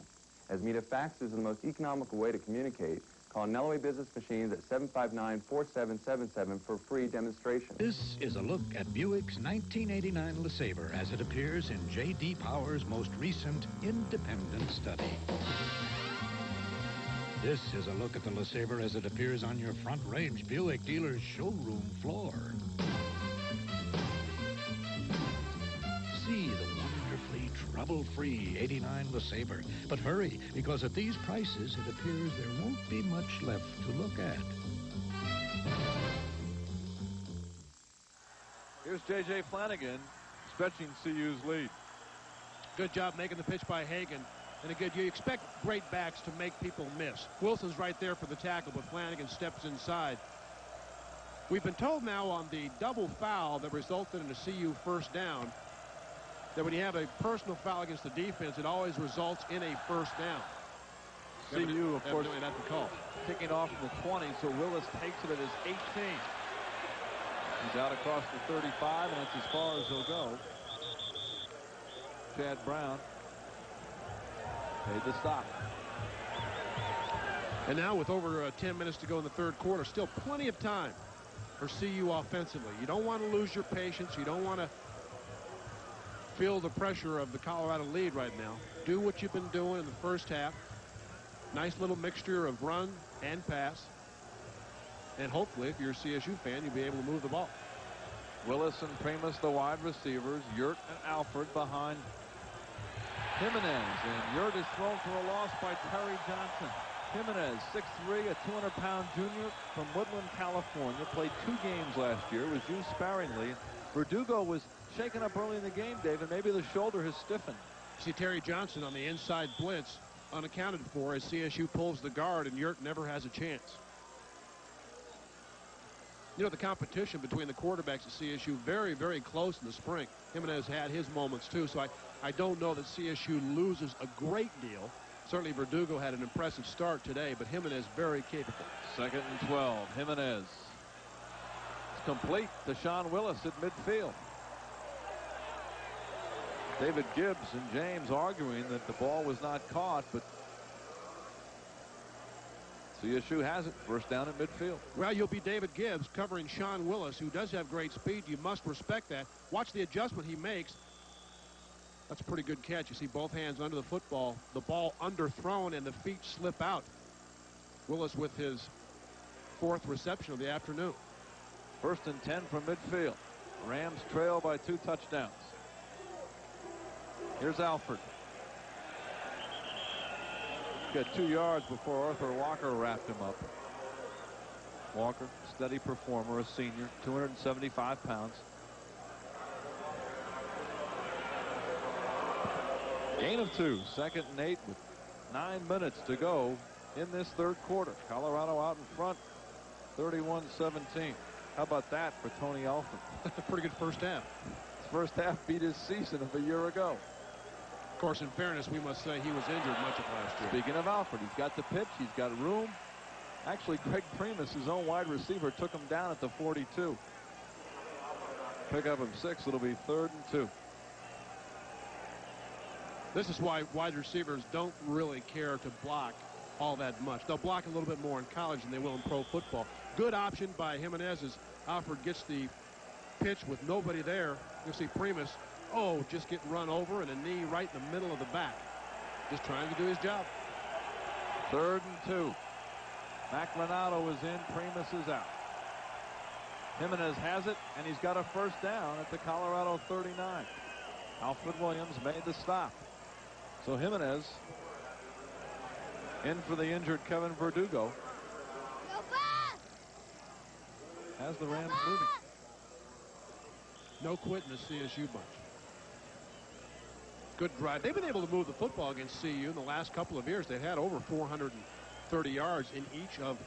As META fax is the most economical way to communicate, call Nellaway Business Machines at 759-4777 for a free demonstration. This is a look at Buick's 1989 LeSabre as it appears in J.D. Power's most recent independent study. This is a look at the LeSabre as it appears on your Front Range Buick dealer's showroom floor. See the wonderfully trouble-free 89 LeSabre. But hurry, because at these prices, it appears there won't be much left to look at. Here's J.J. Flanagan stretching CU's lead. Good job making the pitch by Hagan. And again, you expect great backs to make people miss. Wilson's right there for the tackle, but Flanagan steps inside. We've been told now on the double foul that resulted in a CU first down that when you have a personal foul against the defense, it always results in a first down. CU, of course, that's the call. Kicking off from the 20, so Willis takes it at his 18. He's out across the 35, and that's as far as he'll go. Chad Brown paid the stop. And now with over 10 minutes to go in the third quarter, still plenty of time for CU offensively. You don't want to lose your patience. You don't want to feel the pressure of the Colorado lead right now. Do what you've been doing in the first half. Nice little mixture of run and pass. And hopefully, if you're a CSU fan, you'll be able to move the ball. Willis and Primus, the wide receivers. Yurt and Alford behind Jimenez. And Yurt is thrown for a loss by Terry Johnson. Jimenez, 6'3", a 200-pound junior from Woodland, California. Played 2 games last year. Was used sparingly. Verdugo was shaken up early in the game, David. Maybe the shoulder has stiffened. See Terry Johnson on the inside blitz, unaccounted for as CSU pulls the guard, and Yurt never has a chance. You know, the competition between the quarterbacks at CSU very, very close in the spring. Jimenez had his moments, too, so I don't know that CSU loses a great deal. Certainly Verdugo had an impressive start today, but Jimenez very capable. 2nd and 12. Jimenez. It's complete to Sean Willis at midfield. David Gibbs and James arguing that the ball was not caught, but CSU has it. First down at midfield. Well, you'll be David Gibbs covering Sean Willis, who does have great speed. You must respect that. Watch the adjustment he makes. That's a pretty good catch. You see both hands under the football. The ball underthrown and the feet slip out. Willis with his 4th reception of the afternoon. 1st and 10 from midfield. Rams trail by 2 touchdowns. Here's Alford. Got 2 yards before Arthur Walker wrapped him up. Walker, steady performer, a senior, 275 pounds. Gain of 2, 2nd and 8 with 9 minutes to go in this third quarter. Colorado out in front, 31-17. How about that for Tony Alford? Pretty good first half. His first half beat his season of a year ago. Of course, in fairness, we must say he was injured much of last year. Speaking of Alford, he's got the pitch. He's got room. Actually, Greg Primus, his own wide receiver, took him down at the 42. Pickup of 6. It'll be 3rd and 2. This is why wide receivers don't really care to block all that much. They'll block a little bit more in college than they will in pro football. Good option by Jimenez as Alford gets the pitch with nobody there. You'll see Primus, just getting run over and a knee right in the middle of the back. Just trying to do his job. 3rd and 2. Mac Renato is in. Primus is out. Jimenez has it, and he's got a first down at the Colorado 39. Alfred Williams made the stop. So Jimenez in for the injured Kevin Verdugo. Has the Rams moving. No quit in the CSU bunch. Good drive. They've been able to move the football against CU in the last couple of years. They've had over 430 yards in each of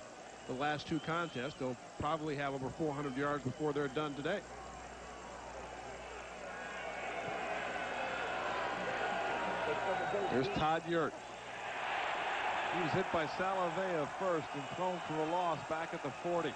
the last 2 contests. They'll probably have over 400 yards before they're done today. Here's Todd Yurt. He was hit by Salavea first and thrown for a loss back at the 40.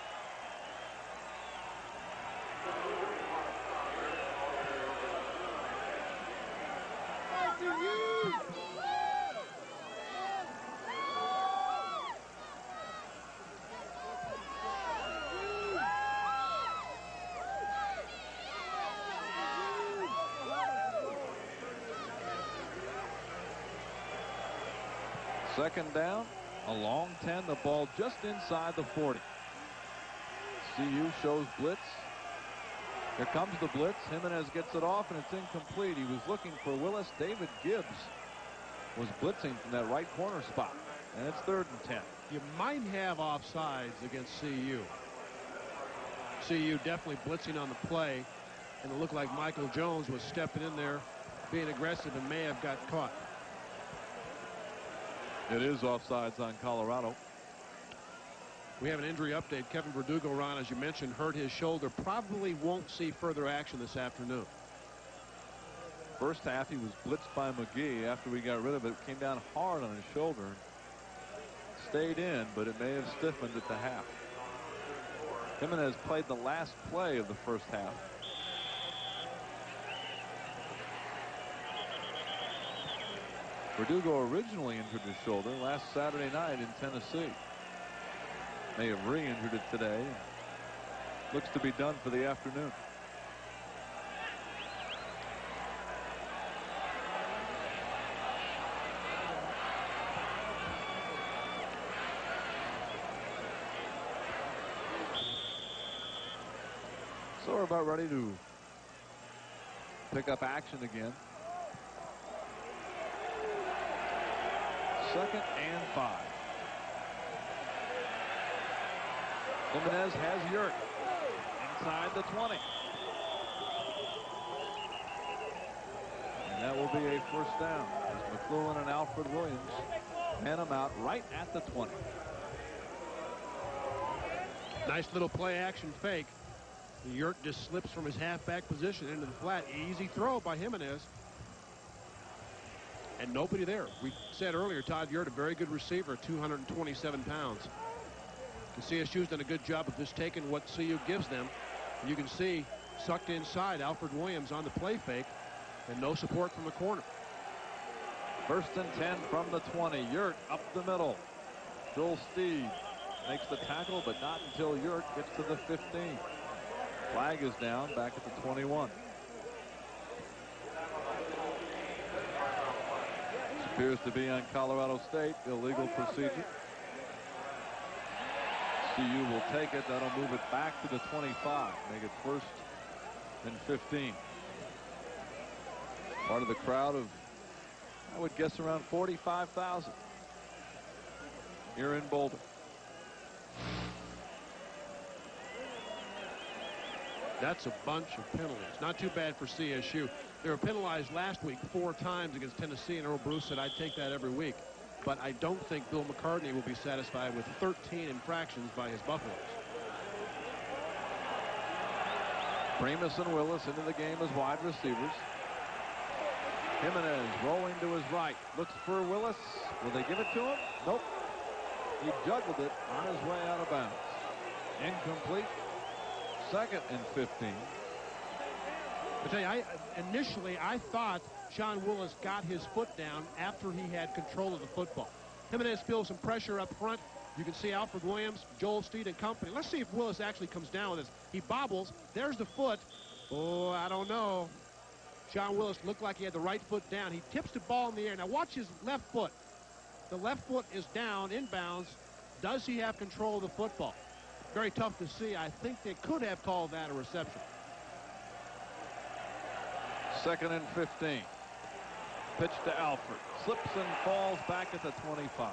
Second down, a long 10, the ball just inside the 40. CU shows blitz. Here comes the blitz. Jimenez gets it off, and it's incomplete. He was looking for Willis. David Gibbs was blitzing from that right corner spot, and it's 3rd and 10. You might have offsides against CU. CU definitely blitzing on the play, and it looked like Michael Jones was stepping in there, being aggressive, and may have got caught. It is offsides on Colorado. We have an injury update. Kevin Verdugo, Ron, as you mentioned, hurt his shoulder. Probably won't see further action this afternoon. First half, he was blitzed by McGee. After we got rid of it, came down hard on his shoulder. Stayed in, but it may have stiffened at the half. Jimenez played the last play of the first half. Verdugo originally injured his shoulder last Saturday night in Tennessee. May have re-injured it today. Looks to be done for the afternoon. So we're about ready to pick up action again. 2nd and 5. Jimenez has Yurt inside the 20. And that will be a first down as McClellan and Alfred Williams man him out right at the 20. Nice little play action fake. Yurt just slips from his halfback position into the flat. Easy throw by Jimenez. And nobody there. We said earlier, Todd Yurt, a very good receiver, 227 pounds. CSU's done a good job of just taking what CU gives them. You can see sucked inside Alfred Williams on the play fake and no support from the corner. 1st and 10 from the 20. Yurt up the middle. Joel Steed makes the tackle, but not until Yurt gets to the 15. Flag is down back at the 21. Appears to be on Colorado State. Illegal procedure. CU will take it. That'll move it back to the 25. Make it 1st and 15. Part of the crowd of, I would guess, around 45,000 here in Boulder. That's a bunch of penalties. Not too bad for CSU. They were penalized last week 4 times against Tennessee, and Earl Bruce said, I'd take that every week. But I don't think Bill McCartney will be satisfied with 13 infractions by his Buffaloes. Primus and Willis into the game as wide receivers. Jimenez rolling to his right. Looks for Willis. Will they give it to him? Nope. He juggled it on his way out of bounds. Incomplete. 2nd and 15. I tell you, initially I thought Sean Willis got his foot down after he had control of the football. Jimenez feels some pressure up front. You can see Alfred Williams, Joel Steed, and company. Let's see if Willis actually comes down with this. He bobbles. There's the foot. Oh, I don't know. Sean Willis looked like he had the right foot down. He tips the ball in the air. Now watch his left foot. The left foot is down, inbounds. Does he have control of the football? Very tough to see. I think they could have called that a reception. 2nd and 15. Pitch to Alfred. Slips and falls back at the 25.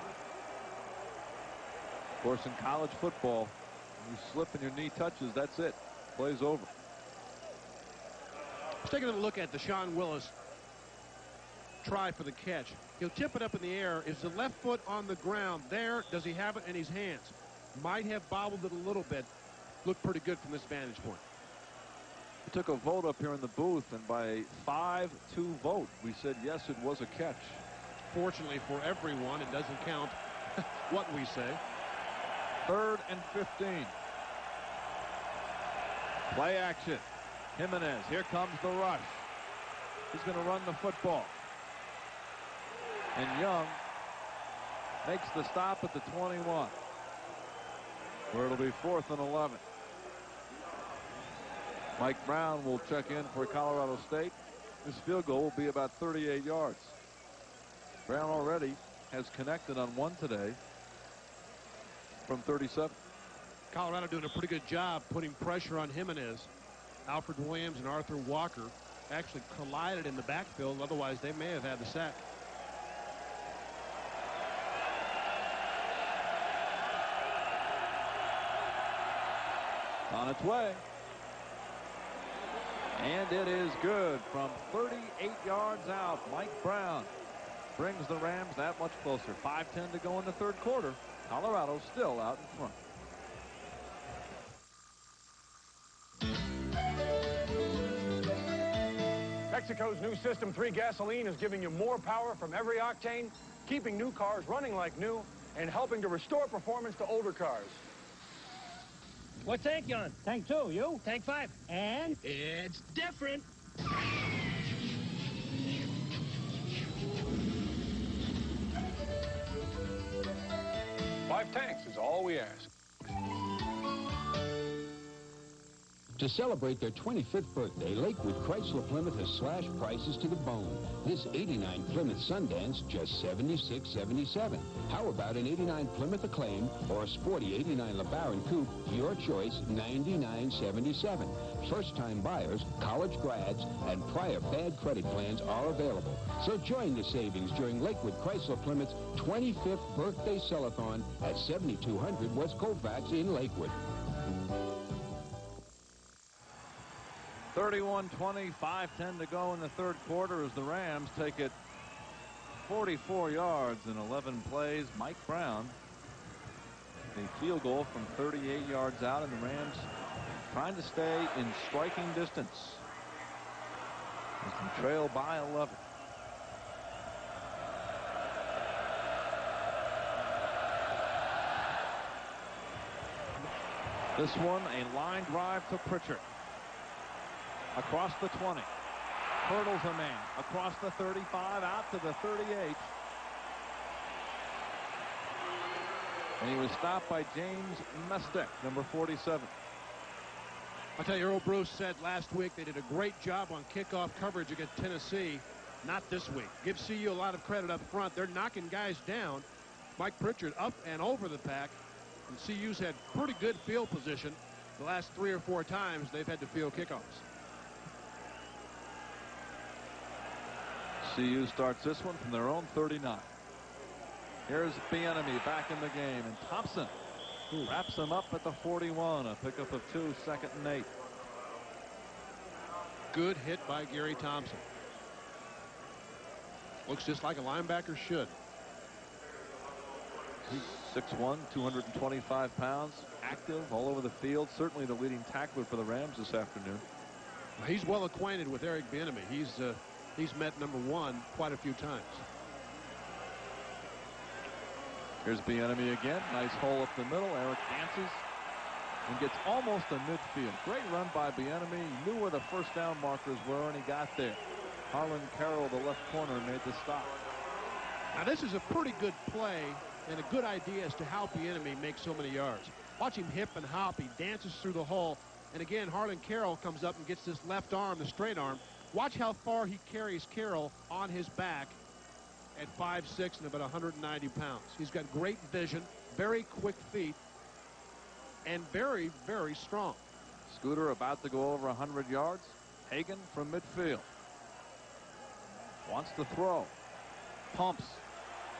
Of course, in college football, you slip and your knee touches, that's it. Play's over. Let's take a look at the Sean Willis try for the catch. He'll tip it up in the air. Is the left foot on the ground there? Does he have it in his hands? Might have bobbled it a little bit. Looked pretty good from this vantage point. We took a vote up here in the booth, and by a 5-2 vote, we said yes, it was a catch. Fortunately for everyone, it doesn't count what we say. 3rd and 15. Play action. Jimenez, here comes the rush. He's going to run the football. And Young makes the stop at the 21, where it'll be 4th and 11. Mike Brown will check in for Colorado State. This field goal will be about 38 yards. Brown already has connected on one today from 37. Colorado doing a pretty good job putting pressure on Jimenez. Alfred Williams and Arthur Walker actually collided in the backfield. Otherwise, they may have had the sack. On its way. And it is good from 38 yards out. Mike Brown brings the Rams that much closer. 5:10 to go in the 3rd quarter. Colorado still out in front. Mexico's new System 3 gasoline is giving you more power from every octane, keeping new cars running like new, and helping to restore performance to older cars. What tank you on? Tank 2. You? Tank 5. And? It's different. 5 tanks is all we ask. To celebrate their 25th birthday, Lakewood Chrysler Plymouth has slashed prices to the bone. This 89 Plymouth Sundance, just $76.77. How about an 89 Plymouth Acclaim or a sporty 89 LeBaron Coupe? Your choice, $99.77. First-time buyers, college grads, and prior bad credit plans are available. So join the savings during Lakewood Chrysler Plymouth's 25th birthday sell-a-thon at 7200 West Colfax in Lakewood. 31-20, 5:10 to go in the 3rd quarter as the Rams take it 44 yards in 11 plays. Mike Brown, a field goal from 38 yards out, and the Rams trying to stay in striking distance as they trail by 11. This one, a line drive to Pritchard. Across the 20. Hurdles a man. Across the 35, out to the 38. And he was stopped by James Mestek, number 47. I'll tell you, Earl Bruce said last week they did a great job on kickoff coverage against Tennessee. Not this week. Give CU a lot of credit up front. They're knocking guys down. Mike Pritchard up and over the pack. And CU's had pretty good field position the last 3 or 4 times they've had to field kickoffs. CU starts this one from their own 39. Here's Bieniemy back in the game, and Thompson wraps him up at the 41. A pickup of 2, 2nd and 8. Good hit by Gary Thompson. Looks just like a linebacker should. He's 6'1", 225 pounds, active all over the field. Certainly the leading tackler for the Rams this afternoon. He's well acquainted with Eric Bieniemy. He's met number one quite a few times. Here's Bieniemy again. Nice hole up the middle. Eric dances and gets almost to midfield. Great run by Bieniemy. He knew where the first down markers were, and he got there. Harlan Carroll, the left corner, made the stop. Now this is a pretty good play and a good idea as to how Bieniemy makes so many yards. Watch him hip and hop. He dances through the hole. And again, Harlan Carroll comes up and gets this left arm, the straight arm. Watch how far he carries Carroll on his back at 5'6" and about 190 pounds. He's got great vision, very quick feet, and very, very strong. Scooter about to go over 100 yards. Hagan from midfield. Wants to throw. Pumps.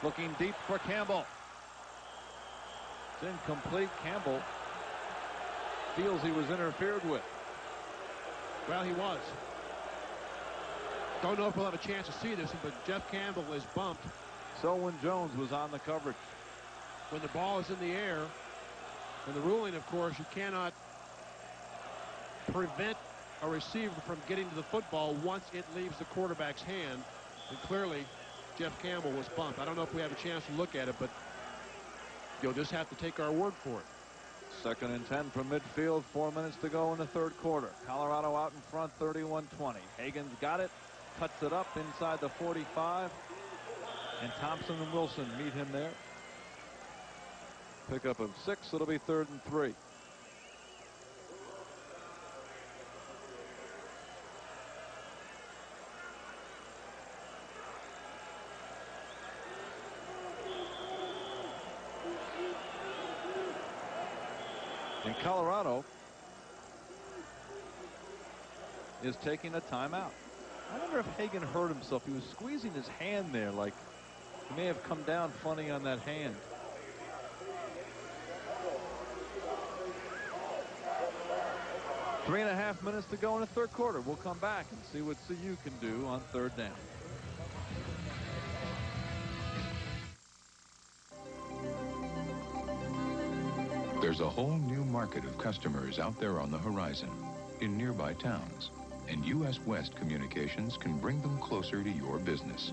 Looking deep for Campbell. It's incomplete. Campbell feels he was interfered with. Well, he was. Don't know if we'll have a chance to see this, but Jeff Campbell is bumped. Selwyn Jones was on the coverage. When the ball is in the air, and the ruling, of course, you cannot prevent a receiver from getting to the football once it leaves the quarterback's hand. And clearly, Jeff Campbell was bumped. I don't know if we have a chance to look at it, but you'll just have to take our word for it. 2nd and 10 from midfield. 4 minutes to go in the third quarter. Colorado out in front, 31-20. Hagan's got it. Cuts it up inside the 45. And Thompson and Wilson meet him there. Pickup of 6. It'll be 3rd and 3. And Colorado is taking a timeout. I wonder if Hagan hurt himself. He was squeezing his hand there, like he may have come down funny on that hand. Three and a half minutes to go in the third quarter. We'll come back and see what CU can do on 3rd down. There's a whole new market of customers out there on the horizon in nearby towns, and U.S. West Communications can bring them closer to your business.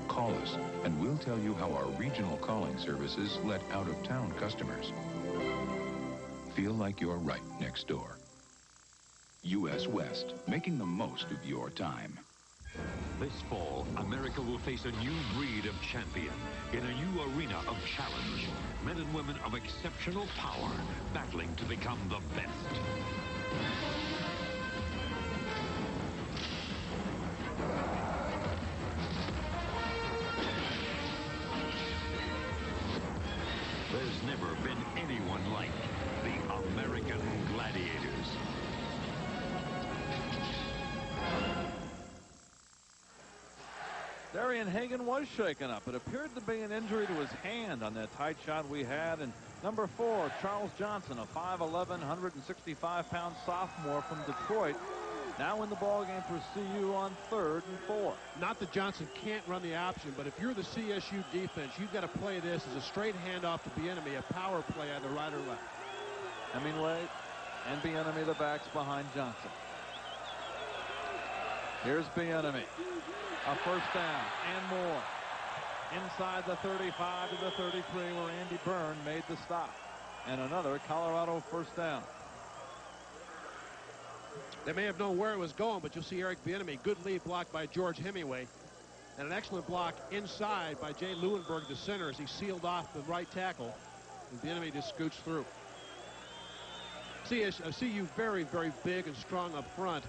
Call us, and we'll tell you how our regional calling services let out-of-town customers feel like you're right next door. U.S. West, making the most of your time. This fall, America will face a new breed of champion in a new arena of challenge. Men and women of exceptional power battling to become the best. There's never been anyone like the American Gladiators. Darian Hagan was shaken up. It appeared to be an injury to his hand on that tight shot we had. And number 4, Charles Johnson, a 5'11", 165-pound sophomore from Detroit, now in the ballgame for CU on 3rd and 4. Not that Johnson can't run the option, but if you're the CSU defense, you've got to play this as a straight handoff to Bieniemy, a power play either right or left. Hemingway and Bieniemy, the backs behind Johnson. Here's Bieniemy. A first down and more. Inside the 35 to the 33 where Andy Byrne made the stop. And another Colorado first down. They may have known where it was going, but you'll see Eric Bieniemy. Good lead block by George Hemingway. And an excellent block inside by Jay Lewinberg, the center, as he sealed off the right tackle. And Bieniemy just scoots through. CU very, very big and strong up front.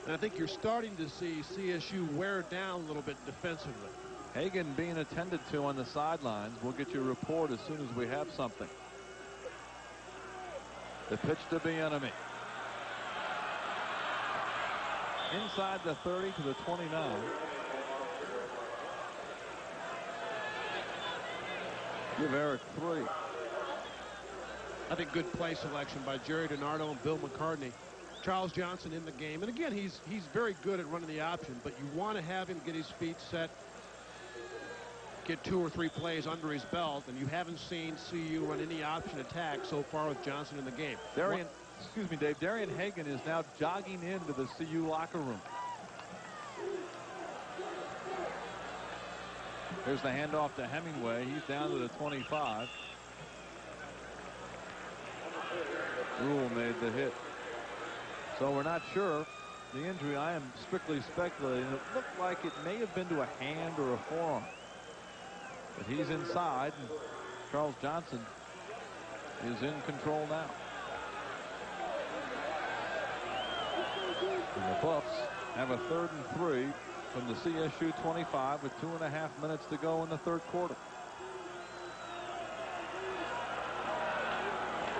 And I think you're starting to see CSU wear down a little bit defensively. Hagan being attended to on the sidelines. We'll get you a report as soon as we have something. The pitch to Bieniemy. Inside the 30 to the 29. Give Eric 3. I think good play selection by Jerry DiNardo and Bill McCartney. Charles Johnson in the game. And again, he's very good at running the option, but you want to have him get his feet set. get 2 or 3 plays under his belt, and you haven't seen CU run any option attack so far with Johnson in the game. Excuse me, Dave. Darian Hagan is now jogging into the CU locker room. Here's the handoff to Hemingway. He's down to the 25. Rule made the hit. So we're not sure the injury. I am strictly speculating. It looked like it may have been to a hand or a forearm. But he's inside, and Charles Johnson is in control now. And the Buffs have a 3rd and 3 from the CSU 25 with 2.5 minutes to go in the 3rd quarter.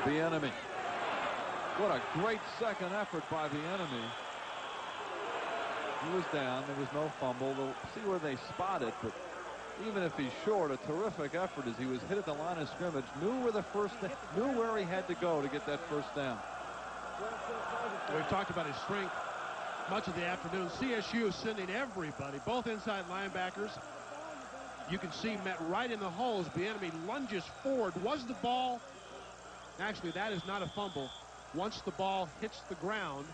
Bieniemy. What a great second effort by Bieniemy. He was down. There was no fumble. We'll see where they spot it, but even if he's short, a terrific effort as he was hit at the line of scrimmage, knew where he had to go to get that first down. We've talked about his strength much of the afternoon. CSU is sending everybody, both inside linebackers. You can see met right in the holes. Bieniemy lunges forward. Was the ball, actually that is not a fumble. Once the ball hits the ground,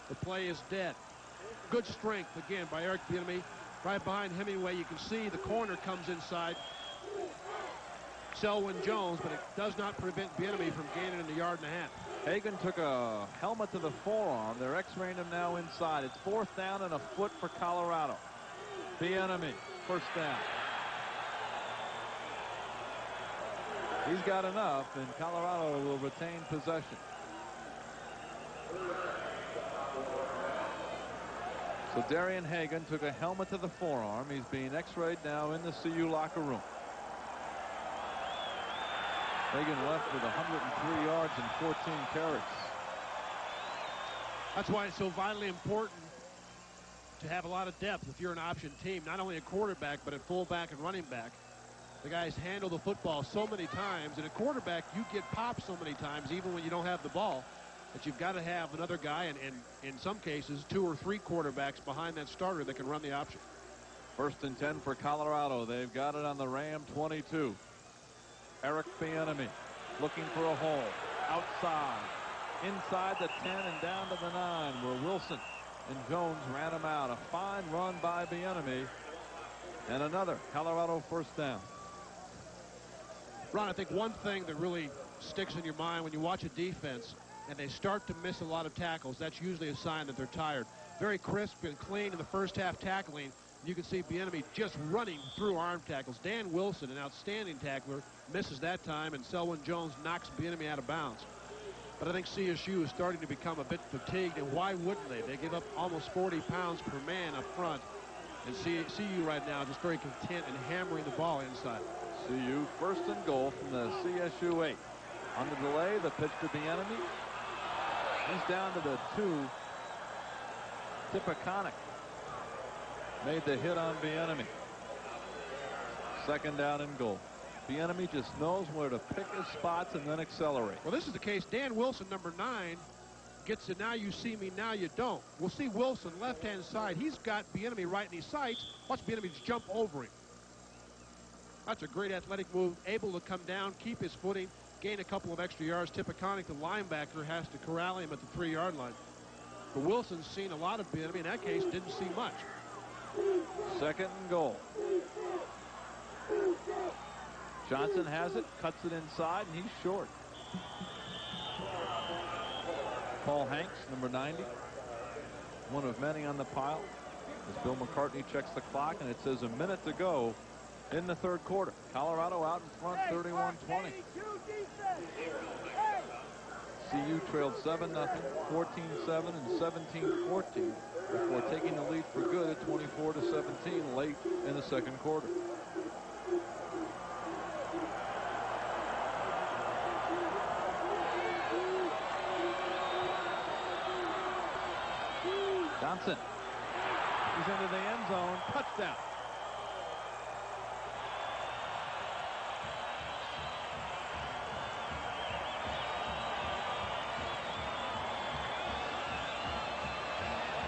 the play is dead. Good strength again by Eric Bieniemy. Right behind Hemingway, you can see the corner comes inside Selwyn Jones, but it does not prevent Bieniemy from gaining in the 1.5 yards. Hagan took a helmet to the forearm. They're x-raying him now inside. It's 4th down and a foot for Colorado. Bieniemy, first down. He's got enough, and Colorado will retain possession. So Darian Hagan took a helmet to the forearm. He's being x-rayed now in the CU locker room. Hagan left with 103 yards and 14 carries. That's why it's so vitally important to have a lot of depth if you're an option team. Not only a quarterback, but at fullback and running back. The guys handle the football so many times. And a quarterback, you get popped so many times, even when you don't have the ball, that you've got to have another guy, and in some cases, 2 or 3 quarterbacks behind that starter that can run the option. 1st and 10 for Colorado. They've got it on the Ram 22. Eric Bieniemy looking for a hole. Outside. Inside the 10 and down to the 9, where Wilson and Jones ran him out. A fine run by Bieniemy. And another Colorado first down. Ron, I think one thing that really sticks in your mind when you watch a defense and they start to miss a lot of tackles, that's usually a sign that they're tired. Very crisp and clean in the first half tackling. You can see Bieniemy just running through arm tackles. Dan Wilson, an outstanding tackler, misses that time, and Selwyn Jones knocks Bieniemy out of bounds. But I think CSU is starting to become a bit fatigued, and why wouldn't they? They give up almost 40 pounds per man up front, and CU right now just very content in hammering the ball inside. CU 1st and goal from the CSU 8. On the delay, the pitch to Bieniemy. He's down to the 2. Tippeconic made the hit on Bieniemy. 2nd down and goal. Bieniemy just knows where to pick his spots and then accelerate. Well, this is the case. Dan Wilson, number 9, gets it. Now you see me, now you don't. We'll see Wilson, left-hand side. He's got Bieniemy right in his sights. Watch Bieniemy just jump over him. That's a great athletic move. Able to come down, keep his footing, gain a couple of extra yards. Tippeconic, the linebacker, has to corral him at the 3-yard line. But Wilson's seen a lot of Bieniemy. In that case, didn't see much. 2nd and goal. Johnson has it, cuts it inside, and he's short. Paul Hanks, number 90, one of many on the pile, as Bill McCartney checks the clock, and it says a minute to go in the 3rd quarter. Colorado out in front, 31-20. CU trailed 7-0, 14-7, and 17-14 before taking the lead for good at 24-17 late in the 2nd quarter. Thompson. He's into the end zone. Touchdown.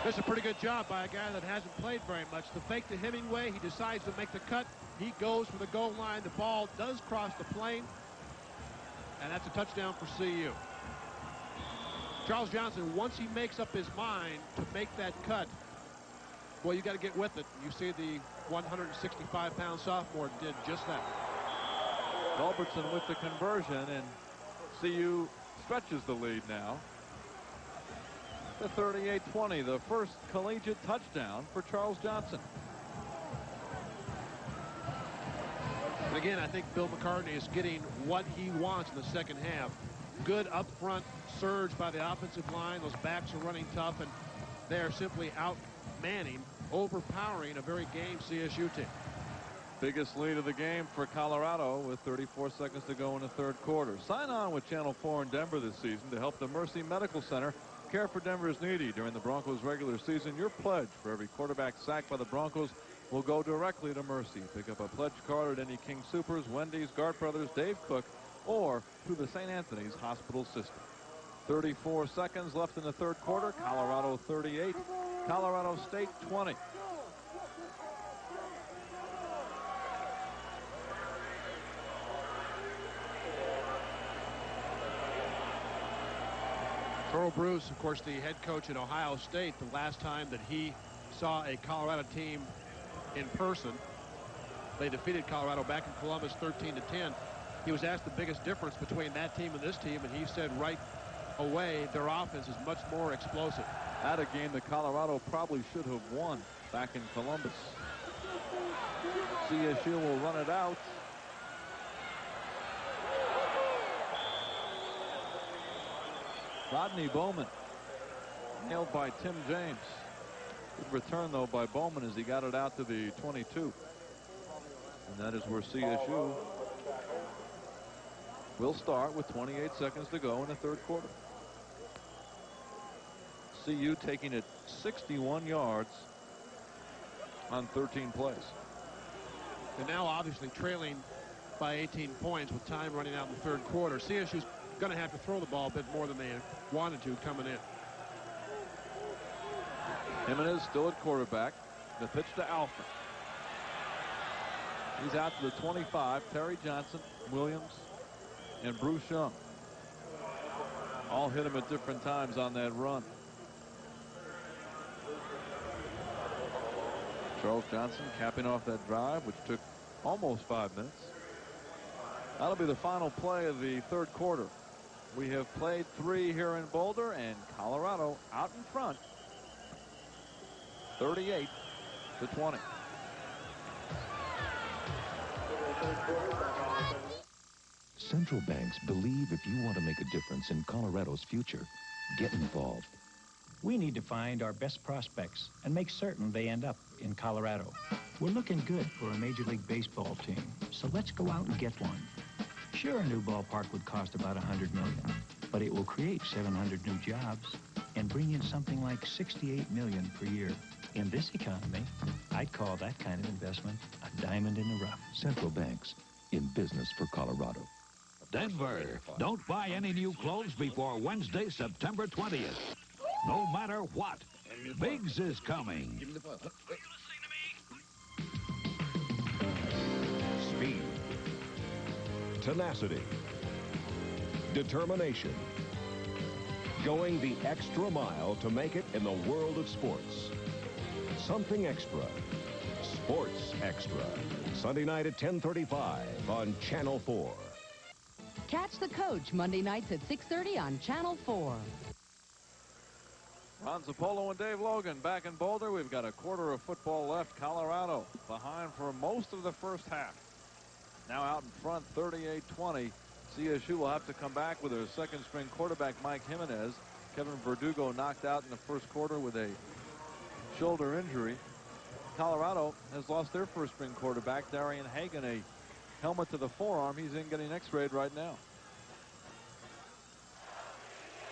That's a pretty good job by a guy that hasn't played very much. The fake to Hemingway, he decides to make the cut. He goes for the goal line. The ball does cross the plane, and that's a touchdown for CU. Charles Johnson, once he makes up his mind to make that cut, well, you got to get with it. You see the 165-pound sophomore did just that. Culbertson with the conversion, and CU stretches the lead now to 38-20, the first collegiate touchdown for Charles Johnson. And again, I think Bill McCartney is getting what he wants in the second half. Good up front surge by the offensive line. Those backs are running tough, and they are simply out-manning, overpowering a very game CSU team. Biggest lead of the game for Colorado with 34 seconds to go in the third quarter. Sign on with Channel 4 in Denver this season to help the Mercy Medical Center care for Denver's needy during the Broncos regular season. Your pledge for every quarterback sacked by the Broncos will go directly to Mercy. Pick up a pledge card at any King Soopers, Wendy's, Gart Brothers, Dave Cook, or through the St. Anthony's Hospital System. 34 seconds left in the third quarter. Colorado 38, Colorado State 20. Earl Bruce, of course, the head coach at Ohio State, the last time that he saw a Colorado team in person, they defeated Colorado back in Columbus 13-10. He was asked the biggest difference between that team and this team, and he said right away their offense is much more explosive. At a game that Colorado probably should have won back in Columbus. CSU will run it out. Rodney Bowman nailed by Tim James. Good return, though, by Bowman as he got it out to the 22. And that is where CSU will start with 28 seconds to go in the third quarter. CU taking it 61 yards on 13 plays. And now obviously trailing by 18 points with time running out in the third quarter. CSU's going to have to throw the ball a bit more than they wanted to coming in. Jimenez still at quarterback. The pitch to Alford. He's out to the 25. Terry Johnson, Williams, and Bruce Young all hit him at different times on that run. Charles Johnson capping off that drive, which took almost 5 minutes. That'll be the final play of the third quarter. We have played 3 here in Boulder, and Colorado out in front, 38-20. Central banks believe if you want to make a difference in Colorado's future, get involved. We need to find our best prospects and make certain they end up in Colorado. We're looking good for a Major League Baseball team, so let's go out and get one. Sure, a new ballpark would cost about $100 million, but it will create 700 new jobs and bring in something like $68 million per year. In this economy, I'd call that kind of investment a diamond in the rough. Central banks, in business for Colorado. Denver, don't buy any new clothes before Wednesday, September 20th. No matter what, Biggs is coming. Speed, tenacity, determination, going the extra mile to make it in the world of sports. Something extra. Sports Extra. Sunday night at 10:35 on Channel 4. Catch the coach Monday nights at 6:30 on Channel 4. Ron Zapolo and Dave Logan back in Boulder. We've got a quarter of football left. Colorado behind for most of the first half. Now out in front, 38-20. CSU will have to come back with their second-string quarterback, Mike Jimenez. Kevin Verdugo knocked out in the first quarter with a shoulder injury. Colorado has lost their first-string quarterback, Darian Hagan, a helmet to the forearm. He's in getting x-rayed right now.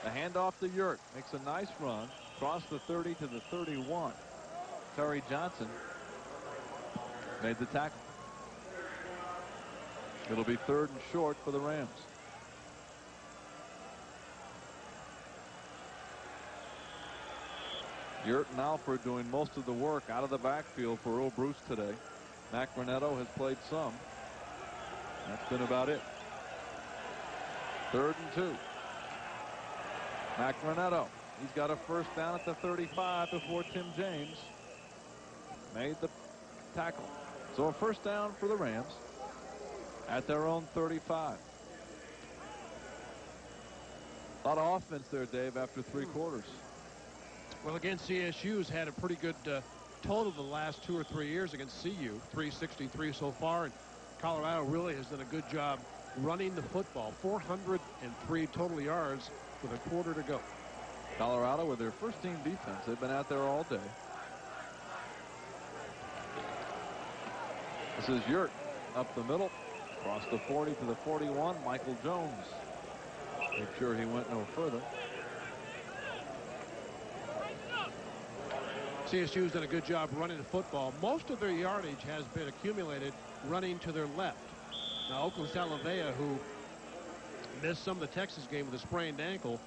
The handoff to Yurt. Makes a nice run. Across the 30 to the 31. Terry Johnson made the tackle. It'll be 3rd and short for the Rams. Yurt and Alford doing most of the work out of the backfield for Earl Bruce today. Mac Renetto has played some. That's been about it. 3rd and 2. Mac Renetto. He's got a first down at the 35 before Tim James made the tackle. So a first down for the Rams at their own 35. A lot of offense there, Dave, after 3 quarters. Well, again, CSU's had a pretty good total the last 2 or 3 years against CU, 363 so far. And Colorado really has done a good job running the football. 403 total yards with a quarter to go. Colorado with their first team defense. They've been out there all day. This is Yurt up the middle, across the 40 to the 41. Michael Jones made sure he went no further. CSU's done a good job running the football. Most of their yardage has been accumulated running to their left. Now, Oakland Salavea, who missed some of the Texas game with a sprained ankle,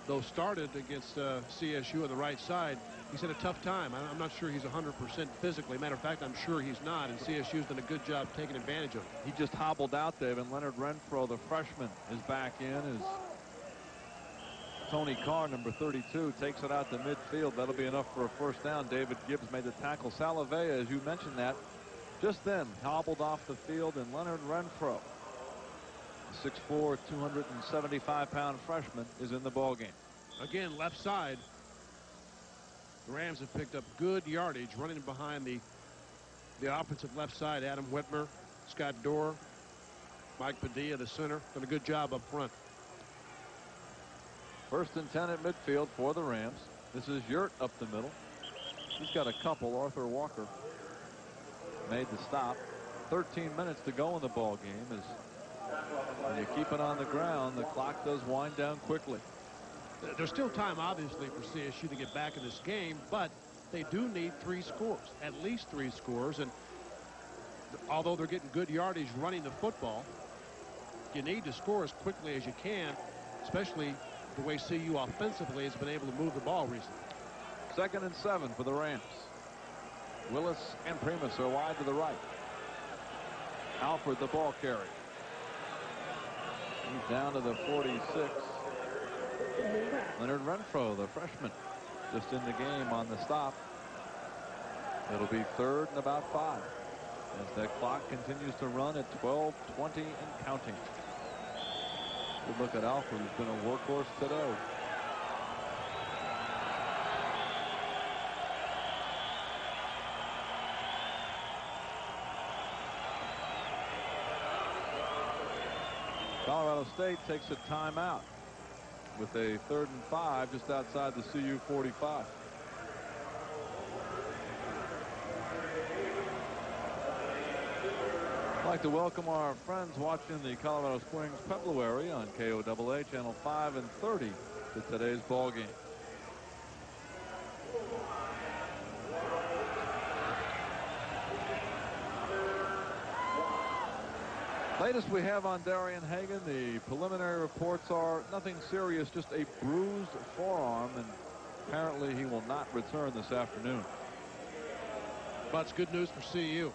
though started against CSU on the right side, he's had a tough time. I'm not sure he's 100% physically. Matter of fact, I'm sure he's not, and CSU's done a good job taking advantage of him. He just hobbled out there, and Leonard Renfro, the freshman, is back in as Tony Carr, number 32, takes it out to midfield. That'll be enough for a first down. David Gibbs made the tackle. Salavea, as you mentioned that, just then hobbled off the field, and Leonard Renfro, the 6'4", 275-pound freshman, is in the ballgame. Again, left side. The Rams have picked up good yardage running behind the offensive left side. Adam Whitmer, Scott Dorr, Mike Padilla, the center, done a good job up front. 1st and 10 at midfield for the Rams. This is Yurt up the middle. He's got a couple. Arthur Walker made the stop. 13 minutes to go in the ball game. As when you keep it on the ground, the clock does wind down quickly. There's still time, obviously, for CSU to get back in this game, but they do need 3 scores, at least 3 scores. And although they're getting good yardage running the football, you need to score as quickly as you can, especially the way CU offensively has been able to move the ball recently. 2nd and 7 for the Rams. Willis and Primus are wide to the right. Alford, the ball carrier. He's down to the 46. Leonard Renfro, the freshman, just in the game on the stop. It'll be 3rd and about 5 as that clock continues to run at 12:20 and counting. Good look at Alford, who's been a workhorse today. Colorado State takes a timeout with a 3rd and 5 just outside the CU 45. I'd like to welcome our friends watching the Colorado Springs Pueblo area on KOAA channel 5 and 30 to today's ball game. Latest we have on Darian Hagan, the preliminary reports are nothing serious, just a bruised forearm, and apparently he will not return this afternoon. But it's good news for CU.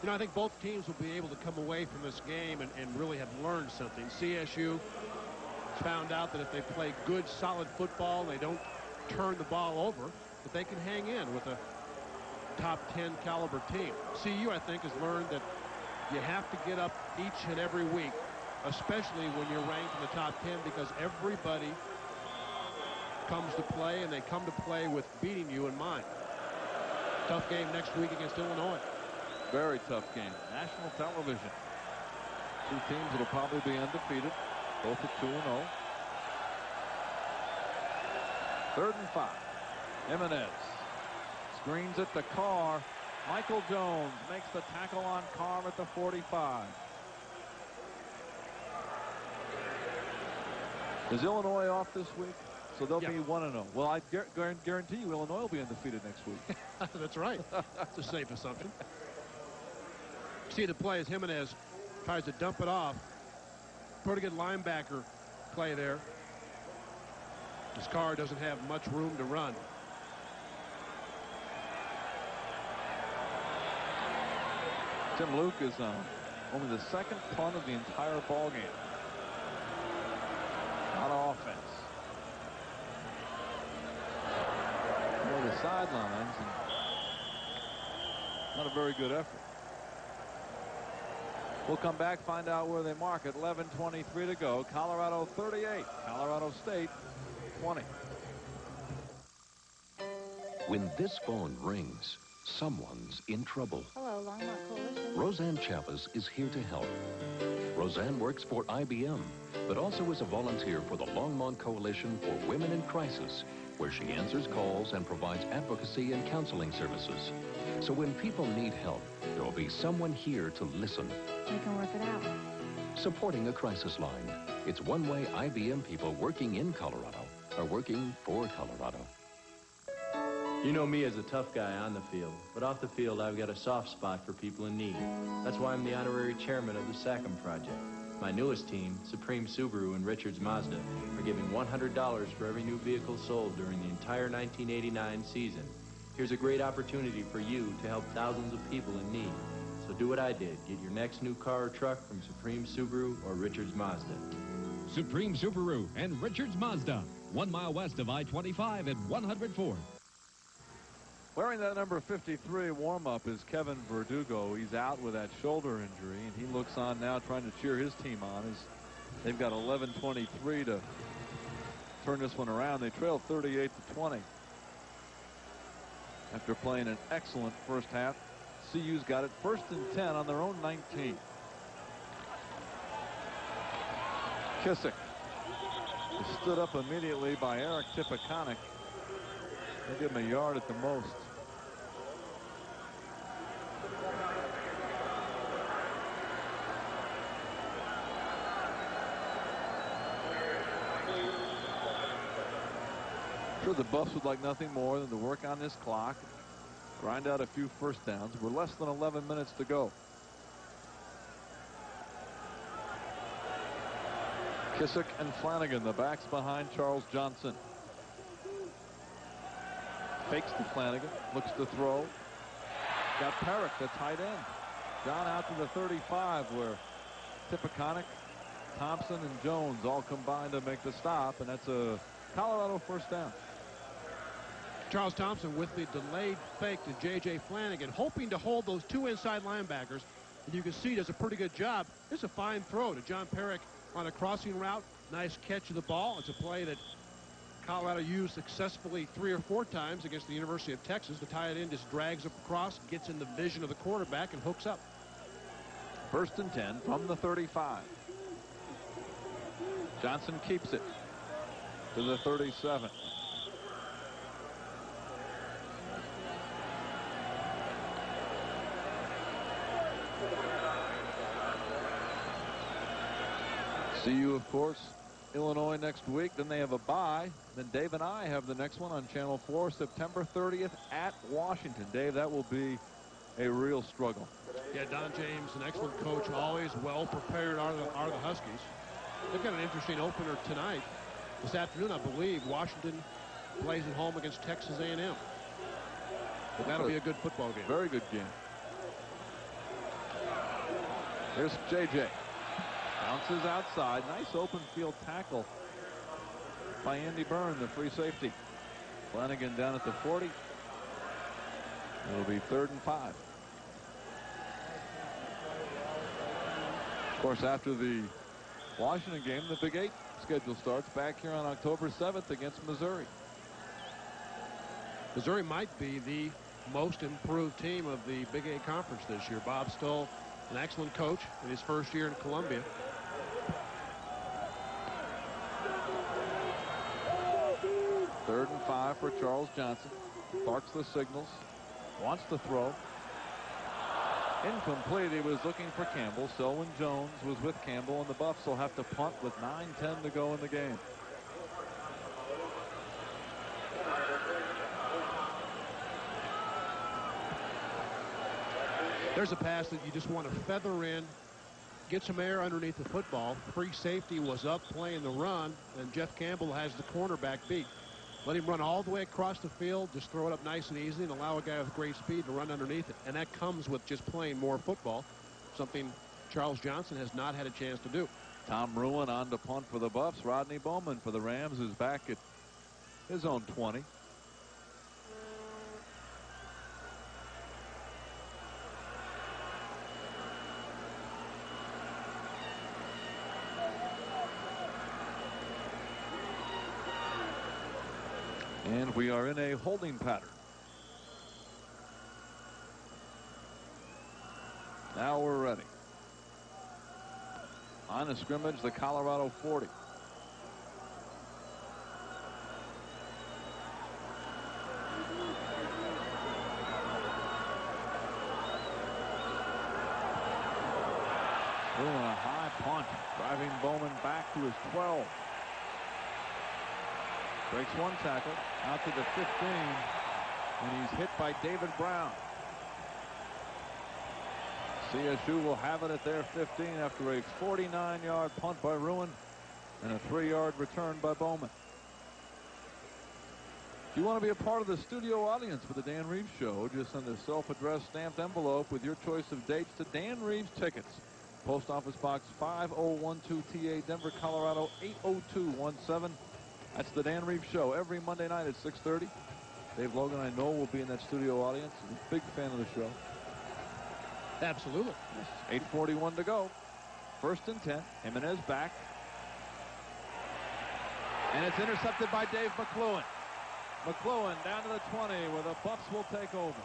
You know, I think both teams will be able to come away from this game and really have learned something. CSU found out that if they play good, solid football, they don't turn the ball over, that they can hang in with a top 10 caliber team. CU, I think, has learned that you have to get up each and every week, especially when you're ranked in the top 10, because everybody comes to play, and they come to play with beating you in mind. Tough game next week against Illinois. Very tough game. National television. 2 teams that will probably be undefeated, both at 2-0. 3rd and 5. Jimenez screens it to Carr. Michael Jones makes the tackle on Carr at the 45. Is Illinois off this week? So they'll be 1-0. Well, I guarantee you Illinois will be undefeated next week. That's right. That's a safe assumption. See the play as Jimenez tries to dump it off. Pretty good linebacker play there. This Carr doesn't have much room to run. Tim Luke is on only the second punt of the entire ball game. Not offense. Or the sidelines, and not a very good effort. We'll come back, find out where they mark it. 11:23 to go. Colorado 38, Colorado State 20. When this phone rings, someone's in trouble. Hello, Longmont Coalition. Roseanne Chavez is here to help. Roseanne works for IBM, but also is a volunteer for the Longmont Coalition for Women in Crisis, where she answers calls and provides advocacy and counseling services. So when people need help, there will be someone here to listen. We can work it out. Supporting a crisis line. It's one way IBM people working in Colorado are working for Colorado. You know me as a tough guy on the field, but off the field I've got a soft spot for people in need. That's why I'm the honorary chairman of the Sackham Project. My newest team, Supreme Subaru and Richards Mazda, are giving $100 for every new vehicle sold during the entire 1989 season. Here's a great opportunity for you to help thousands of people in need. So do what I did. Get your next new car or truck from Supreme Subaru or Richards Mazda. Supreme Subaru and Richards Mazda, 1 mile west of I-25 at 104th. Wearing that number 53 warm-up is Kevin Verdugo. He's out with that shoulder injury, and he looks on now trying to cheer his team on as they've got 11:23 to turn this one around. They trailed 38-20 after playing an excellent first half. CU's got it 1st and 10 on their own 19. Kissick is stood up immediately by Eric Tipiconic. They give him a yard at the most. Sure, the Buffs would like nothing more than to work on this clock, grind out a few first downs. We're less than 11 minutes to go. Kissick and Flanagan, the backs behind Charles Johnson. Fakes to Flanagan, looks to throw. Got Perrick, the tight end. Down out to the 35, where Tipiconic, Thompson, and Jones all combined to make the stop, and that's a Colorado first down. Charles Thompson with the delayed fake to J.J. Flanagan, hoping to hold those two inside linebackers. And you can see does a pretty good job. It's a fine throw to John Perrick on a crossing route. Nice catch of the ball. It's a play that Colorado used successfully 3 or 4 times against the University of Texas. The tight end just drags up across, gets in the vision of the quarterback, and hooks up. 1st and 10 from the 35. Johnson keeps it to the 37. CU, of course, Illinois next week. Then they have a bye. Then Dave and I have the next one on Channel 4, September 30th at Washington. Dave, that will be a real struggle. Yeah, Don James, an excellent coach, always well prepared are the Huskies. They've got an interesting opener tonight. This afternoon, I believe, Washington plays at home against Texas A&M. But that'll be a good football game. Very good game. Here's J.J. Bounces outside. Nice open field tackle by Andy Byrne, the free safety. Flanagan down at the 40. It'll be 3rd and 5. Of course, after the Washington game, the Big 8 schedule starts back here on October 7th against Missouri. Missouri might be the most improved team of the Big 8 Conference this year. Bob Stoll, an excellent coach in his first year in Columbia. Third and 5 for Charles Johnson. Barks the signals. Wants to throw. Incomplete. He was looking for Campbell. Selwyn Jones was with Campbell, and the Buffs will have to punt with 9:10 to go in the game. There's a pass that you just want to feather in, get some air underneath the football. Free safety was up playing the run, and Jeff Campbell has the cornerback beat. Let him run all the way across the field, just throw it up nice and easy, and allow a guy with great speed to run underneath it. And that comes with just playing more football, something Charles Johnson has not had a chance to do. Tom Ruin on to punt for the Buffs. Rodney Bowman for the Rams is back at his own 20. And we are in a holding pattern. Now we're ready. On the scrimmage, the Colorado 40. Doing a high punt, driving Bowman back to his 12. Breaks one tackle, out to the 15, and he's hit by David Brown. CSU will have it at their 15 after a 49-yard punt by Ruin and a 3-yard return by Bowman. If you want to be a part of the studio audience for the Dan Reeves Show, just send a self-addressed stamped envelope with your choice of dates to Dan Reeves Tickets. Post Office Box 5012 TA, Denver, Colorado 80217. That's the Dan Reeves Show every Monday night at 6:30. Dave Logan, I know, will be in that studio audience. He's a big fan of the show. Absolutely. 8:41 to go. 1st and 10. Jimenez back. And it's intercepted by Dave McCluen. McCluen down to the 20 where the Buffs will take over.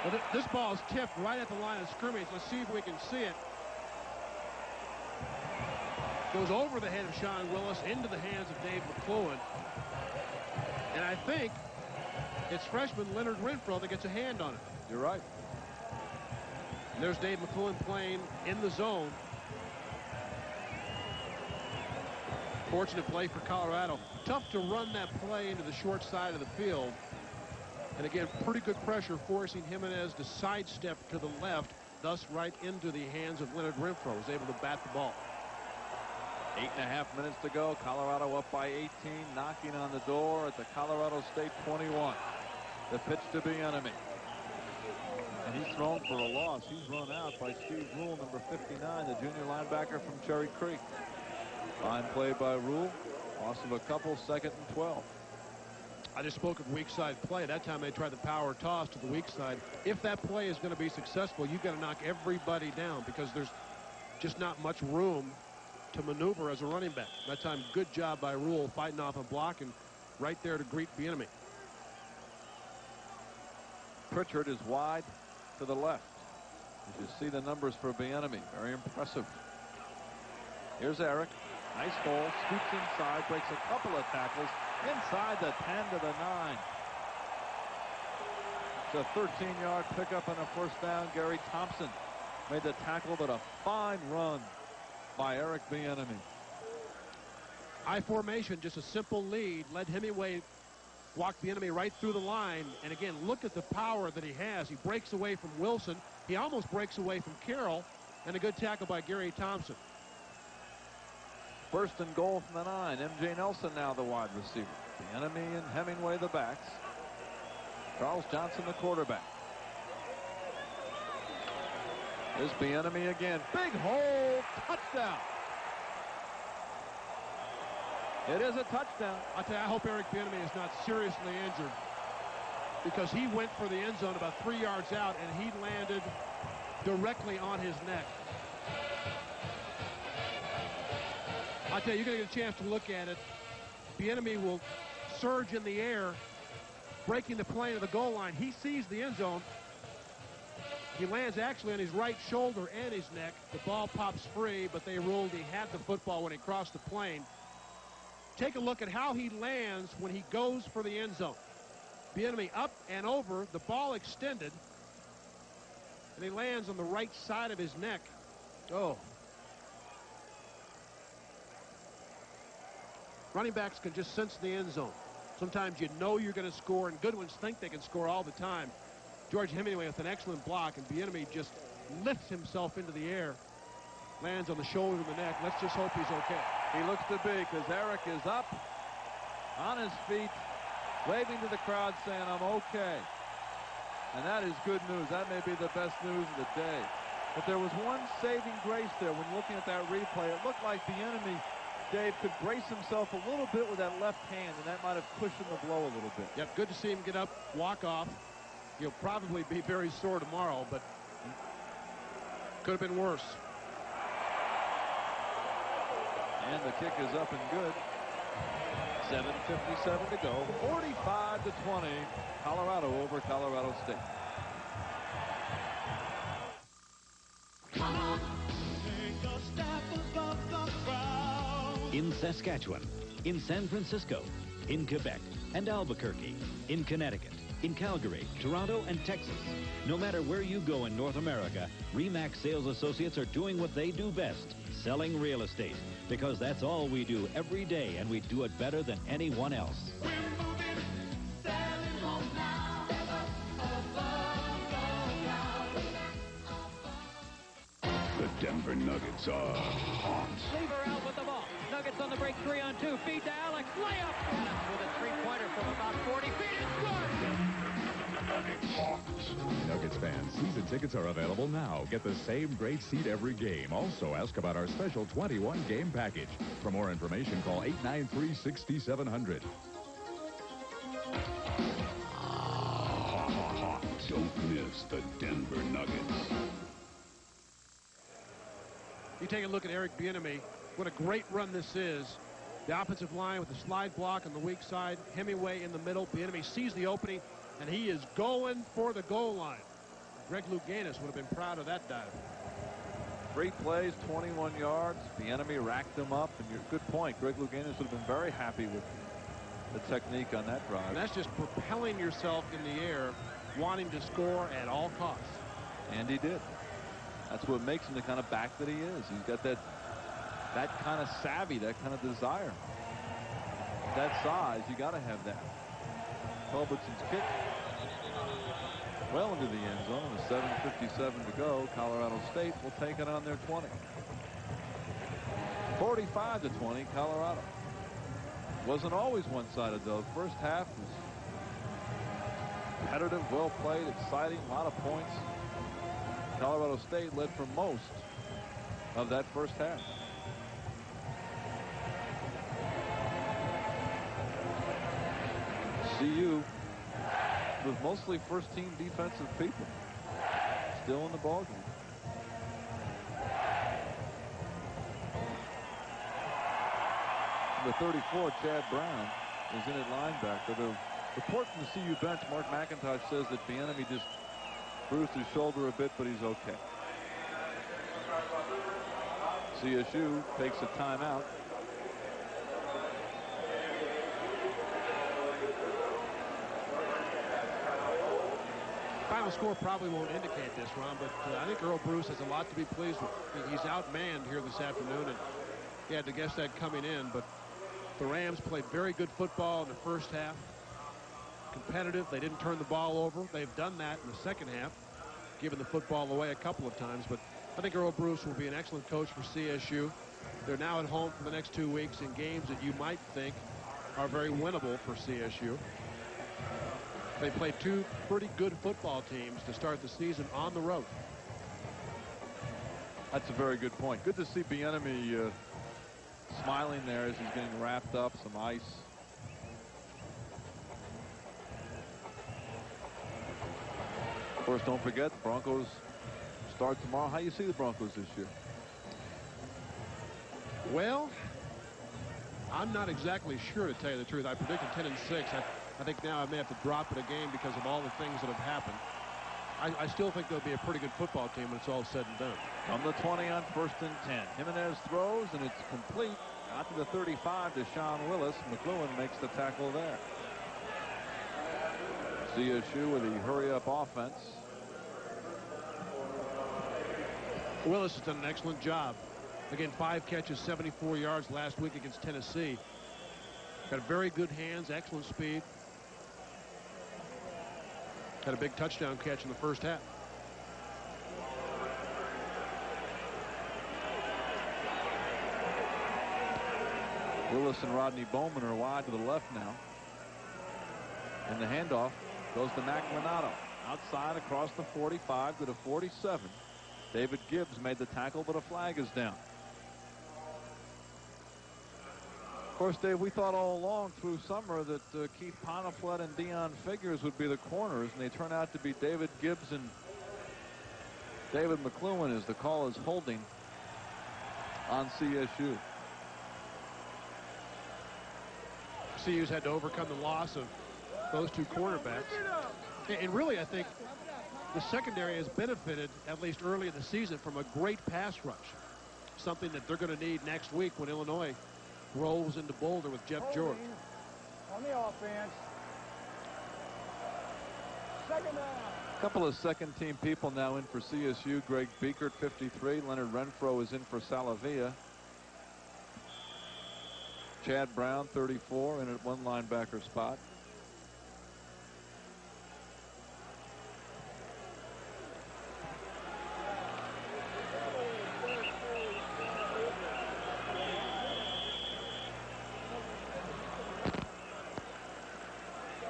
Well, this ball is tipped right at the line of scrimmage. Let's see if we can see it. Goes over the head of Sean Willis into the hands of Dave McCluen. And I think it's freshman Leonard Renfro that gets a hand on it. You're right. And there's Dave McCluen playing in the zone. Fortunate play for Colorado. Tough to run that play into the short side of the field. And again, pretty good pressure forcing Jimenez to sidestep to the left, thus right into the hands of Leonard Renfro, who's able to bat the ball. 8.5 minutes to go. Colorado up by 18, knocking on the door at the Colorado State 21. The pitch to Bieniemy. And he's thrown for a loss. He's run out by Steve Rule, number 59, the junior linebacker from Cherry Creek. Fine play by Rule. Loss of a couple, 2nd and 12. I just spoke of weak side play. That time they tried the power toss to the weak side. If that play is going to be successful, you've got to knock everybody down because there's just not much room to maneuver as a running back. That time, good job by Rule fighting off a block and right there to greet Bieniemy. Pritchard is wide to the left. You should see the numbers for Bieniemy. Very impressive. Here's Eric. Nice hole. Scoots inside. Breaks a couple of tackles. Inside the 10 to the 9. It's a 13-yard pickup and a 1st down. Gary Thompson made the tackle, but a fine run by Eric Bieniemy. I formation, just a simple lead, led Hemingway, walked Bieniemy right through the line. And again, look at the power that he has. He breaks away from Wilson. He almost breaks away from Carroll. And a good tackle by Gary Thompson. 1st and goal from the 9. M.J. Nelson now the wide receiver. Bieniemy and Hemingway the backs. Charles Johnson the quarterback. There's Bieniemy again. Big hole. Touchdown. It is a touchdown. I tell you, I hope Eric Bieniemy is not seriously injured because he went for the end zone about 3 yards out and he landed directly on his neck. I tell you, you're going to get a chance to look at it. Bieniemy will surge in the air, breaking the plane of the goal line. He sees the end zone. He lands actually on his right shoulder and his neck. The ball pops free, but they ruled he had the football when he crossed the plane. Take a look at how he lands when he goes for the end zone. Bieniemy up and over, the ball extended, and he lands on the right side of his neck. Oh. Running backs can just sense the end zone. Sometimes you know you're going to score, and good ones think they can score all the time. George Hemingway with an excellent block, and Bieniemy just lifts himself into the air, lands on the shoulder and the neck. Let's just hope he's okay. He looks to be, because Eric is up on his feet, waving to the crowd, saying, "I'm okay." And that is good news. That may be the best news of the day. But there was one saving grace there when looking at that replay. It looked like the enemy, Dave, could brace himself a little bit with that left hand, and that might have cushioned the blow a little bit. Yep, good to see him get up, walk off. He'll probably be very sore tomorrow, but could have been worse. And the kick is up and good. 7:57 to go. 45-20. Colorado over Colorado State. In Saskatchewan, in San Francisco, in Quebec and Albuquerque, in Connecticut, in Calgary, Toronto, and Texas. No matter where you go in North America, RE/MAX sales associates are doing what they do best, selling real estate. Because that's all we do every day, and we do it better than anyone else. The Denver Nuggets are hot. Lever out with the ball. Nuggets on the break, 3-on-2. Feed to Alex. Layup. With a three-pointer from about 40 feet. It's good. Nuggets hot. Nuggets fans, season tickets are available now. Get the same great seat every game. Also, ask about our special 21-game package. For more information, call 893-6700. Hot. Don't miss the Denver Nuggets. You take a look at Eric Bieniemy. What a great run this is. The offensive line with the slide block on the weak side. Hemingway in the middle. Bieniemy sees the opening, and he is going for the goal line. Greg Louganis would have been proud of that dive. 3 plays, 21 yards. Bieniemy racked them up, and you're good point. Greg Louganis would have been very happy with the technique on that drive. And that's just propelling yourself in the air, wanting to score at all costs. And he did. That's what makes him the kind of back that he is. He's got that kind of savvy, that kind of desire. That size, you got to have that. Culbertson's kick well into the end zone. With 7:57 to go, Colorado State will take it on their 20. 45-20, Colorado. Wasn't always one-sided, though. First half was competitive, well played, exciting, a lot of points. Colorado State led for most of that first half. CU with mostly first-team defensive people still in the ballgame. Number 34, Chad Brown, is in at linebacker. The report from the CU bench, Mark McIntosh, says that Bieniemy just bruised his shoulder a bit, but he's okay. CSU takes a timeout. Final score probably won't indicate this, Ron, but I think Earl Bruce has a lot to be pleased with. He's outmanned here this afternoon, and he had to guess that coming in, but the Rams played very good football in the first half. Competitive. They didn't turn the ball over. They've done that in the second half, giving the football away a couple of times, but I think Earl Bruce will be an excellent coach for CSU. They're now at home for the next 2 weeks in games that you might think are very winnable for CSU. They played 2 pretty good football teams to start the season on the road. That's a very good point. Good to see Bieniemy smiling there as he's getting wrapped up, some ice. Of course, don't forget, the Broncos start tomorrow. How do you see the Broncos this year? Well, I'm not exactly sure, to tell you the truth. I predicted 10-6. I think now I may have to drop it a game because of all the things that have happened. I still think they'll be a pretty good football team when it's all said and done. From the 20 on 1st and 10. Jimenez throws, and it's complete. Out to the 35 to Sean Willis. McLuhan makes the tackle there. CSU with a hurry-up offense. Willis has done an excellent job. Again, 5 catches, 74 yards last week against Tennessee. Got very good hands, excellent speed. Had a big touchdown catch in the first half. Willis and Rodney Bowman are wide to the left now. And the handoff goes to McLenato. Outside across the 45 to the 47. David Gibbs made the tackle, but a flag is down. Of course, Dave, we thought all along through summer that Keith Poniflet and Dion Figures would be the corners, and they turn out to be David Gibbs and David McLuhan, as the call is holding on CSU. CU's had to overcome the loss of those two cornerbacks. And really, I think the secondary has benefited, at least early in the season, from a great pass rush. Something that they're going to need next week when Illinois rolls into Boulder with Jeff George. On the offense. Second down. A couple of second-team people now in for CSU. Greg Beekert, 53. Leonard Renfro is in for Salavia. Chad Brown, 34, in at one linebacker spot.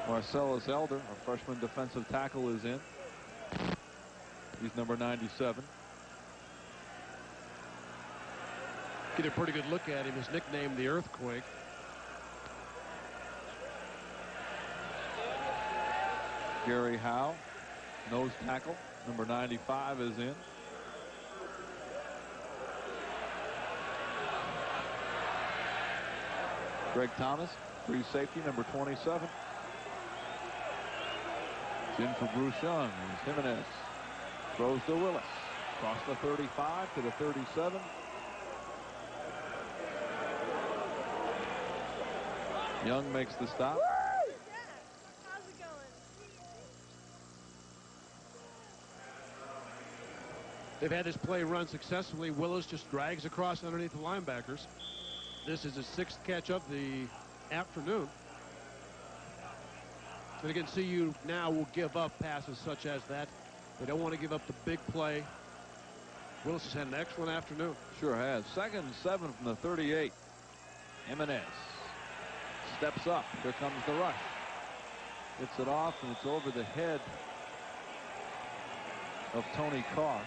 Marcellus Elder, a freshman defensive tackle, is in. He's number 97. Get a pretty good look at him. He's nicknamed the Earthquake. Gary Howe, nose tackle, number 95, is in. Greg Thomas, free safety, number 27. It's in for Bruce Young. It's Jimenez. Throws to Willis. Across the 35 to the 37. Young makes the stop. They've had this play run successfully. Willis just drags across underneath the linebackers. This is his 6th catch of the afternoon. And again, CU now will give up passes such as that. They don't want to give up the big play. Willis has had an excellent afternoon. Sure has. 2nd and 7 from the 38. Jimenez steps up. Here comes the rush. Gets it off, and it's over the head of Tony Carr.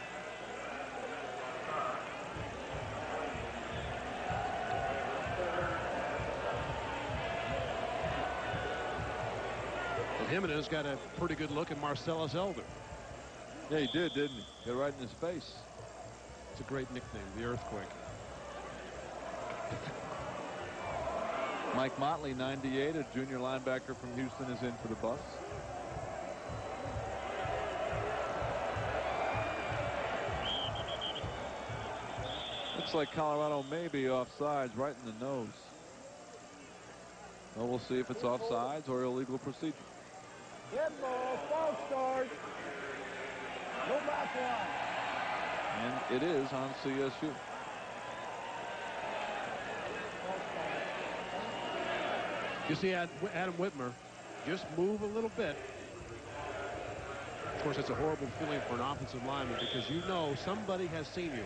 Jimenez got a pretty good look at Marcellus Elder. Yeah, he did, didn't he? Got right in his face. It's a great nickname, the Earthquake. Mike Motley, 98, a junior linebacker from Houston, is in for the Buffs. Looks like Colorado may be offsides, right in the nose. Well, we'll see if it's offsides or illegal procedure. Dead ball, false start. No back line. And it is on CSU. You see Adam Whitmer just move a little bit. Of course, it's a horrible feeling for an offensive lineman because you know somebody has seen you.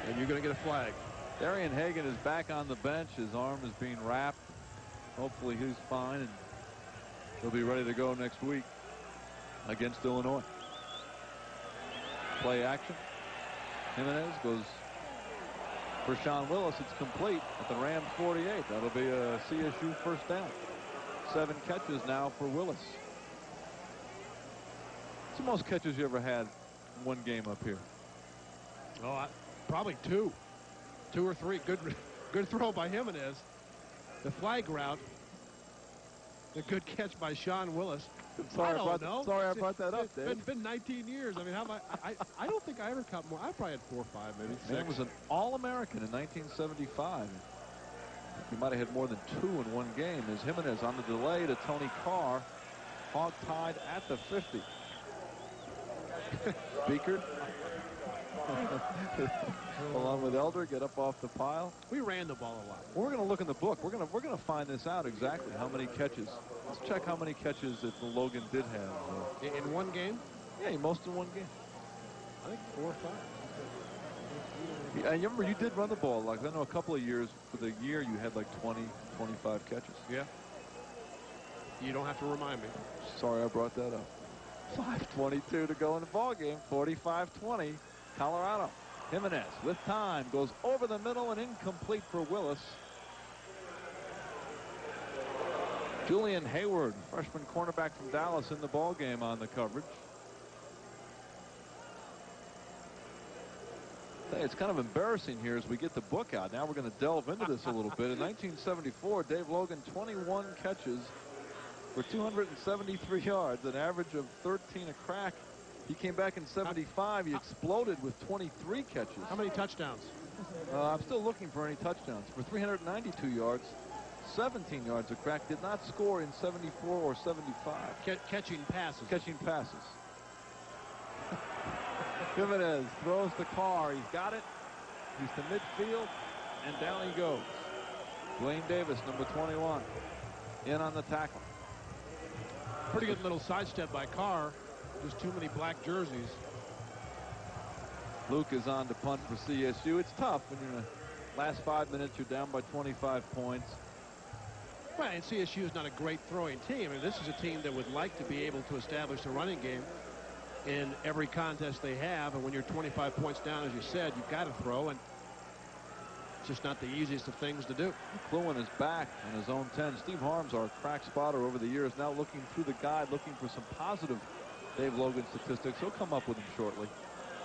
And you're going to get a flag. Darian Hagan is back on the bench. His arm is being wrapped. Hopefully he's fine and he'll be ready to go next week against Illinois. Play action. Jimenez goes for Sean Willis. It's complete at the Rams 48. That'll be a CSU first down. 7 catches now for Willis. What's the most catches you ever had in one game up here? Oh, probably 2 or 3. Good throw by Jimenez. The flag route. A good catch by Sean Willis. Sorry I brought that up, Dave. It's been 19 years. I mean, how about, I don't think I ever caught more. I probably had 4 or 5, maybe 6. Man was an All-American in 1975. He might have had more than 2 in one game. As Jimenez on the delay to Tony Carr, hog-tied at the 50. Beekert, along with Elder, get up off the pile. We ran the ball a lot. We're going to look in the book. We're going to find this out exactly how many catches. Let's check how many catches that Logan did have. In one game? Yeah, most in one game. I think 4 or 5. And remember, you did run the ball. Like, I know a couple of years, for the year, you had like 20, 25 catches. Yeah. You don't have to remind me. Sorry I brought that up. 5:22 to go in the ball game. 45-20, Colorado. Jimenez with time goes over the middle and incomplete for Willis. Julian Hayward, freshman cornerback from Dallas, in the ball game on the coverage. Hey, it's kind of embarrassing here as we get the book out. Now we're going to delve into this a little bit. In 1974, Dave Logan, 21 catches for 273 yards, an average of 13 a crack. He came back in 75. He exploded with 23 catches. How many touchdowns? I'm still looking for any touchdowns. For 392 yards, 17 yards a crack. Did not score in 74 or 75. Catching passes. Catching passes. Jimenez throws the car. He's got it. He's to midfield, and down he goes. Dwayne Davis, number 21, in on the tackle. Pretty good little sidestep by Carr. Just too many black jerseys. Luke is on to punt for CSU. It's tough when you're in the last 5 minutes. You're down by 25 points. Right, and CSU is not a great throwing team. And this is a team that would like to be able to establish the running game in every contest they have. And when you're 25 points down, as you said, you've got to throw. And it's just not the easiest of things to do. McLuhan is back in his own 10. Steve Harms, our crack spotter over the years, now looking through the guide, looking for some positive Dave Logan statistics. He'll come up with them shortly.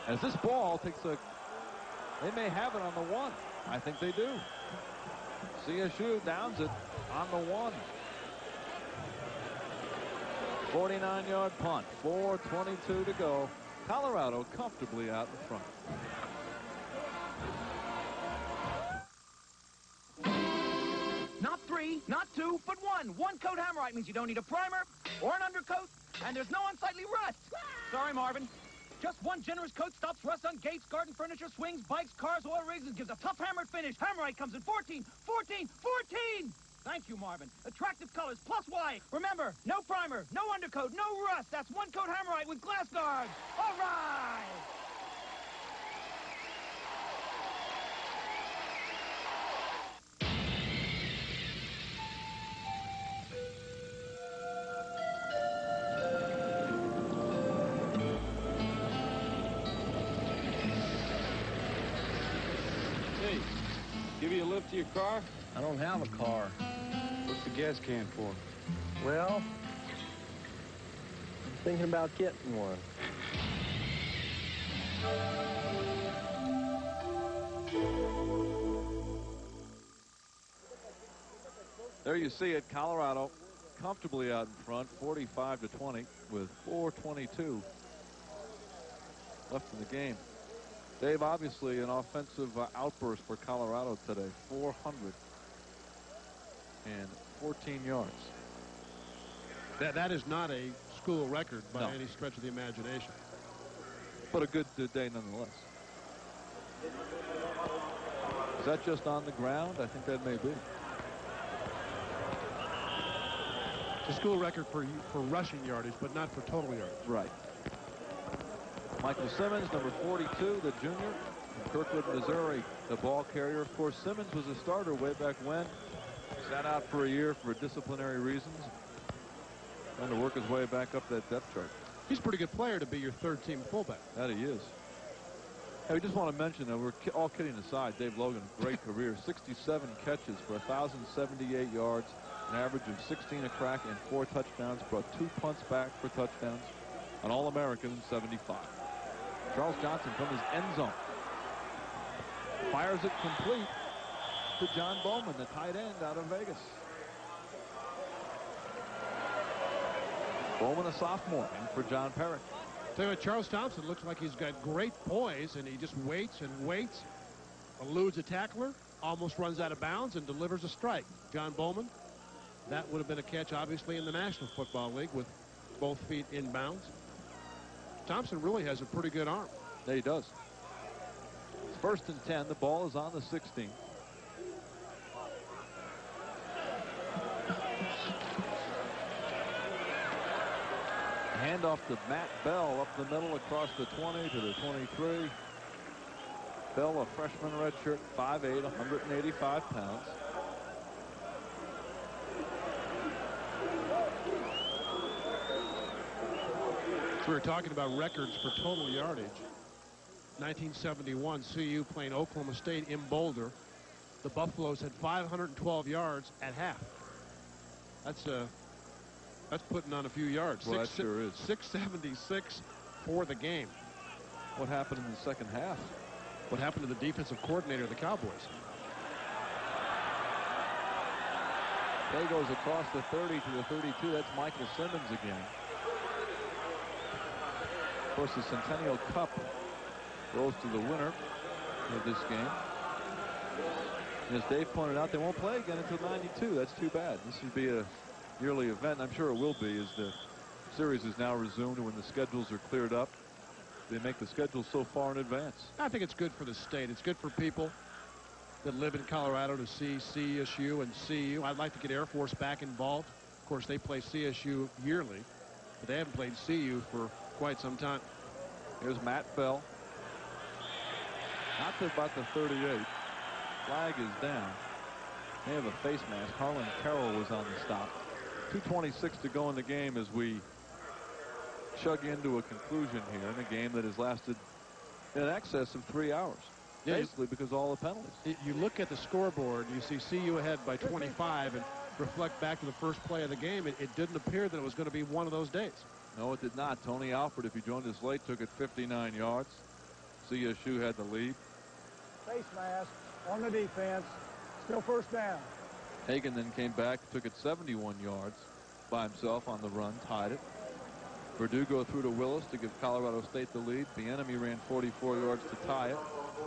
As this ball takes a... They may have it on the 1. I think they do. CSU downs it on the 1. 49-yard punt. 4:22 to go. Colorado comfortably out in front. Not 3, not 2, but 1. One-coat Hammerite means you don't need a primer or an undercoat, and there's no unsightly rust. Sorry, Marvin. Just one generous coat stops rust on gates, garden furniture, swings, bikes, cars, oil rigs, and gives a tough hammered finish. Hammerite comes in 14, 14, 14! Thank you, Marvin. Attractive colors, plus white. Remember, no primer, no undercoat, no rust. That's one-coat Hammerite with glass guards. All right! Hey, give you a lift to your car? I don't have a car. What's the gas can for? Well, I'm thinking about getting one. There you see it, Colorado comfortably out in front, 45-20 with 4:22 left in the game. Dave, obviously an offensive outburst for Colorado today, 414 yards. That is not a school record by any stretch of the imagination. But a good day nonetheless. Is that just on the ground? I think that may be. It's a school record for rushing yardage, but not for total yardage. Right. Michael Simmons, number 42, the junior from Kirkwood, Missouri, the ball carrier. Of course, Simmons was a starter way back when. Sat out for a year for disciplinary reasons. Trying to work his way back up that depth chart. He's a pretty good player to be your third-team fullback. That he is. Hey, we just want to mention that we're all kidding aside, Dave Logan, great career. 67 catches for 1,078 yards, an average of 16 a crack and 4 touchdowns. Brought 2 punts back for touchdowns. An All-American in 75. Charles Johnson from his end zone fires it complete to John Bowman, the tight end out of Vegas. Bowman, a sophomore, in for John Perrick. Tell you what, Charles Thompson looks like he's got great poise, and he just waits and waits, eludes a tackler, almost runs out of bounds, and delivers a strike. John Bowman, that would have been a catch, obviously, in the National Football League with both feet in bounds. Thompson really has a pretty good arm. Yeah, he does. It's 1st and 10. The ball is on the 16. Handoff to Matt Bell up the middle across the 20 to the 23. Bell, a freshman redshirt, 5'8", 185 pounds. So we were talking about records for total yardage. 1971, CU playing Oklahoma State in Boulder. The Buffaloes had 512 yards at half. That's putting on a few yards. Well, that sure is. 676 for the game. What happened in the second half? What happened to the defensive coordinator of the Cowboys? Play goes across the 30 to the 32. That's Michael Simmons again. Of course, the Centennial Cup goes to the winner of this game. And as Dave pointed out, they won't play again until 92. That's too bad. This would be a yearly event. I'm sure it will be, as the series is now resumed when the schedules are cleared up. They make the schedule so far in advance. I think it's good for the state. It's good for people that live in Colorado to see CSU and CU. I'd like to get Air Force back involved. Of course, they play CSU yearly, but they haven't played CU for quite some time. Here's Matt Bell. Not to about the 38. Flag is down. They have a face mask. Harlan Carroll was on the stop. 2:26 to go in the game as we chug into a conclusion here in a game that has lasted in excess of 3 hours. Yeah, basically because of all the penalties. You look at the scoreboard, you see CU ahead by 25, and reflect back to the first play of the game, it didn't appear that it was going to be one of those days. No, it did not. Tony Alford, if you joined us late, took it 59 yards. CSU had the lead. Face mask on the defense. Still first down. Hagan then came back, took it 71 yards by himself on the run, tied it. Verdugo threw to Willis to give Colorado State the lead. Bieniemy ran 44 yards to tie it.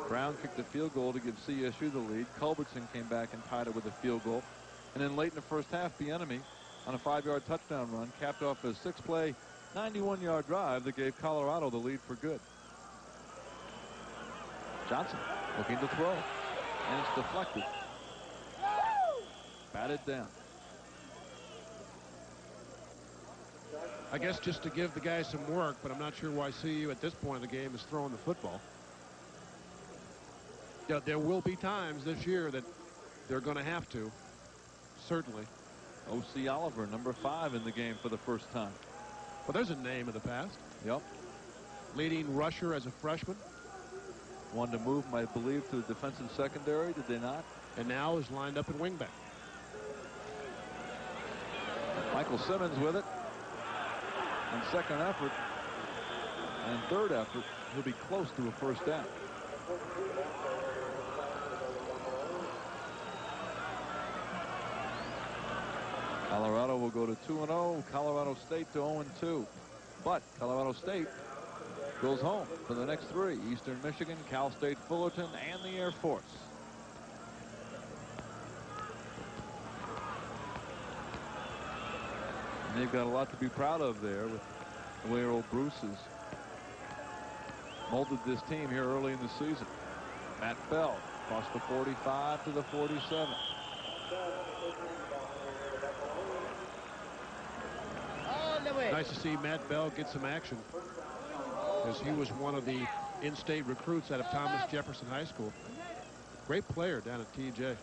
Brown kicked a field goal to give CSU the lead. Culbertson came back and tied it with a field goal. And then late in the first half, Bieniemy on a 5-yard touchdown run capped off a 6-play, 91-yard drive that gave Colorado the lead for good. Johnson looking to throw, and it's deflected. Batted down. I guess just to give the guys some work, but I'm not sure why CU at this point of the game is throwing the football. Yeah, there will be times this year that they're going to have to, certainly. O.C. Oliver, number 5 in the game for the first time. Well, there's a name of the past. Yep. Leading rusher as a freshman. Wanted to move, I believe, to the defensive secondary. Did they not? And now is lined up at wingback. Michael Simmons with it. On second effort and third effort, he'll be close to a first down. Colorado will go to 2-0. Colorado State to 0-2. But Colorado State goes home for the next 3. Eastern Michigan, Cal State Fullerton, and the Air Force. And they've got a lot to be proud of there with the way old Bruce has molded this team here early in the season. Matt Bell across the 45 to the 47. Nice to see Matt Bell get some action, as he was one of the in-state recruits out of Thomas Jefferson High School. Great player down at TJ.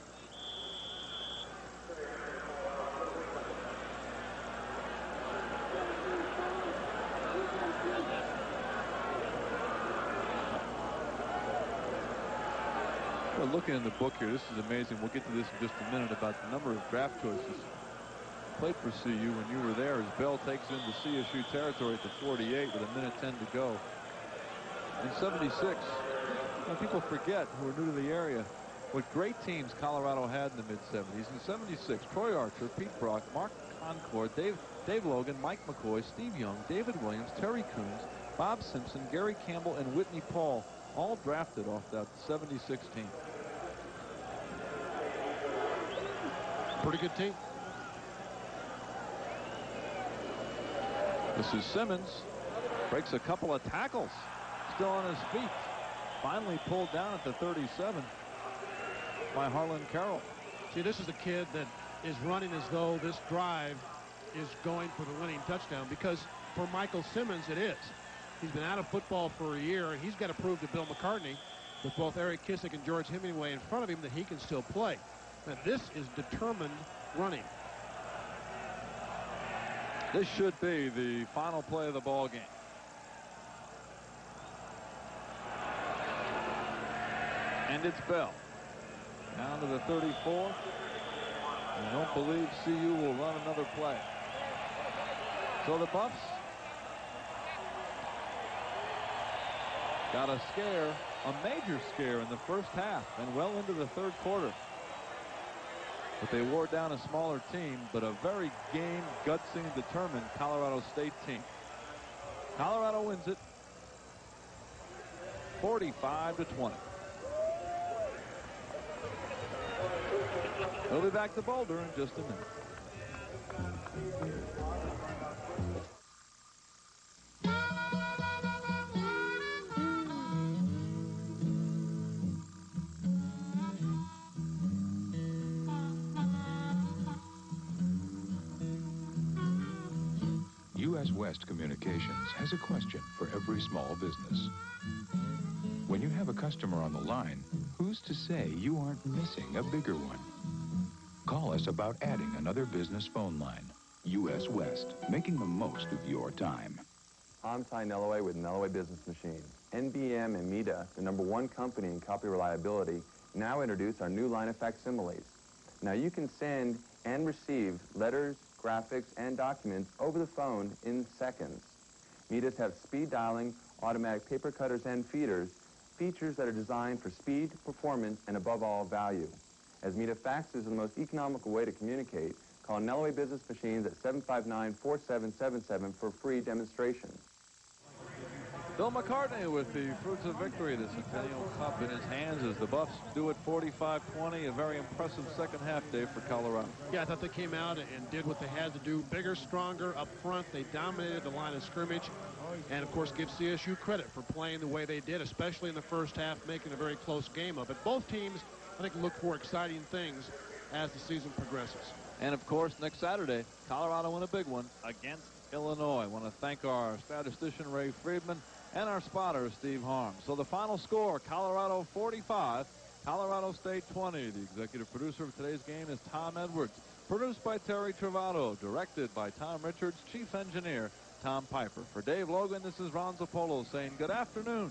Well, looking in the book here, this is amazing. We'll get to this in just a minute about the number of draft choices played for CU when you were there, as Bell takes into CSU territory at the 48 with 1:10 to go. In 76, people forget, who are new to the area, what great teams Colorado had in the mid-70s. In 76, Troy Archer, Pete Brock, Mark Concord, Dave Logan, Mike McCoy, Steve Young, David Williams, Terry Coons, Bob Simpson, Gary Campbell, and Whitney Paul, all drafted off that 76 team. Pretty good team. This is Simmons. Breaks a couple of tackles. Still on his feet. Finally pulled down at the 37 by Harlan Carroll. See, this is a kid that is running as though this drive is going for the winning touchdown, because for Michael Simmons it is. He's been out of football for a year, and he's got to prove to Bill McCartney with both Eric Kissick and George Hemingway in front of him that he can still play. Now, this is determined running. This should be the final play of the ball game. And it's Bell. Down to the 34. I don't believe CU will run another play. So the Buffs got a scare, a major scare in the first half and well into the third quarter. But they wore down a smaller team, but a very game, gutsy, and determined Colorado State team. Colorado wins it 45-20. We'll be back to Boulder in just a minute. U.S. West Communications has a question for every small business. When you have a customer on the line, who's to say you aren't missing a bigger one? Call us about adding another business phone line. U.S. West, making the most of your time. I'm Ty Nellaway with Nellaway Business Machines. NBM and MEDA, the #1 company in copy reliability, now introduce our new line of facsimiles. Now you can send and receive letters, graphics, and documents over the phone in seconds. MEDAs have speed dialing, automatic paper cutters and feeders, features that are designed for speed, performance, and above all, value. As MEDA faxes are the most economical way to communicate, call Nellaway Business Machines at 759-4777 for free demonstration. Bill McCartney with the fruits of victory, the Centennial Cup in his hands as the Buffs do it 45-20. A very impressive second half day for Colorado. Yeah, I thought they came out and did what they had to do. Bigger, stronger up front. They dominated the line of scrimmage. And, of course, give CSU credit for playing the way they did, especially in the first half, making a very close game of it. Both teams, I think, look for exciting things as the season progresses. And, of course, next Saturday, Colorado win a big one against Illinois. I want to thank our statistician, Ray Friedman, and our spotter, Steve Harms. So the final score, Colorado 45, Colorado State 20. The executive producer of today's game is Tom Edwards. Produced by Terry Travato. Directed by Tom Richards. Chief engineer, Tom Piper. For Dave Logan, this is Ron Zappolo saying good afternoon